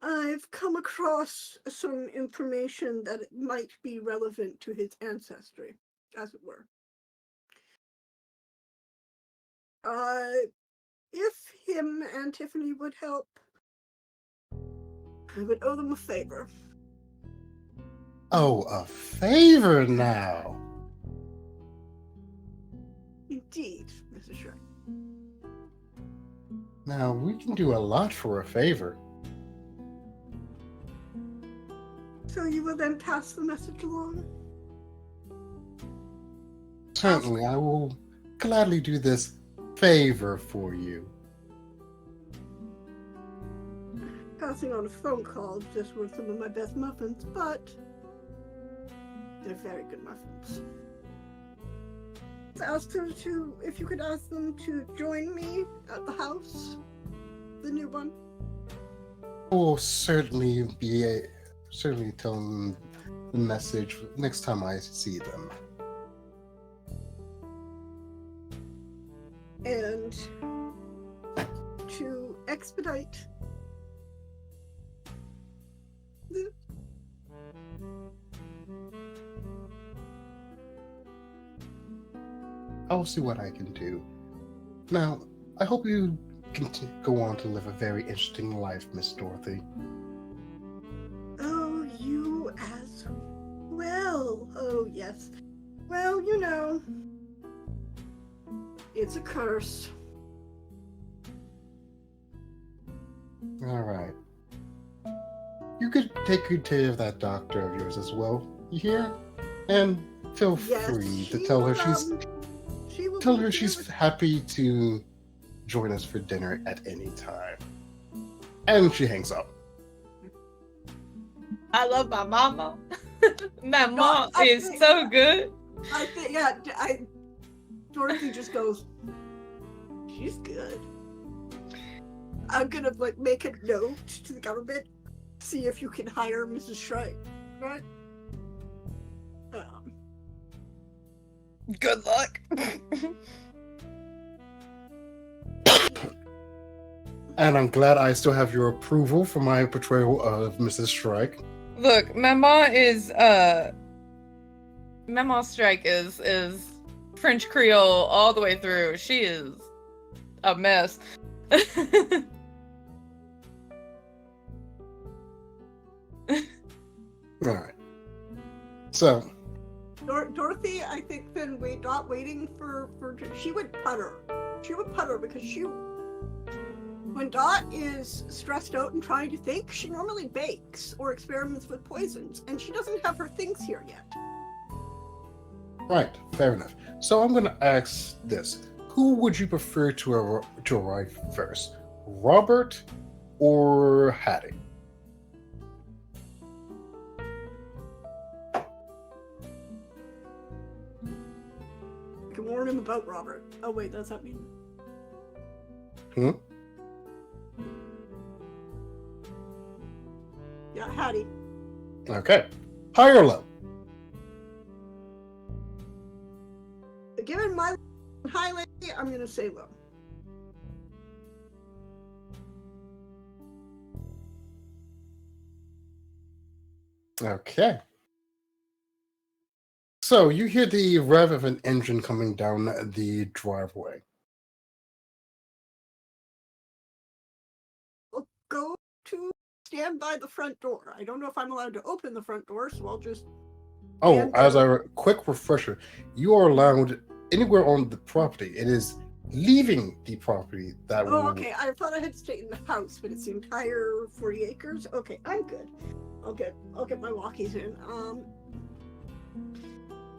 I've come across some information that might be relevant to his ancestry, as it were. If him and Tiffany would help, I would owe them a favor. Oh, a favor now. Indeed, Mrs. Streich. Now, we can do a lot for a favor. So you will then pass the message along? Certainly, I will gladly do this favor for you. Passing on a phone call just were some of my best muffins, but they're very good muffins. Ask them to, if you could ask them to join me at the house, the new one. I will certainly tell them the message next time I see them. And to expedite the I'll see what I can do. Now, I hope you can go on to live a very interesting life, Miss Dorothy. Oh, you as well. Oh, yes. Well, you know, it's a curse. All right. You could take good care of that doctor of yours as well. You hear? And feel free to tell her she's happy to join us for dinner at any time. And she hangs up. I love my mama. My mom is so good. I think, Dorothy just goes, she's good. I'm gonna make a note to the government, see if you can hire Mrs. Streich, right? Good luck. And I'm glad I still have your approval for my portrayal of Mrs. Streich. Look, Mama Streich is French Creole all the way through. She is a mess. All right. So, Dorothy, I think, then not waiting for she would putter. She would putter because when Dot is stressed out and trying to think, she normally bakes or experiments with poisons, and she doesn't have her things here yet. right, fair enough. So I'm going to ask this. Who would you prefer to arrive first? Robert or Hattie? I can warn him about Robert. Oh wait, that's not me. Yeah, Hattie. Okay. High or low? Given my high lady, I'm gonna say low. Okay. So you hear the rev of an engine coming down the driveway. I'll go to stand by the front door. I don't know if I'm allowed to open the front door, so I'll just... Oh, as a quick refresher, you are allowed anywhere on the property. It is leaving the property that will... Oh, okay. I thought I had stayed in the house, but it's the entire 40 acres. Okay, I'm good. I'll get my walkies in.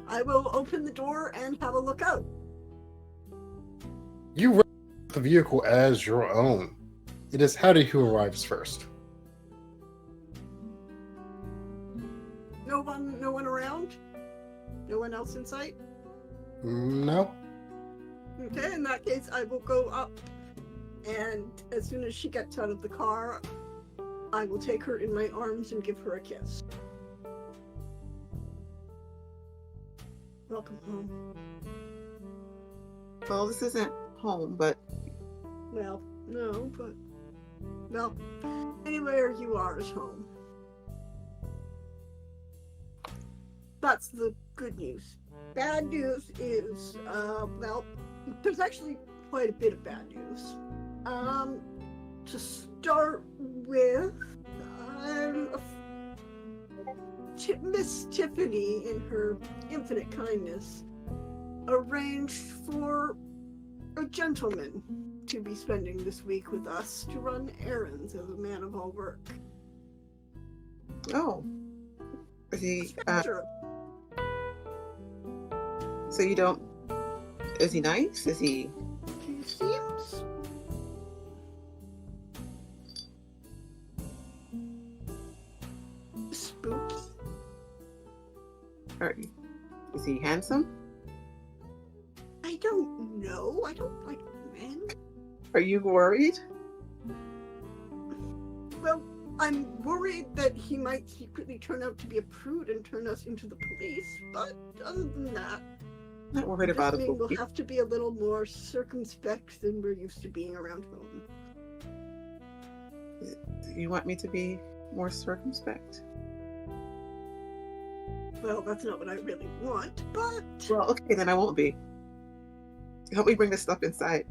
I will open the door and have a look out. You rent the vehicle as your own. It is Howdy who arrives first. No one around? No one else in sight? No? Okay, in that case, I will go up, and as soon as she gets out of the car, I will take her in my arms and give her a kiss. Welcome home. Well, this isn't home, but Well, no, but... Well, anywhere you are is home. That's the good news. Bad news is, well, there's actually quite a bit of bad news. To start with, Miss Tiffany, in her infinite kindness, arranged for a gentleman to be spending this week with us to run errands as a man of all work. oh, is he? Sure. So you don't? Is he nice? Is he? He seems spooky. Or is he handsome? I don't know. I don't like men. Are you worried? Well, I'm worried that he might secretly turn out to be a prude and turn us into the police, but other than that, Not worried about it. we'll have to be a little more circumspect than we're used to being around home. Do you want me to be more circumspect? Well, that's not what I really want, but... Well, okay, then I won't be. Help me bring this stuff inside.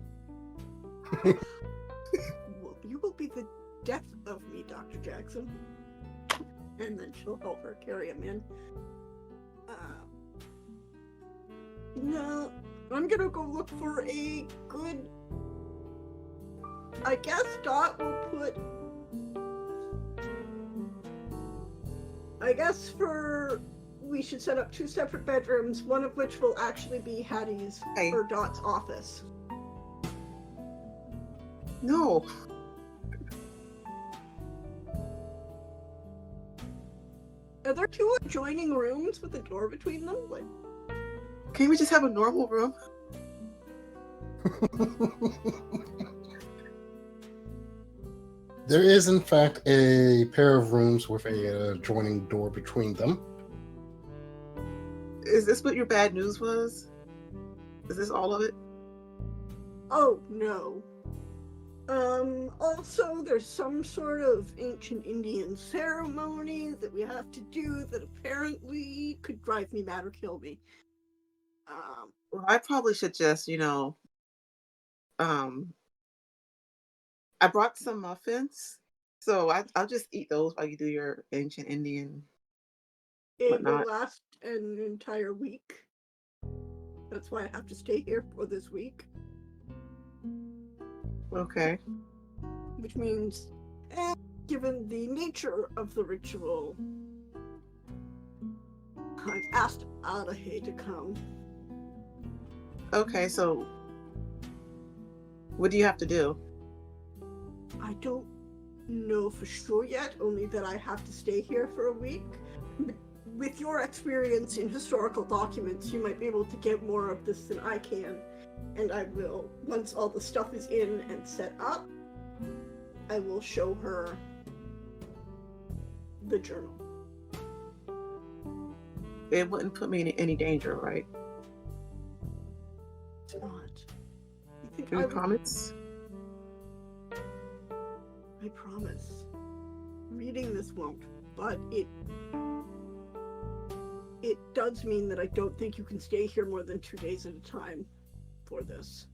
Well, you will be the death of me, Dr. Jackson. And then she'll help her carry him in. No, I'm gonna go look for a good... I guess Dot will put... I guess we should set up 2 separate bedrooms, one of which will actually be Hattie's or Dot's office. No. Are there 2 adjoining rooms with a door between them? Like, Can't we just have a normal room? There is, in fact, a pair of rooms with a adjoining door between them. Is this what your bad news was? Is this all of it? oh no. Also, there's some sort of ancient Indian ceremony that we have to do that apparently could drive me mad or kill me. Well, I probably should just, I brought some muffins, so I'll just eat those while you do your ancient Indian. It Whatnot. will last an entire week. That's why I have to stay here for this week. Okay. Which means, given the nature of the ritual, I've asked Adahe to come. Okay, so what do you have to do? I don't know for sure yet, only that I have to stay here for a week. With your experience in historical documents, you might be able to get more of this than I can. And I will, once all the stuff is in and set up, I will show her the journal. It wouldn't put me in any danger, right? It's not. You think You promise? I promise. Reading this won't, but it does mean that I don't think you can stay here more than 2 days at a time for this.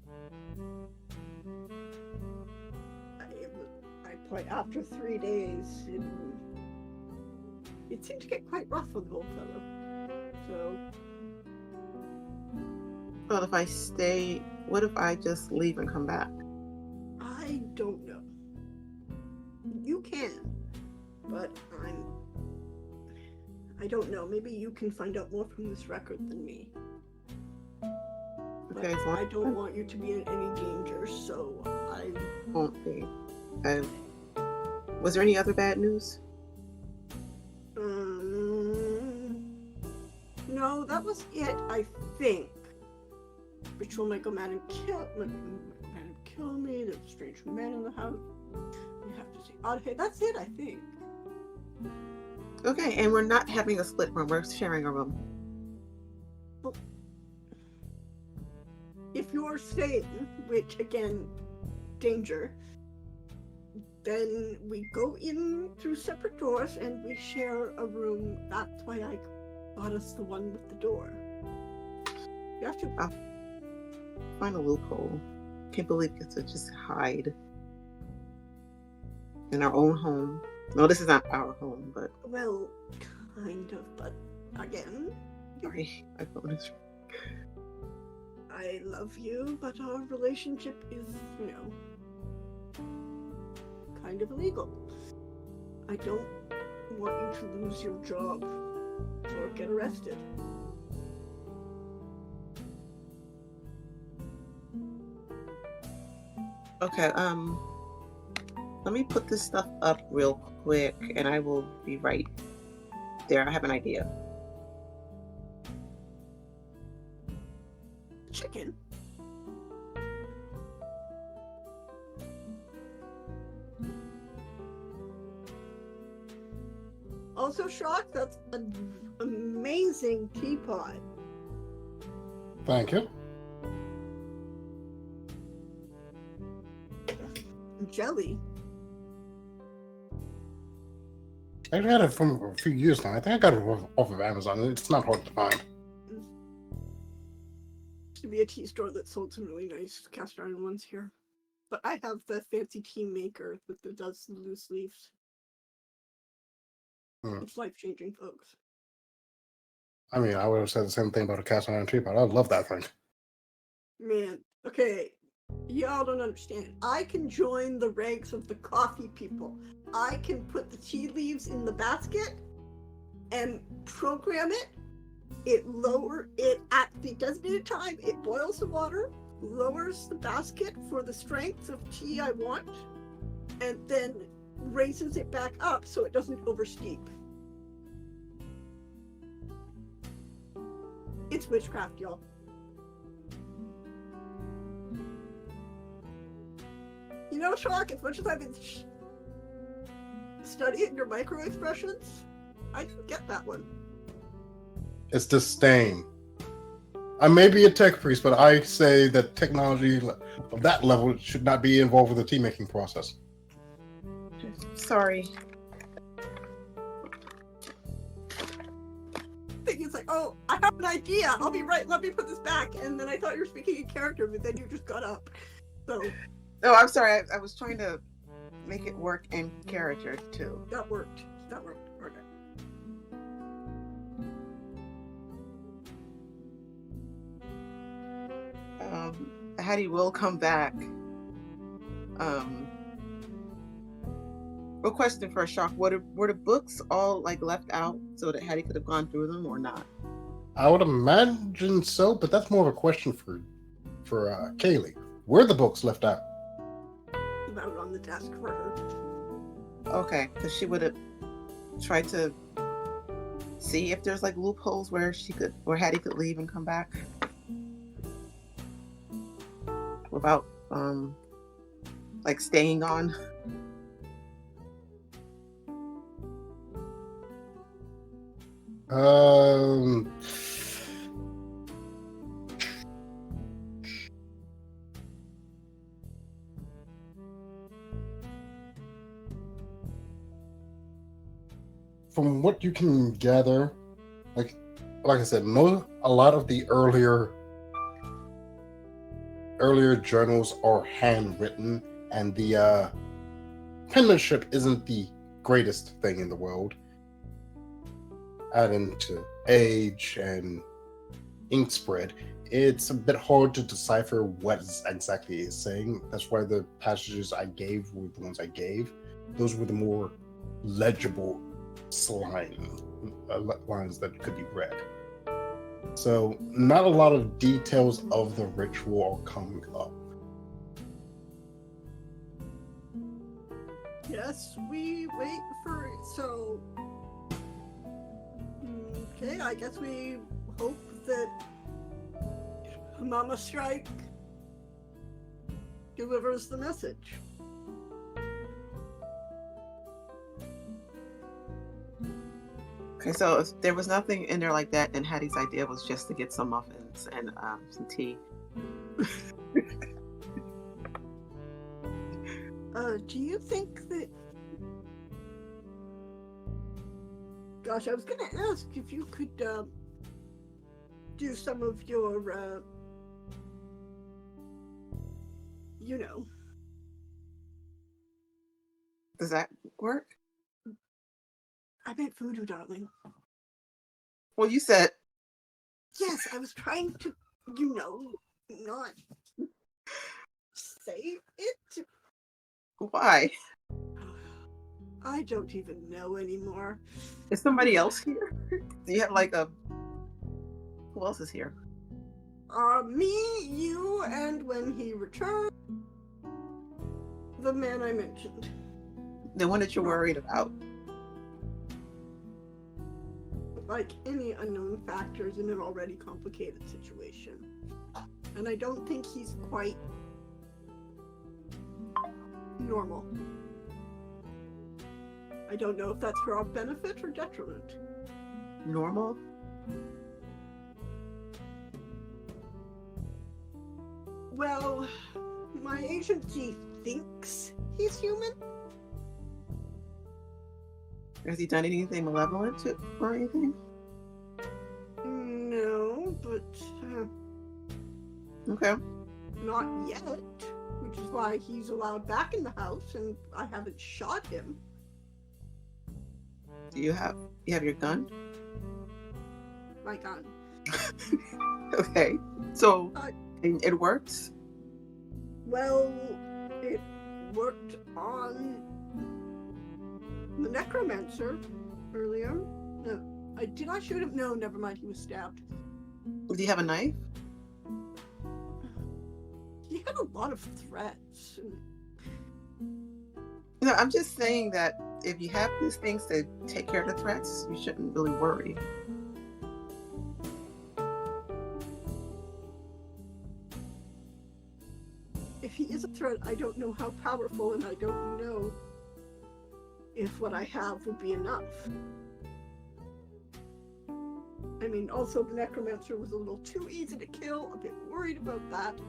After 3 days, it seemed to get quite rough on the old fellow. So, Well, if I stay, what if I just leave and come back? I don't know. You can, but I don't know. Maybe you can find out more from this record than me. But Okay, so I don't want you to be in any danger, so I won't be. Was there any other bad news? No, that was it, I think. Ritual might go mad and kill me. There's a strange man in the house. We have to see. Okay, that's it, I think. Okay, and we're not having a split room. We're sharing a room. Well, if you're staying, which again, danger, then we go in through separate doors and we share a room. That's why I bought us the one with the door. You have to Find a loophole. Can't believe we get to just hide in our own home. No, this is not our home, but well, kind of, but again, sorry, my phone is. I love you, but our relationship is, kind of illegal. I don't want you to lose your job or get arrested. Okay, let me put this stuff up real quick and I will be right there. I have an idea. Chicken. Also, Shock, that's an amazing teapot. Thank you. Jelly. I've had it from a few years now. I think I got it off of Amazon. It's not hard to find. Used to be a tea store that sold some really nice cast iron ones here. But I have the fancy tea maker that does the loose leaves. It's life-changing, folks. I mean, I would have said the same thing about a cast iron teapot. I love that thing. Man, okay. Y'all don't understand. I can join the ranks of the coffee people. I can put the tea leaves in the basket and program it. It at the designated time. It boils the water, lowers the basket for the strength of tea I want, and then raises it back up so it doesn't oversteep. It's witchcraft, y'all. Shock, as much as I've been studying your micro expressions, I didn't get that one. It's disdain. I may be a tech priest, but I say that technology of that level should not be involved with the tea making process. Sorry. It's like, oh, I have an idea. I'll be right. Let me put this back. And then I thought you were speaking in character, but then you just got up. So. No, I'm sorry. I was trying to make it work in character too. That worked. Okay. Hattie will come back. Real question for a Shock. Were the books all left out so that Hattie could have gone through them or not? I would imagine so, but that's more of a question for Kaylee. Were the books left out? Out on the desk for her. Okay, because she would have tried to see if there's loopholes where Hattie could leave and come back without staying on. From what you can gather, like I said, a lot of the earlier journals are handwritten, and the penmanship isn't the greatest thing in the world. Adding to age and ink spread, it's a bit hard to decipher what exactly is saying. That's why the passages I gave were the ones I gave. Those were the more legible lines that could be read. So not a lot of details of the ritual are coming up. Yes, we wait for it. So, okay, I guess we hope that Mama Streich delivers the message. Okay, so if there was nothing in there like that, then Hattie's idea was just to get some muffins and some tea. Do you think that... Gosh, I was gonna ask if you could do some of your, you know. Does that work? I meant voodoo, darling. Well, you said... Yes, I was trying to, you know, not say it. Why? I don't even know anymore. Is somebody else here? Do you have like a... Who else is here? Me, you, and when he returned, the man I mentioned. The one that you're worried about? Like any unknown factors in an already complicated situation. And I don't think he's quite normal. I don't know if that's for our benefit or detriment. Normal? Well, my agency thinks he's human. Has he done anything malevolent or anything? No, but Okay. not yet. Which is why he's allowed back in the house, and I haven't shot him. Do you have your gun? My gun. Okay. So it works? Well, it worked on the necromancer earlier. No, did I shoot him? No, never mind. He was stabbed. Do you have a knife? He had a lot of threats. No, I'm just saying that if you have these things to take care of the threats, you shouldn't really worry. If he is a threat, I don't know how powerful, and I don't know if what I have will be enough. I mean, also the necromancer was a little too easy to kill. A bit worried about that.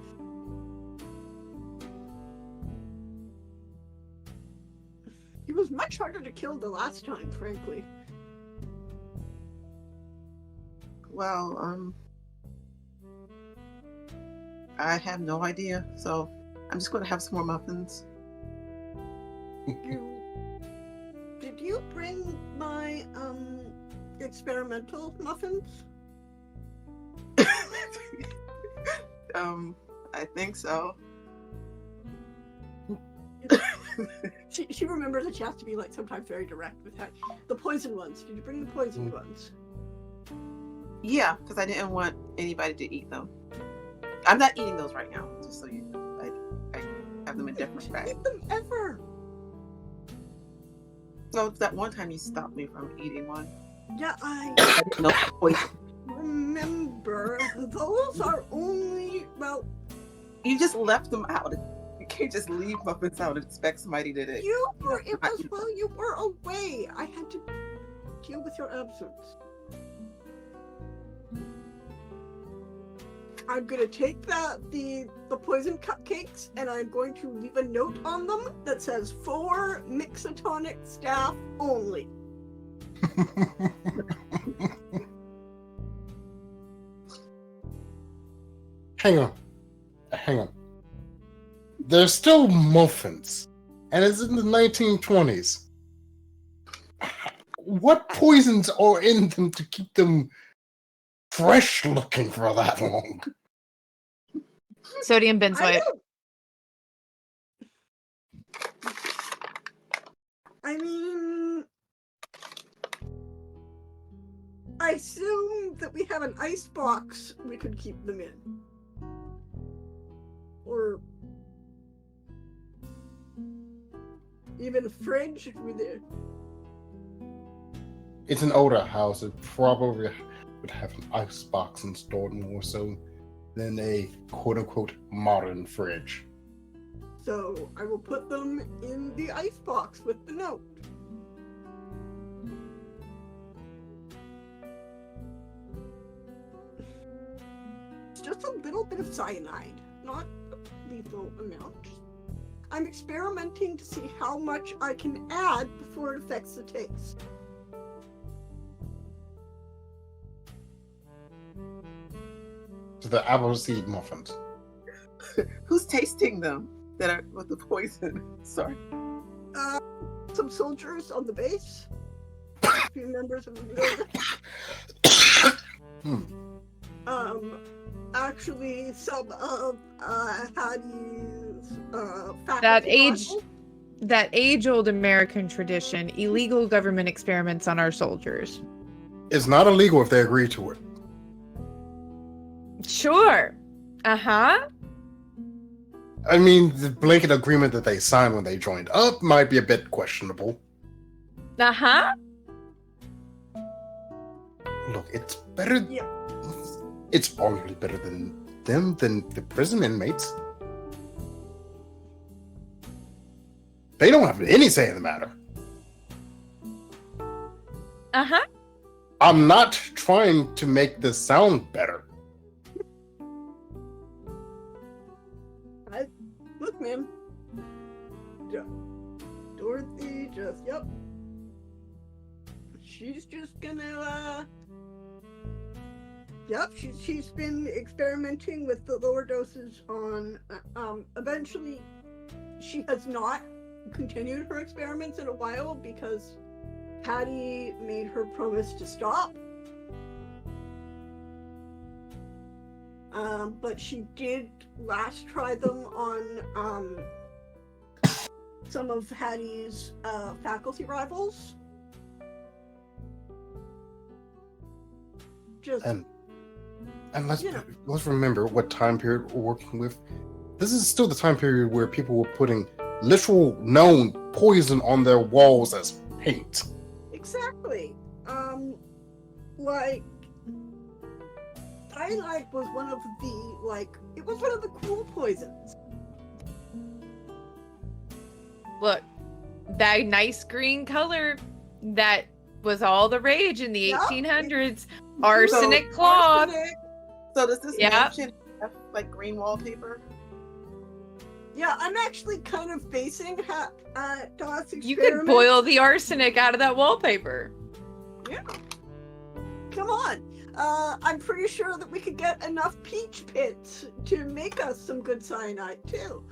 He was much harder to kill the last time, frankly. Well, I have no idea, so I'm just going to have some more muffins. Did you bring my experimental muffins? I think so. She remembers that she has to be like sometimes very direct with that. The poison ones. Did you bring the poison ones? Yeah, because I didn't want anybody to eat them. I'm not eating those right now, just so you know. I have them in different bags. Eat them ever. So that one time you stopped me from eating one. Yeah, I didn't know poison. remember. Those are only, well... You just left them out. You can't just leave muffins out and expect somebody to... It was while you were away. I had to deal with your absence. I'm gonna take the poison cupcakes and I'm going to leave a note on them that says for Mixotonic staff only. Hang on. There's still muffins, and it's in the 1920s. What poisons are in them to keep them fresh looking for that long? Sodium benzoate. I mean, I assume that we have an ice box we could keep them in. Or Even a fridge with it. It's an older house. It probably would have an ice box installed more so than a quote-unquote modern fridge. So I will put them in the icebox with the note. It's just a little bit of cyanide, not a lethal amount. I'm experimenting to see how much I can add before it affects the taste. So the apple seed muffins. Who's tasting them that are with the poison? Sorry. Some soldiers on the base. A few members of the actually some of Hattie's faculty That age-old American tradition, illegal government experiments on our soldiers. It's not illegal if they agree to it. Sure. Uh-huh. I mean, the blanket agreement that they signed when they joined up might be a bit questionable. Uh-huh. Look, it's better. Yeah. It's arguably better than them than the prison inmates. They don't have any say in the matter. Uh-huh. I'm not trying to make this sound better. Look, man. Dorothy just, yep. She's just gonna, yep, she's been experimenting with the lower doses on, eventually she has not continued her experiments in a while because Hattie made her promise to stop. But she did last try them on some of Hattie's faculty rivals. Just And let's remember what time period we're working with. This is still the time period where people were putting literal known poison on their walls as paint. exactly. Like cyanide was one of the it was one of the cool poisons. Look, that nice green color that was all the rage in the Yep. 1800s. Arsenic cloth. Arsenic. So does this Yeah. mansion have like green wallpaper? Yeah, I'm actually kind of basing Dot's experiment. You could boil the arsenic out of that wallpaper. Yeah. Come on. I'm pretty sure that we could get enough peach pits to make us some good cyanide too.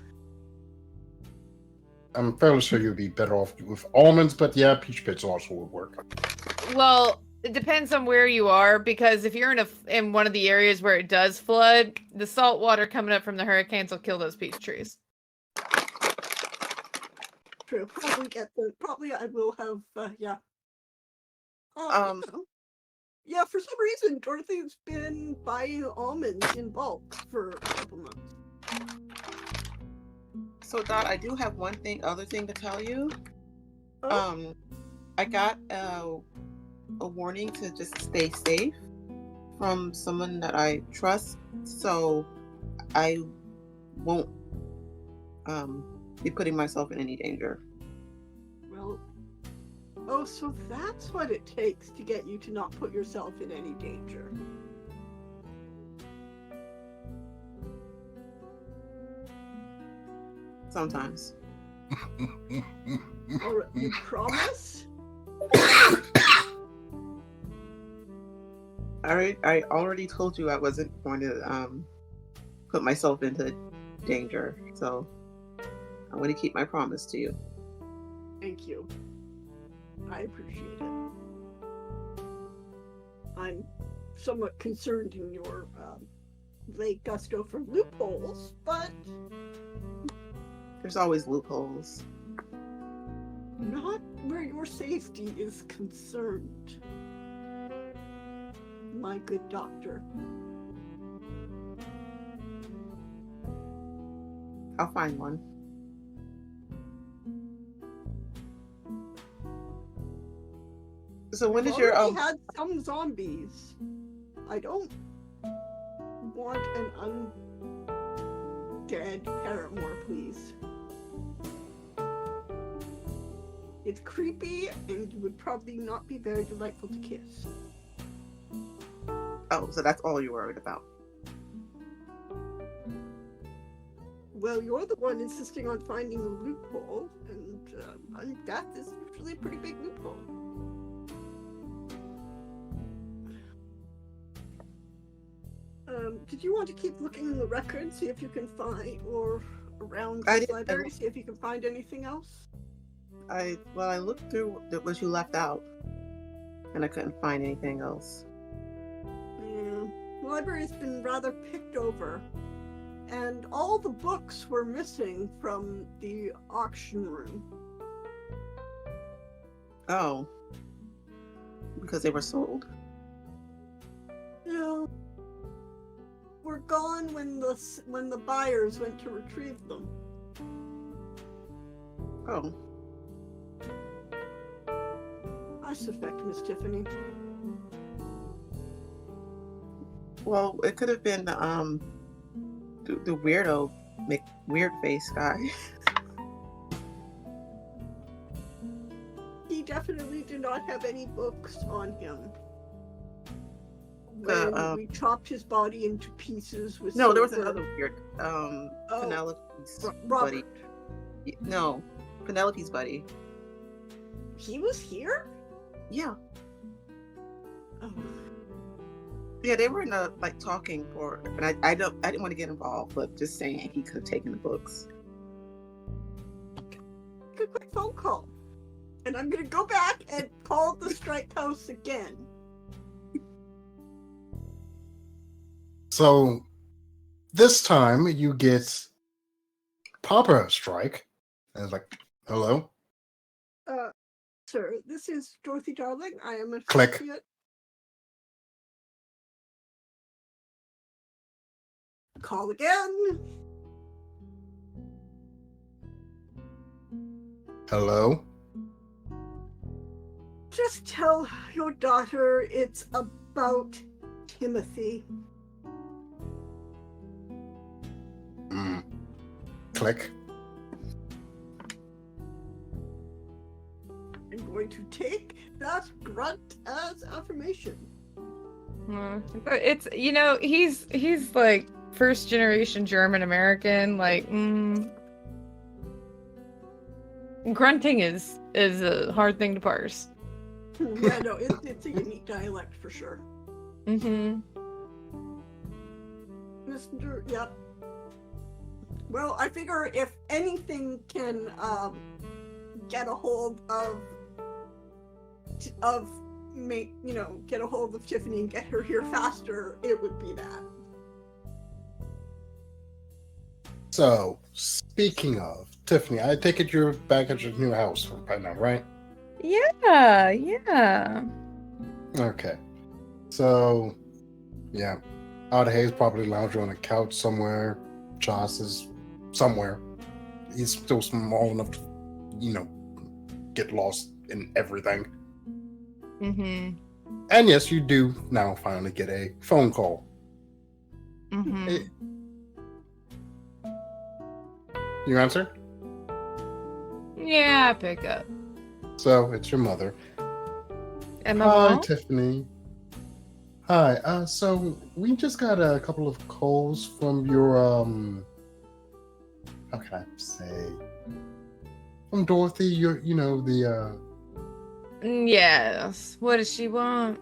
I'm fairly sure you'd be better off with almonds, but yeah, peach pits also would work. Well, it depends on where you are, because if you're in one of the areas where it does flood, the salt water coming up from the hurricanes will kill those peach trees. True. Probably I will have yeah. Yeah, for some reason Dorothy's been buying almonds in bulk for a couple months. So Dot, I do have other thing to tell you. Oh. I got a warning to just stay safe from someone that I trust, so I won't be putting myself in any danger. Well, oh, so that's what it takes to get you to not put yourself in any danger. Sometimes. All right, you promise? I already told you I wasn't going to put myself into danger, so I'm going to keep my promise to you. Thank you. I appreciate it. I'm somewhat concerned in your late gusto for loopholes, but There's always loopholes. not where your safety is concerned, my good doctor. I'll find one. So when I've is your already had some zombies. I don't want an undead paramour, please. It's creepy and would probably not be very delightful to kiss. Oh, so that's all you're worried about? Well, you're the one insisting on finding a loophole, and that is usually a pretty big loophole. Did you want to keep looking in the records, see if you can find, or around the library, see if you can find anything else? I looked through what you left out, and I couldn't find anything else. Yeah, the library's been rather picked over, and all the books were missing from the auction room. Oh, because they were sold? No, were gone when the buyers went to retrieve them. Oh. I suspect Miss Tiffany. Well, it could have been the weirdo, weird face guy. He definitely did not have any books on him. When we chopped his body into pieces with No, there was silver. another weird Penelope's Robert. buddy. No, Penelope's buddy. He was here? Yeah. Oh. Yeah, they were in a talking for, and I didn't want to get involved, but just saying he could have taken the books. Make a quick phone call. And I'm gonna go back and call the Streich house again. So this time you get Papa Streich, and it's like, hello? Sir, this is Dorothy Darling. I am an Click. associate. Call again. Hello? Just tell your daughter it's about Timothy. Click. I'm going to take that grunt as affirmation. It's he's like first generation German American. Grunting is a hard thing to parse. Yeah, no, it's a unique dialect for sure. Mm-hmm. Mr. Yep. Well, I figure if anything can get a hold of get a hold of Tiffany and get her here faster, it would be that. So, speaking of Tiffany, I take it you're back at your new house right now, right? Yeah. Okay. So, yeah. Odd Hayes probably lounging on a couch somewhere. Joss is somewhere. He's still small enough to, get lost in everything. Mm-hmm. And yes, you do now finally get a phone call. Mm-hmm. You answer? Yeah, I pick up. So, it's your mother. Am I Hi, wrong? Tiffany. Hi. So we just got a couple of calls from your how can I say? From Dorothy, the Yes. What does she want?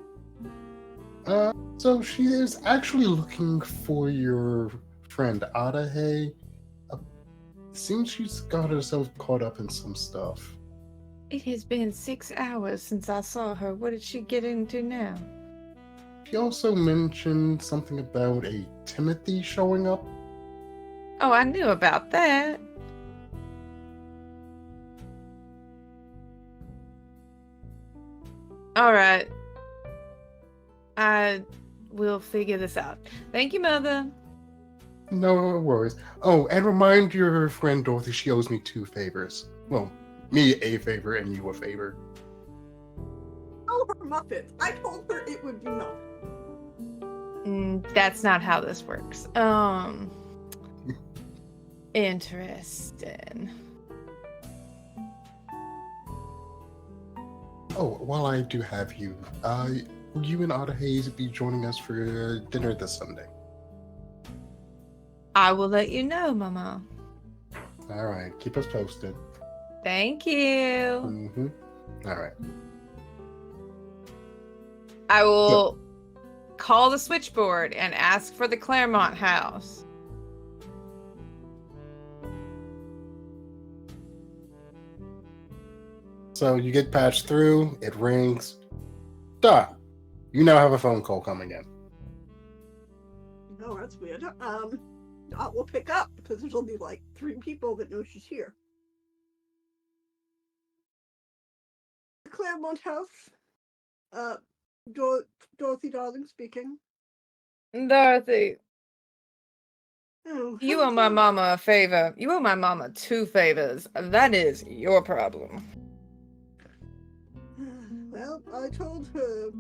so she is actually looking for your friend Adahe. Seems she's got herself caught up in some stuff. It has been 6 hours since I saw her. What did she get into now? She also mentioned something about a Timothy showing up. Oh, I knew about that. All right. I will figure this out. Thank you, Mother. No worries. Oh, and remind your friend Dorothy she owes me 2 favors. Well, me a favor and you a favor. Oh, her muffins. I told her it would be muffins. That's not how this works. Interesting. Oh, while I do have you, will you and Otter Hayes be joining us for dinner this Sunday? I will let you know, Mama. All right, keep us posted. Thank you. Mm-hmm. All right. I will call the switchboard and ask for the Claremont house. So you get patched through, it rings. Done. You now have a phone call coming in. Oh, that's weird. Dot will pick up because there's only like 3 people that know she's here. Claremont House. Dorothy Darling speaking. Dorothy, Oh, you owe my mama a favor. You owe my mama 2 favors. That is your problem. Well, I told her.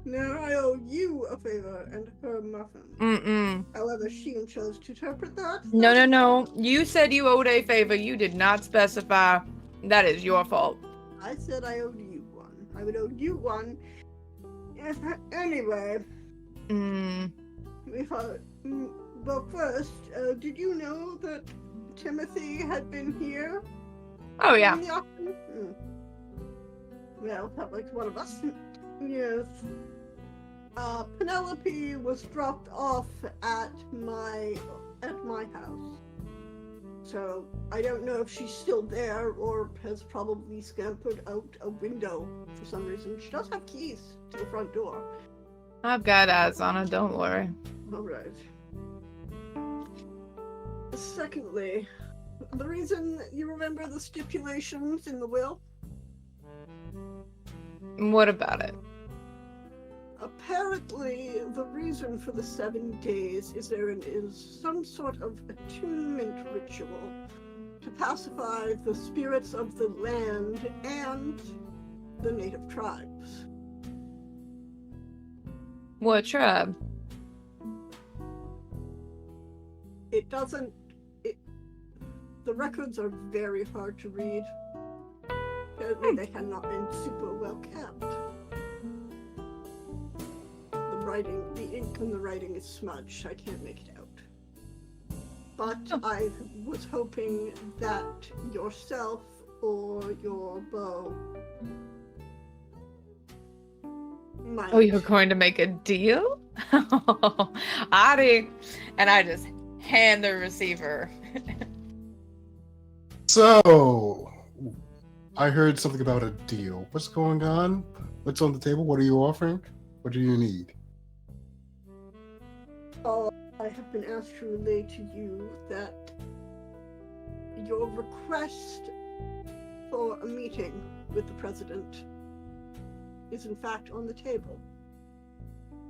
Now I owe you a favor and her a muffin. However, she chose to interpret that. No. You said you owed a favor. You did not specify. That is your fault. I said I owed you one. I would owe you one. Anyway. Well, first, did you know that Timothy had been here? Oh, yeah. In the afternoon? Well, that like one of us. Yes. Penelope was dropped off at my house. So I don't know if she's still there or has probably scampered out a window for some reason. She does have keys to the front door. I've got eyes on it, don't worry. All right. Secondly, the reason you remember the stipulations in the will? What about it? Apparently, the reason for the 7 days is there is some sort of attunement ritual to pacify the spirits of the land and the native tribes. What tribe? The records are very hard to read. Apparently they had not been super well kept. The ink and the writing is smudged. I can't make it out. But I was hoping that yourself or your beau might... Oh, you're going to make a deal? Adi. And I just hand the receiver. So, I heard something about a deal. What's going on? What's on the table? What are you offering? What do you need? I have been asked to relay to you that your request for a meeting with the president is in fact on the table.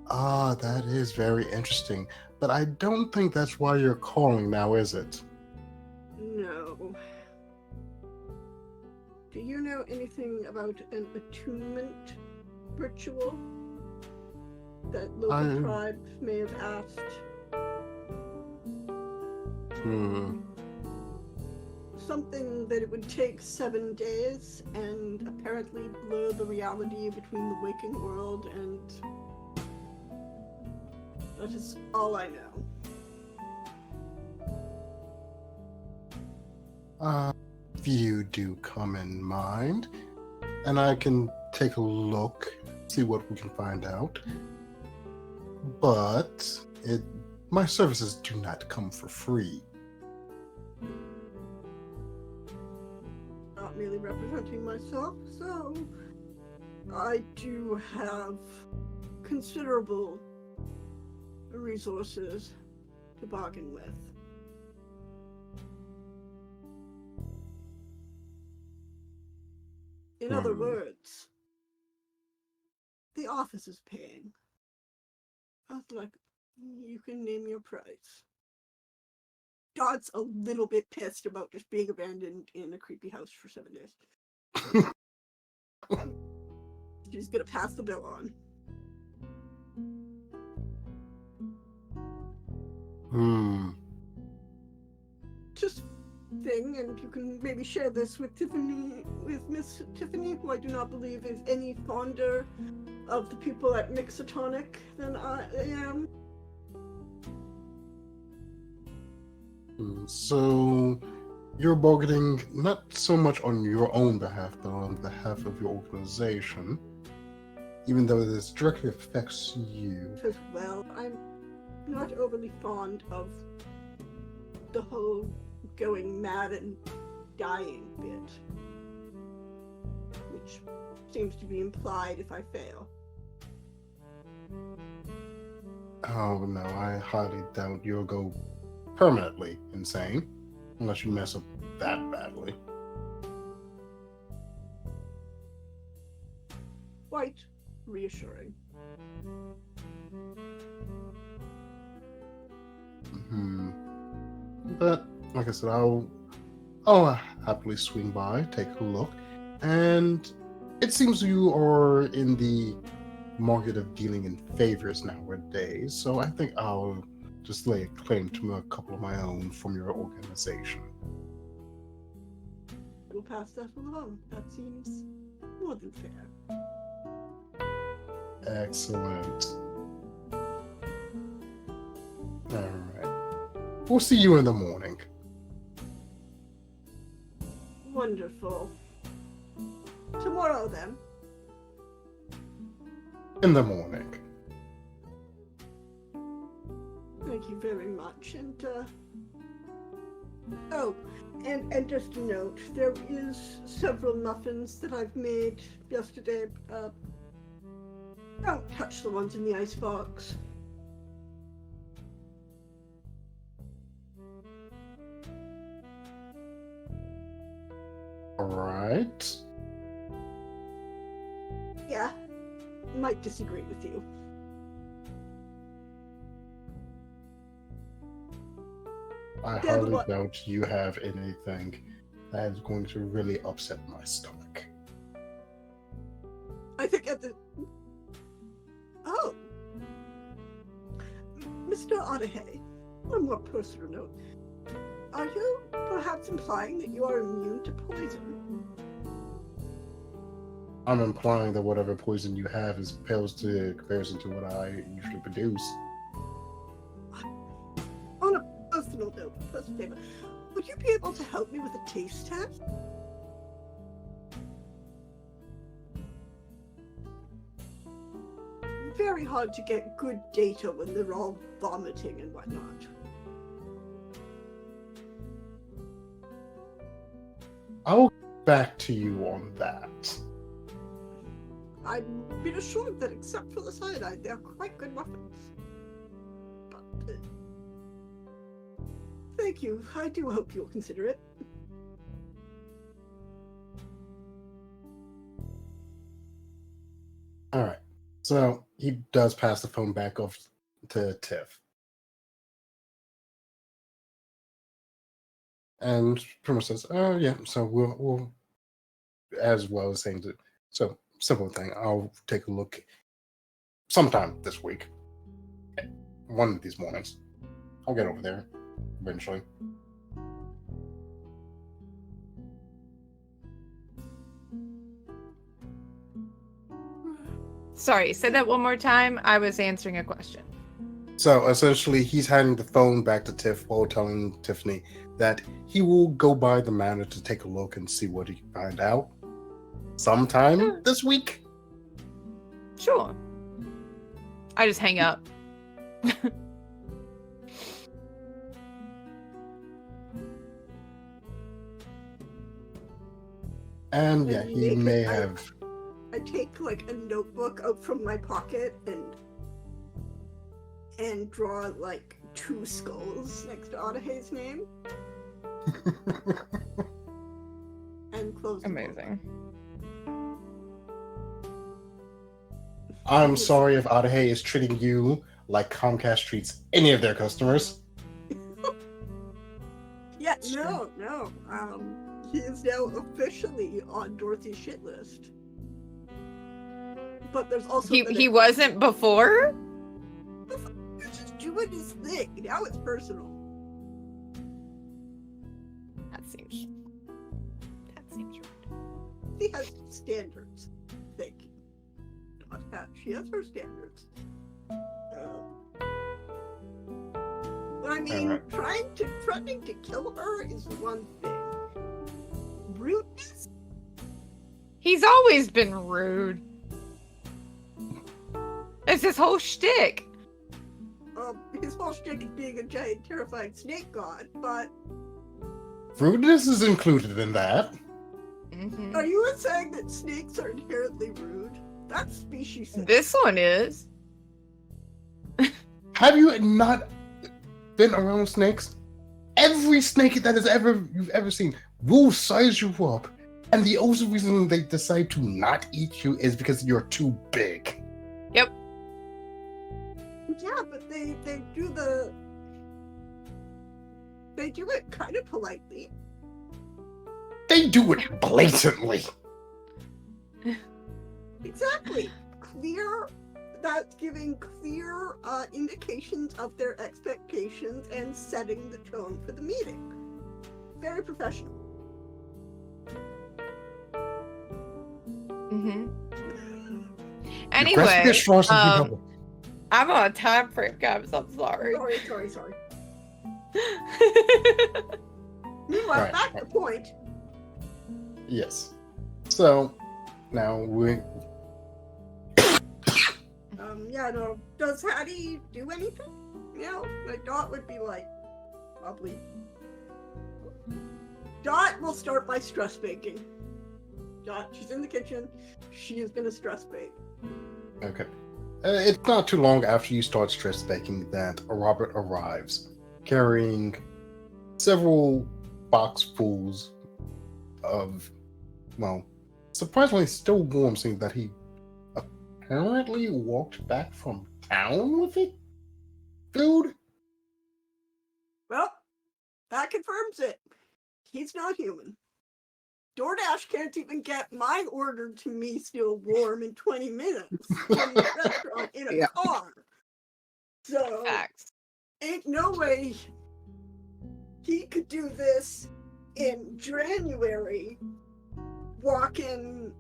Ah, that is very interesting. But I don't think that's why you're calling now, is it? No. Do you know anything about an attunement ritual that local tribes may have asked? Something that it would take 7 days and apparently blur the reality between the waking world and... That is all I know. If you do come in mind, and I can take a look, see what we can find out. But my services do not come for free. Not merely representing myself, so I do have considerable resources to bargain with. In other words, the office is paying. I was like, you can name your price. Dot's a little bit pissed about just being abandoned in a creepy house for 7 days. She's gonna pass the bill on. Just thing, and you can maybe share this with Tiffany, with Miss Tiffany, who I do not believe is any fonder of the people at Mixotonic than I am. So you're bargaining not so much on your own behalf, but on behalf of your organization, even though this directly affects you. As well, I'm not overly fond of the whole going mad and dying bit, which seems to be implied if I fail. Oh no, I highly doubt you'll go permanently insane, unless you mess up that badly. Quite reassuring. But like I said, I'll happily swing by, take a look, and it seems you are in the market of dealing in favors nowadays. So I think I'll just lay claim to a couple of my own from your organization. We'll pass that along. That seems more than fair. Excellent. Alright. We'll see you in the morning. Wonderful. Tomorrow, then. In the morning. Thank you very much. And, oh, and just a note, there is several muffins that I've made yesterday. Don't touch the ones in the icebox. Alright. Yeah, might disagree with you. I highly doubt you have anything that is going to really upset my stomach. I think at the... Oh. Mr. Odahay, on a more personal note, are you perhaps implying that you are immune to poison? I'm implying that whatever poison you have is pales to comparison to what I usually produce. On a personal note, first favor, would you be able to help me with a taste test? Very hard to get good data when they're all vomiting and whatnot. I'll get back to you on that. I'm reassured that except for the cyanide, they're quite good muffins. But, thank you. I do hope you'll consider it. Alright. So he does pass the phone back off to Tiff. And pretty much says, oh yeah, so we'll as well as saying that, so simple thing, I'll take a look sometime this week. One of these mornings. I'll get over there eventually. Sorry, say that one more time. I was answering a question. So essentially, he's handing the phone back to Tiff while telling Tiffany that he will go by the manor to take a look and see what he can find out sometime this week. Sure. I just hang up. And yeah, he may have. I take like a notebook out from my pocket and draw like 2 skulls next to Odahay's name. And close. Amazing. I'm sorry if Odahay is treating you like Comcast treats any of their customers. Yeah, no. He is now officially on Dorothy's shit list. but there's also He wasn't before? He's just doing his thing. Now it's personal. That seems right. She has standards. Thank you. Not that. She has her standards. But I mean, Alright. threatening to kill her is one thing. Rudeness? He's always been rude. It's his whole shtick. His whole shtick is being a giant, terrifying snake god, but Rudeness is included in that. Mhm. are you saying that snakes are inherently rude? That's species. This one is. Have you not been around snakes? Every snake that you've ever seen will size you up, and the only reason they decide to not eat you is because you're too big. Yep. Yeah, but they do it kind of politely. They do it blatantly. Exactly. That's giving clear indications of their expectations and setting the tone for the meeting. Very professional. Mm-hmm. Request Anyway, this for us to be double. I'm on a time frame, guys. I'm sorry. Sorry. Meanwhile, Right, back to right. the point. Yes. So now Does Hattie do anything? Like Dot would be like, probably. Dot will start by stress baking. Dot, she's in the kitchen. She is gonna stress bake. Okay. It's not too long after you start stress baking that Robert arrives, carrying several boxfuls of, well, surprisingly still warm, seeing that he apparently walked back from town with it? Food? Well, that confirms it. He's not human. DoorDash can't even get my order to me still warm in 20 minutes from the restaurant in a Yeah. car. So, Facts. ain't no way he could do this in January, walking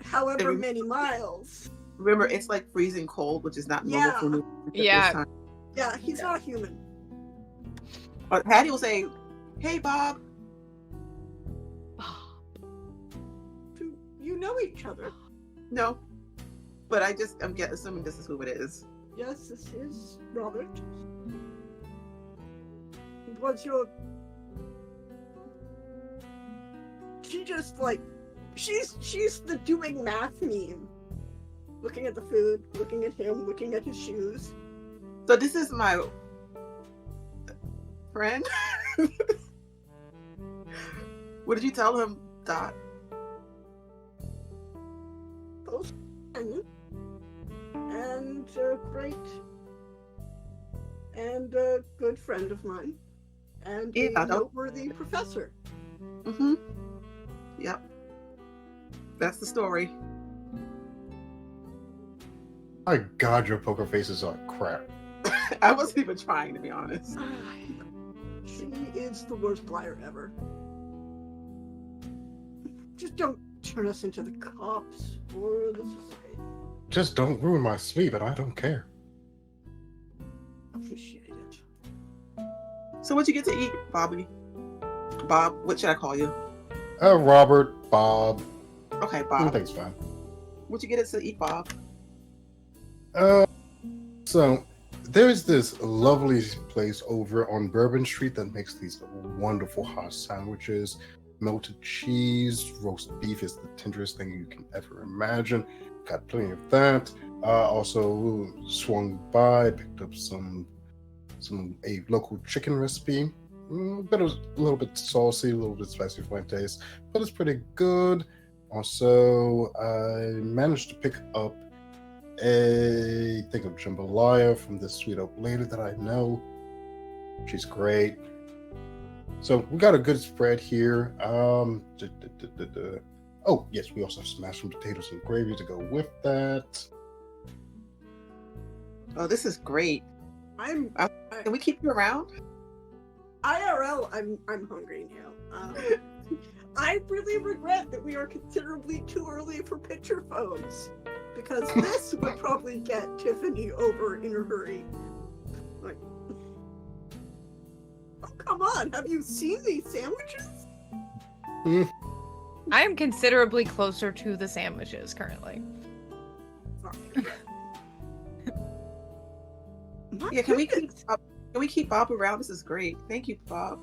however many miles. Remember, it's like freezing cold, which is not normal Yeah. for me. at this Yeah. time. Yeah, he's not human. But Hattie will say, "Hey, Bob." You know each other. No, but I'm assuming this is who it is. Yes, this is Robert. What's your... She just like... She's the doing math meme. Looking at the food, looking at him, looking at his shoes. So this is my friend. What did you tell him, Dot? Both and a great and a good friend of mine. And Yeah, a noteworthy professor. Mm-hmm. Yep. That's the story. My God, your poker faces are crap. I wasn't even trying, to be honest. She is the worst liar ever. Just don't turn us into the cops or the society. Just don't ruin my sleep, and I don't care. Appreciate it. So what'd you get to eat, Bobby? Bob, what should I call you? Robert, Bob, Okay, Bob. everything's fine. What'd you get to eat, Bob? So there's this lovely place over on Bourbon Street that makes these wonderful hot sandwiches. Melted cheese, roast beef is the tenderest thing you can ever imagine. Got plenty of that. Also swung by, picked up a local chicken recipe. But it was a little bit saucy, a little bit spicy for my taste, but it's pretty good. Also, I managed to pick up a thing of jambalaya from this sweet old lady that I know. She's great. So we got a good spread here. Oh, yes, we also have some mashed potatoes and gravy to go with that. Oh, this is great. I'm Can we keep you around? IRL. I'm hungry now. I really regret that we are considerably too early for picture phones, because this would probably get Tiffany over in a hurry. Like, oh come on! Have you seen these sandwiches? I am considerably closer to the sandwiches currently. My Yeah, can we goodness. keep Bob around? This is great. Thank you, Bob.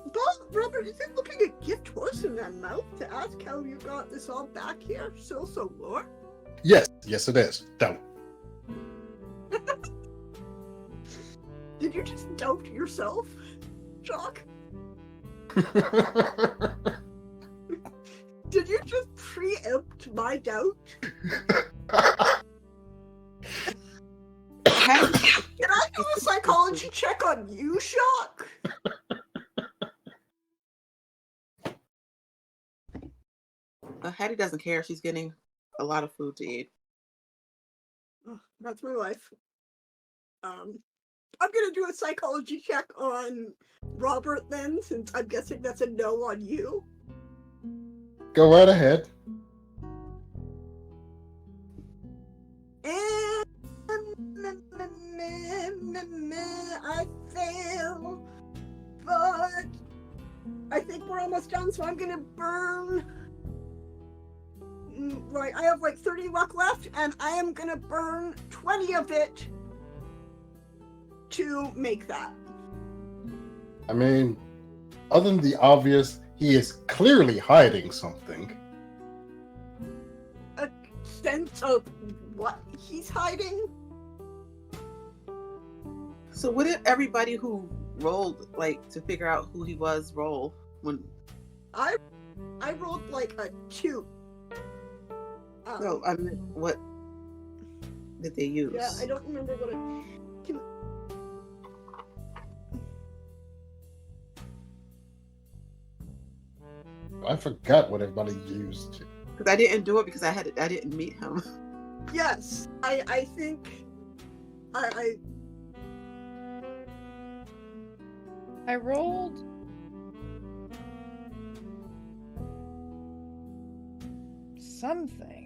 Bob, Robert, is it looking a gift horse in that mouth to ask how you got this all back here so more? Yes, it is. Don't. Did you just doubt yourself, Jock? Did you just preempt my doubt? Can I do a psychology check on you, Shock? Hattie doesn't care. She's getting a lot of food to eat. Oh, that's my life. I'm gonna do a psychology check on Robert then, since I'm guessing that's a no on you. Go right ahead. And I fail, but I think we're almost done, so I'm gonna burn. Right, I have like 30 luck left, and I am gonna burn 20 of it to make that. I mean, other than the obvious, he is clearly hiding something. A sense of what he's hiding? So what did everybody who rolled, like, to figure out who he was roll when? I rolled like a 2. No, I mean, what did they use? Yeah, I don't remember what it. Can... I forgot what everybody used. Because I didn't do it because I didn't meet him. Yes, I think I rolled something.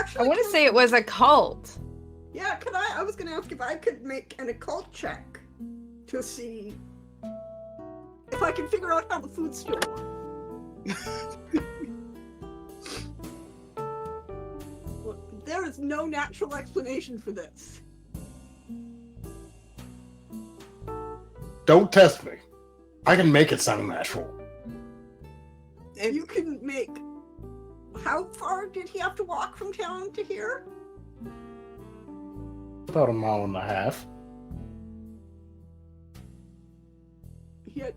actually I want to say it was a cult. Yeah, could I was gonna ask if I could make an occult check to see if I can figure out how the food's still warm. Look, there is no natural explanation for this. Don't test me. I can make it sound natural. And You can make. How far did he have to walk from town to here? About a mile and a half. He had.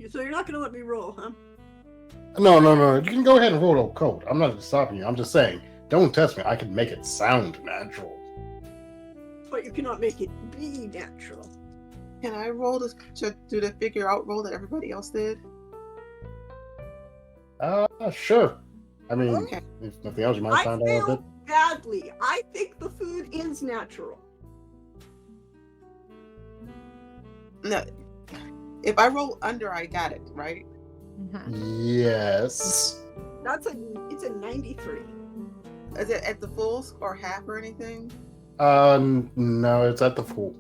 So you're not gonna let me roll, huh? No. You can go ahead and roll a code. I'm not stopping you. I'm just saying, don't test me. I can make it sound natural. But you cannot make it be natural. can I roll to do the figure out roll that everybody else did? Sure. I mean, Okay. if nothing else, you might I find out a bit. failed badly. I think the food is natural. No. If I roll under, I got it, right? Yes. It's a 93. Is it at the full or half or anything? No, it's at the full.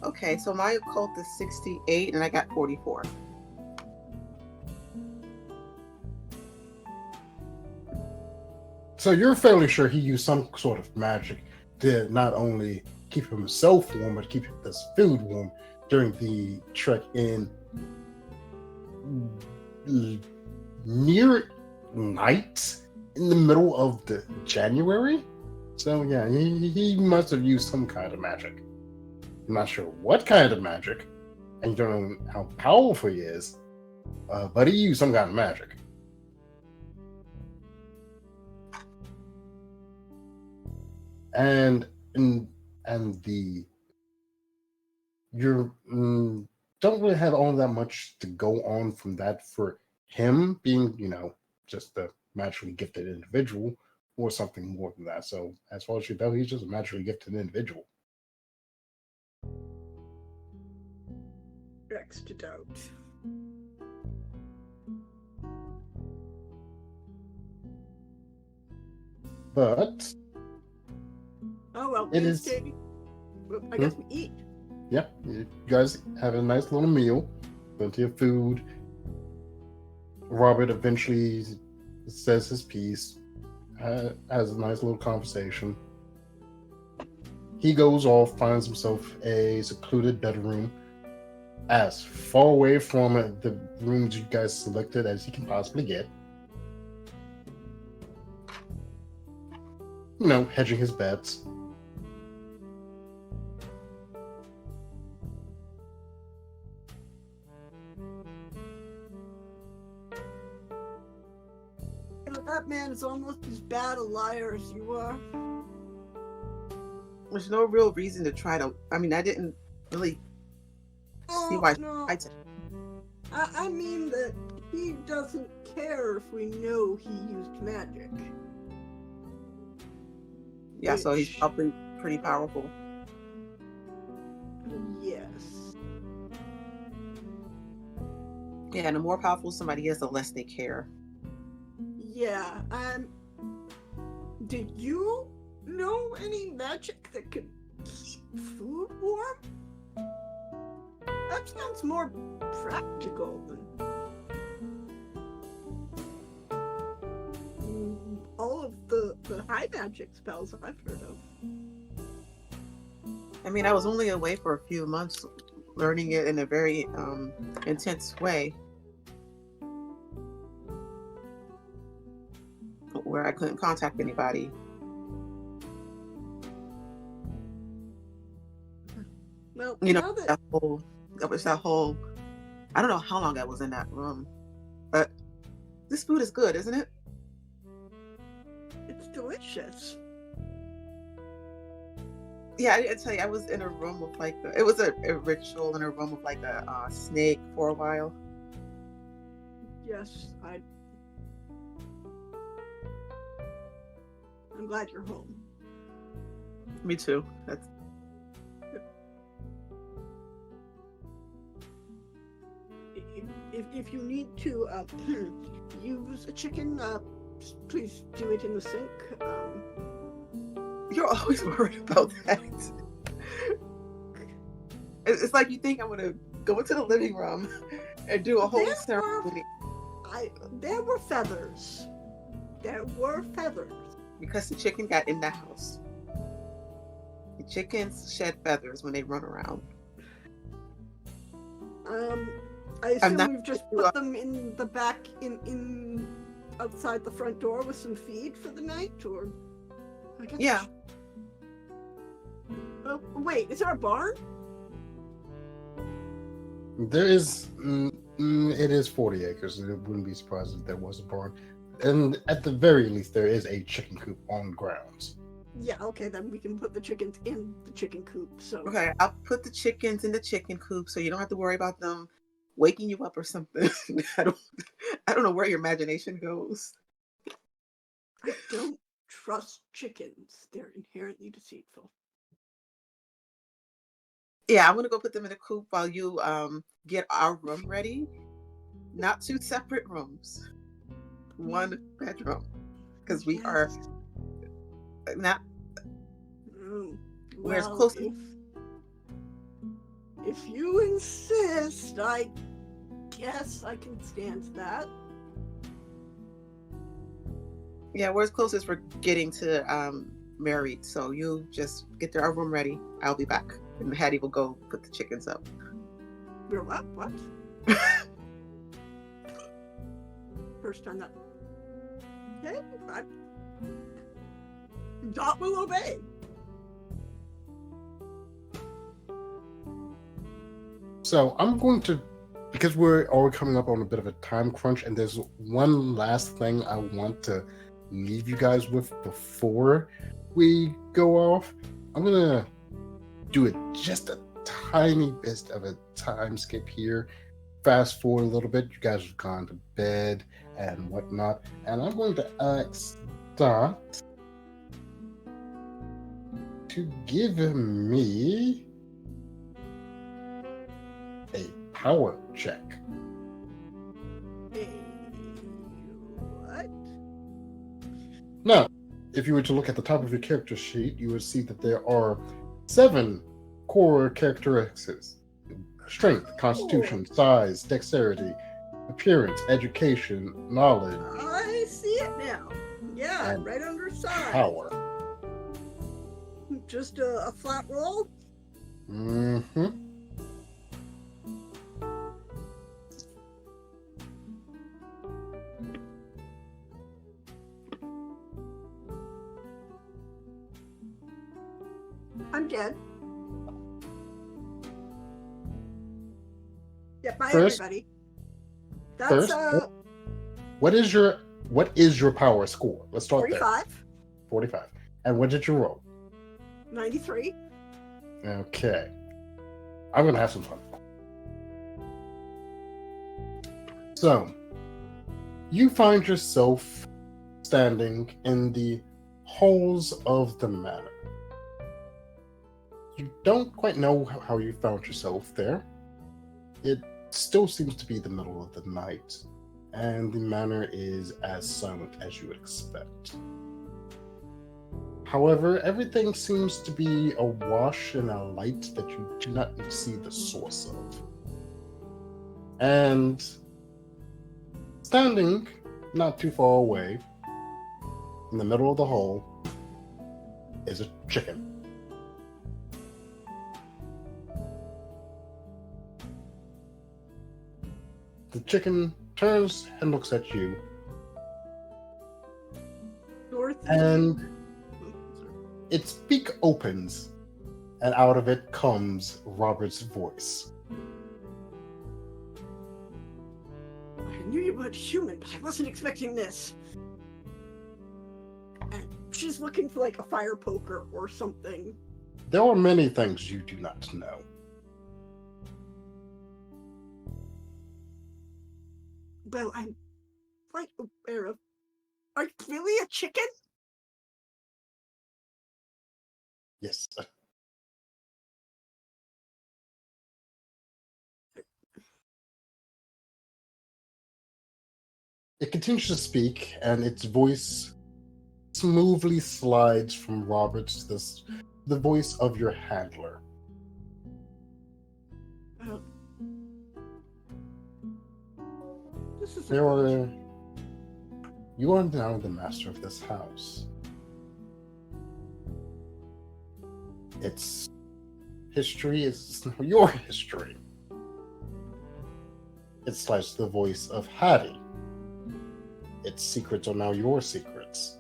Okay, so my occult is 68 and I got 44. So you're fairly sure he used some sort of magic to not only keep himself warm, but keep this food warm during the trek in near night in the middle of the January. So yeah, he must have used some kind of magic. I'm not sure what kind of magic, and you don't know how powerful he is, but he used some kind of magic. And the you don't really have all that much to go on from that for him being, just a naturally gifted individual or something more than that. So as far as you know, he's just a naturally gifted individual. Next to doubt. But Oh well, it is. I guess we eat. Yeah, you guys have a nice little meal, plenty of food. Robert eventually says his piece, has a nice little conversation. He goes off, finds himself a secluded bedroom, as far away from the rooms you guys selected as he can possibly get. Hedging his bets. That man is almost as bad a liar as you are. There's no real reason to try to. I mean, I didn't really see why. No. I mean that he doesn't care if we know he used magic. Yeah, so he's probably pretty powerful. Yes. Yeah, and the more powerful somebody is, the less they care. Yeah, did you know any magic that could keep food warm? That sounds more practical than all of the high magic spells I've heard of. I mean, I was only away for a few months, learning it in a very intense way, where I couldn't contact anybody. Well, that whole I don't know how long I was in that room, but this food is good, isn't it? It's delicious. Yeah, I tell you, I was in a room with it was a ritual in a room with a snake for a while. Yes, I'm glad you're home. Me too. That's if you need to use a chicken, please do it in the sink. You're always worried about that. It's like you think I'm gonna go into the living room and do a whole ceremony. There were feathers. There were feathers. Because the chicken got in the house. The chickens shed feathers when they run around. I assume we've just put them in the back, in outside the front door with some feed for the night, or I guess. Yeah. Wait, is there a barn? There is. It is 40 acres, and it wouldn't be surprised if there was a barn. And at the very least, there is a chicken coop on grounds. Yeah, okay, then we can put the chickens in the chicken coop. So okay, I'll put the chickens in the chicken coop, so you don't have to worry about them waking you up or something. I don't know where your imagination goes. I don't trust chickens. They're inherently deceitful. Yeah, I'm gonna go put them in a coop while you get our room ready. Not two separate rooms. One bedroom. Because we are not we're as close if you insist, I guess I can stand that. Yeah, we're as close as we're getting to married. So you just get our room ready. I'll be back. And Hattie will go put the chickens up. We're what? What? First time that. Okay, Dot will obey. So I'm going to, because we're all coming up on a bit of a time crunch, and there's one last thing I want to leave you guys with before we go off. I'm gonna do it just a tiny bit of a time skip here. Fast forward a little bit, you guys have gone to bed and whatnot, and I'm going to ask Dot to give me a power check. Hey, what? Now, if you were to look at the top of your character sheet, you would see that there are 7 core characteristics: strength, constitution, size, dexterity, appearance, education, knowledge, I see it now. Yeah, and right under size. power. Just a flat roll? Mm-hmm. I'm dead. Yeah, bye First- everybody. That's First, what is your power score? Let's start 45, there. 45. And what did you roll? 93. Okay. I'm gonna have some fun. So, you find yourself standing in the halls of the manor. You don't quite know how you found yourself there. It still seems to be the middle of the night, and the manor is as silent as you would expect. However, everything seems to be awash in a light that you do not see the source of. And standing not too far away, in the middle of the hall, is a chicken. The chicken turns and looks at you, North. and its beak opens, and out of it comes Robert's voice. I knew you were human, but I wasn't expecting this. And she's looking for like a fire poker or something. There are many things you do not know. Well, I'm quite aware of. Are you really a chicken? Yes. It continues to speak, and its voice smoothly slides from Robert's to the voice of your handler. This is You are now the master of this house. Its history is now your history. It slides to the voice of Hattie. Its secrets are now your secrets.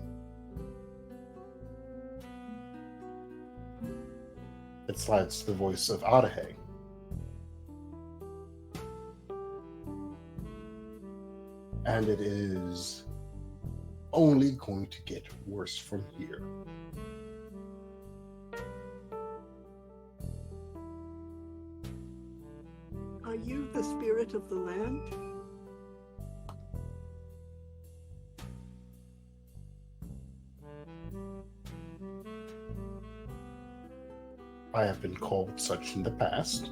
It slides to the voice of Adahe. And it is only going to get worse from here. Are you the spirit of the land? I have been called such in the past.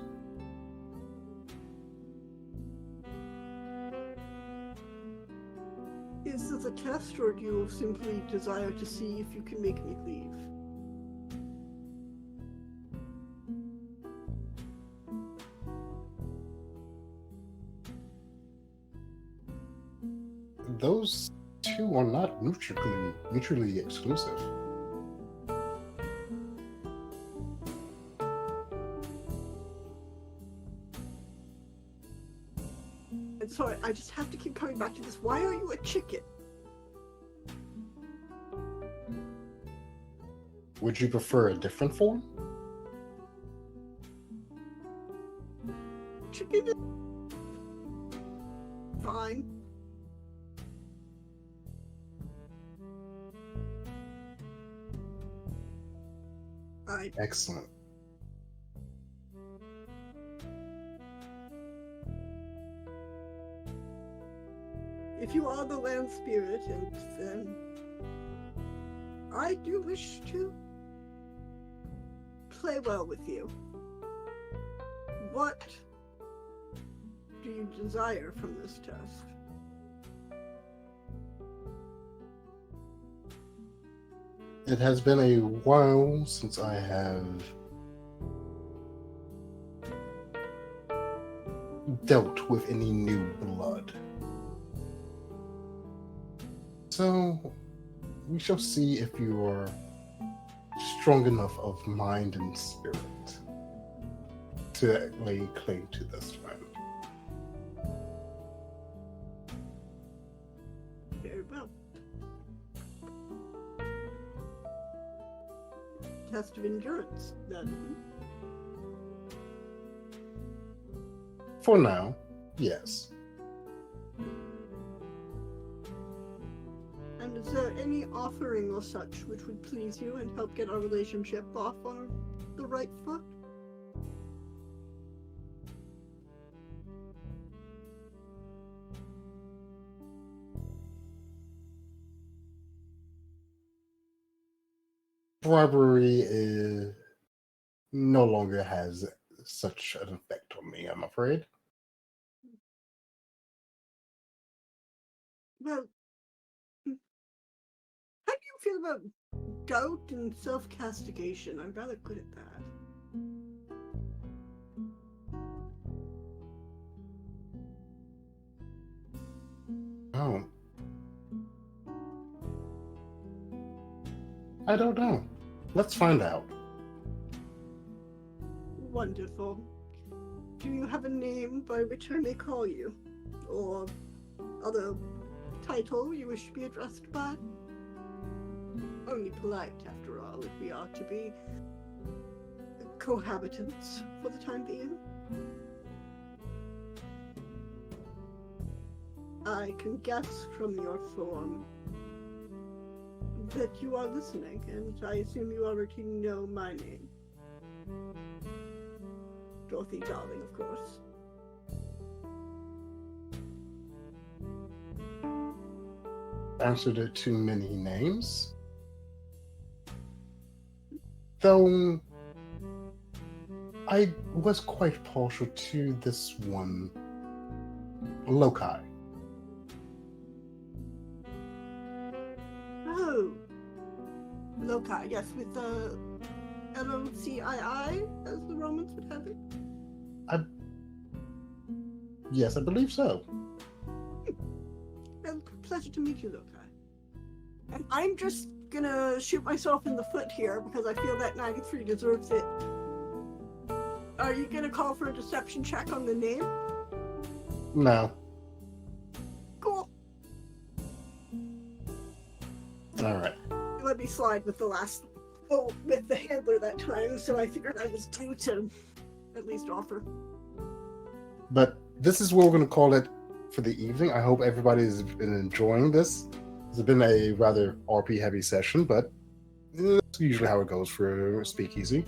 Is this a test, or do you simply desire to see if you can make me leave? Those two are not mutually exclusive. And so I just have to keep coming back to this. Why are you a chicken? Would you prefer a different form? Chicken is fine. Excellent. if you are the land spirit, and then I do wish to play well with you. What do you desire from this test? It has been a while since I have dealt with any new blood. So, we shall see if you are strong enough of mind and spirit to lay claim to this land. Very well. Test of endurance, then. For now, yes. And is there any offering or such which would please you and help get our relationship off on the right foot? Bribery no longer has such an effect on me, I'm afraid. Well, how do you feel about doubt and self-castigation? I'm rather good at that. Oh. I don't know. Let's find out. Wonderful. Do you have a name by which I may call you? Or other title you wish to be addressed by? Only polite, after all, if we are to be cohabitants for the time being. I can guess from your form that you are listening, and I assume you already know my name. Dorothy Darling, of course. Answered it to many names. Though I was quite partial to this one, Loci. Oh, Loci, yes, with the Locii, as the Romans would have it. Yes, I believe so. Well, pleasure to meet you, Loci. And I'm just gonna shoot myself in the foot here because I feel that 93 deserves it. Are you gonna call for a deception check on the name? No. Cool. All right. Let me slide with the last, with the handler that time, so I figured I was due to at least offer. But this is what we're going to call it for the evening. I hope everybody's been enjoying this. It's been a rather RP heavy session, but that's usually how it goes for Speakeasy.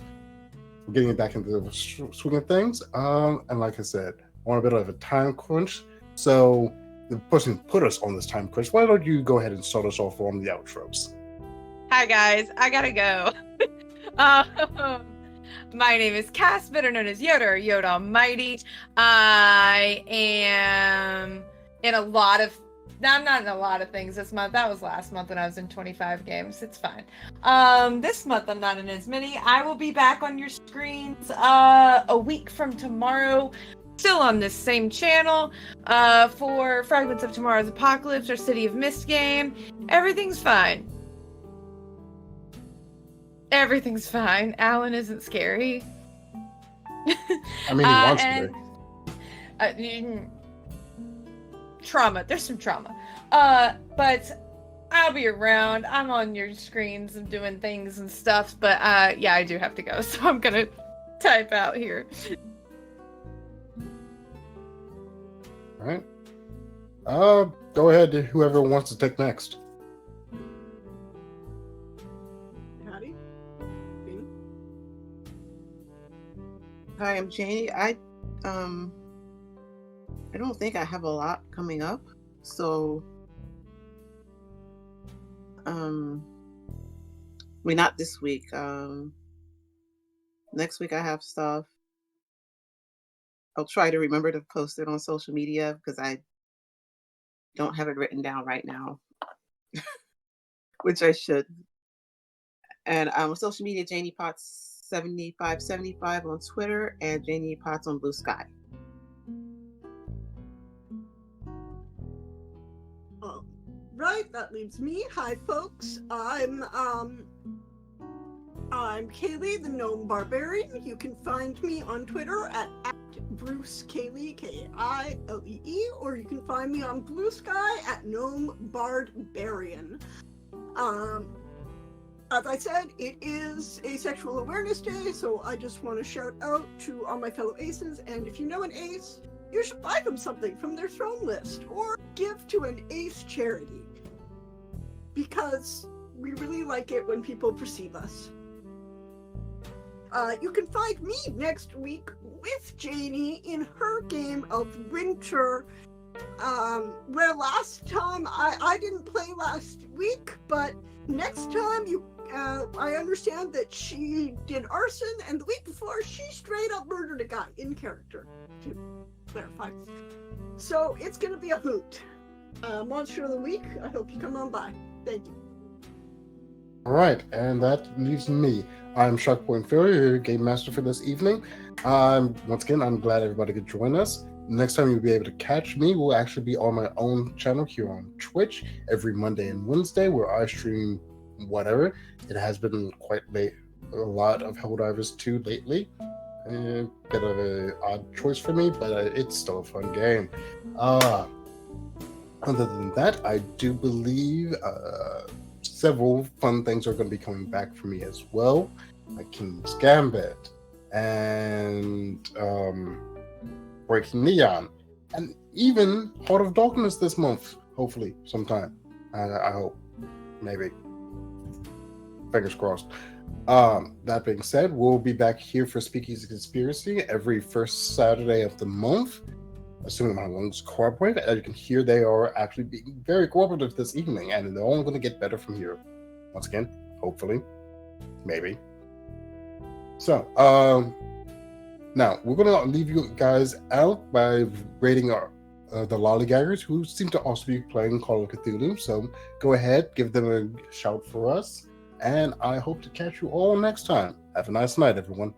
We're getting back into the swing of things. And like I said, on a bit of a time crunch. So the person who put us on this time crunch, why don't you go ahead and start us off on the outros? Hi guys, I gotta go. My name is Cass, better known as Yoda or Yoda Almighty. I am in a lot of... I'm not in a lot of things this month. That was last month when I was in 25 games. It's fine. This month I'm not in as many. I will be back on your screens a week from tomorrow. Still on this same channel for Fragments of Tomorrow's Apocalypse or City of Mist game. Everything's fine. Everything's fine. Alan isn't scary. I mean, he wants to be. Trauma. There's some trauma. But I'll be around. I'm on your screens and doing things and stuff. But yeah, I do have to go. So I'm going to type out here. All right. Go ahead, whoever wants to take next. Howdy. Hi, I'm Janie. I don't think I have a lot coming up, So, not this week. Next week I have stuff. I'll try to remember to post it on social media because I don't have it written down right now, which I should. And on social media, Janie Potts 7575 on Twitter and Janie Potts on Blue Sky. Right, that leaves me. Hi, folks. I'm Kaylee, the Gnome Barbarian. You can find me on Twitter at Bruce Kaylee, K-I-L-E-E, or you can find me on Blue Sky at Gnome Barbarian. As I said, it is Asexual Awareness Day, so I just want to shout out to all my fellow aces, and if you know an ace, you should buy them something from their throne list, or give to an ace charity, because we really like it when people perceive us. You can find me next week with Janie in her game of Winter, where last time I didn't play last week, but next time I understand that she did arson, and the week before she straight up murdered a guy in character, to clarify. So it's gonna be a hoot. Monster of the week, I hope you come on by. Thank you. All right, and that leaves me. I'm Sharkpoint Fury, your game master for this evening. Once again, I'm glad everybody could join us. Next time you'll be able to catch me will actually be on my own channel here on Twitch every Monday and Wednesday, where I stream whatever. It has been quite late, a lot of Helldivers 2 lately. A bit of an odd choice for me, but it's still a fun game. Other than that, I do believe several fun things are going to be coming back for me as well, like King's Gambit and Breaking Neon, and even Heart of Darkness this month, hopefully, sometime. I hope. Maybe. Fingers crossed. That being said, we'll be back here for Speakeasy Conspiracy every first Saturday of the month, assuming my lungs cooperate. As you can hear, they are actually being very cooperative this evening, and they're only going to get better from here. Once again, hopefully. Maybe. So, now, we're going to leave you guys out by rating the Lollygaggers, who seem to also be playing Call of Cthulhu. So go ahead, give them a shout for us, and I hope to catch you all next time. Have a nice night, everyone.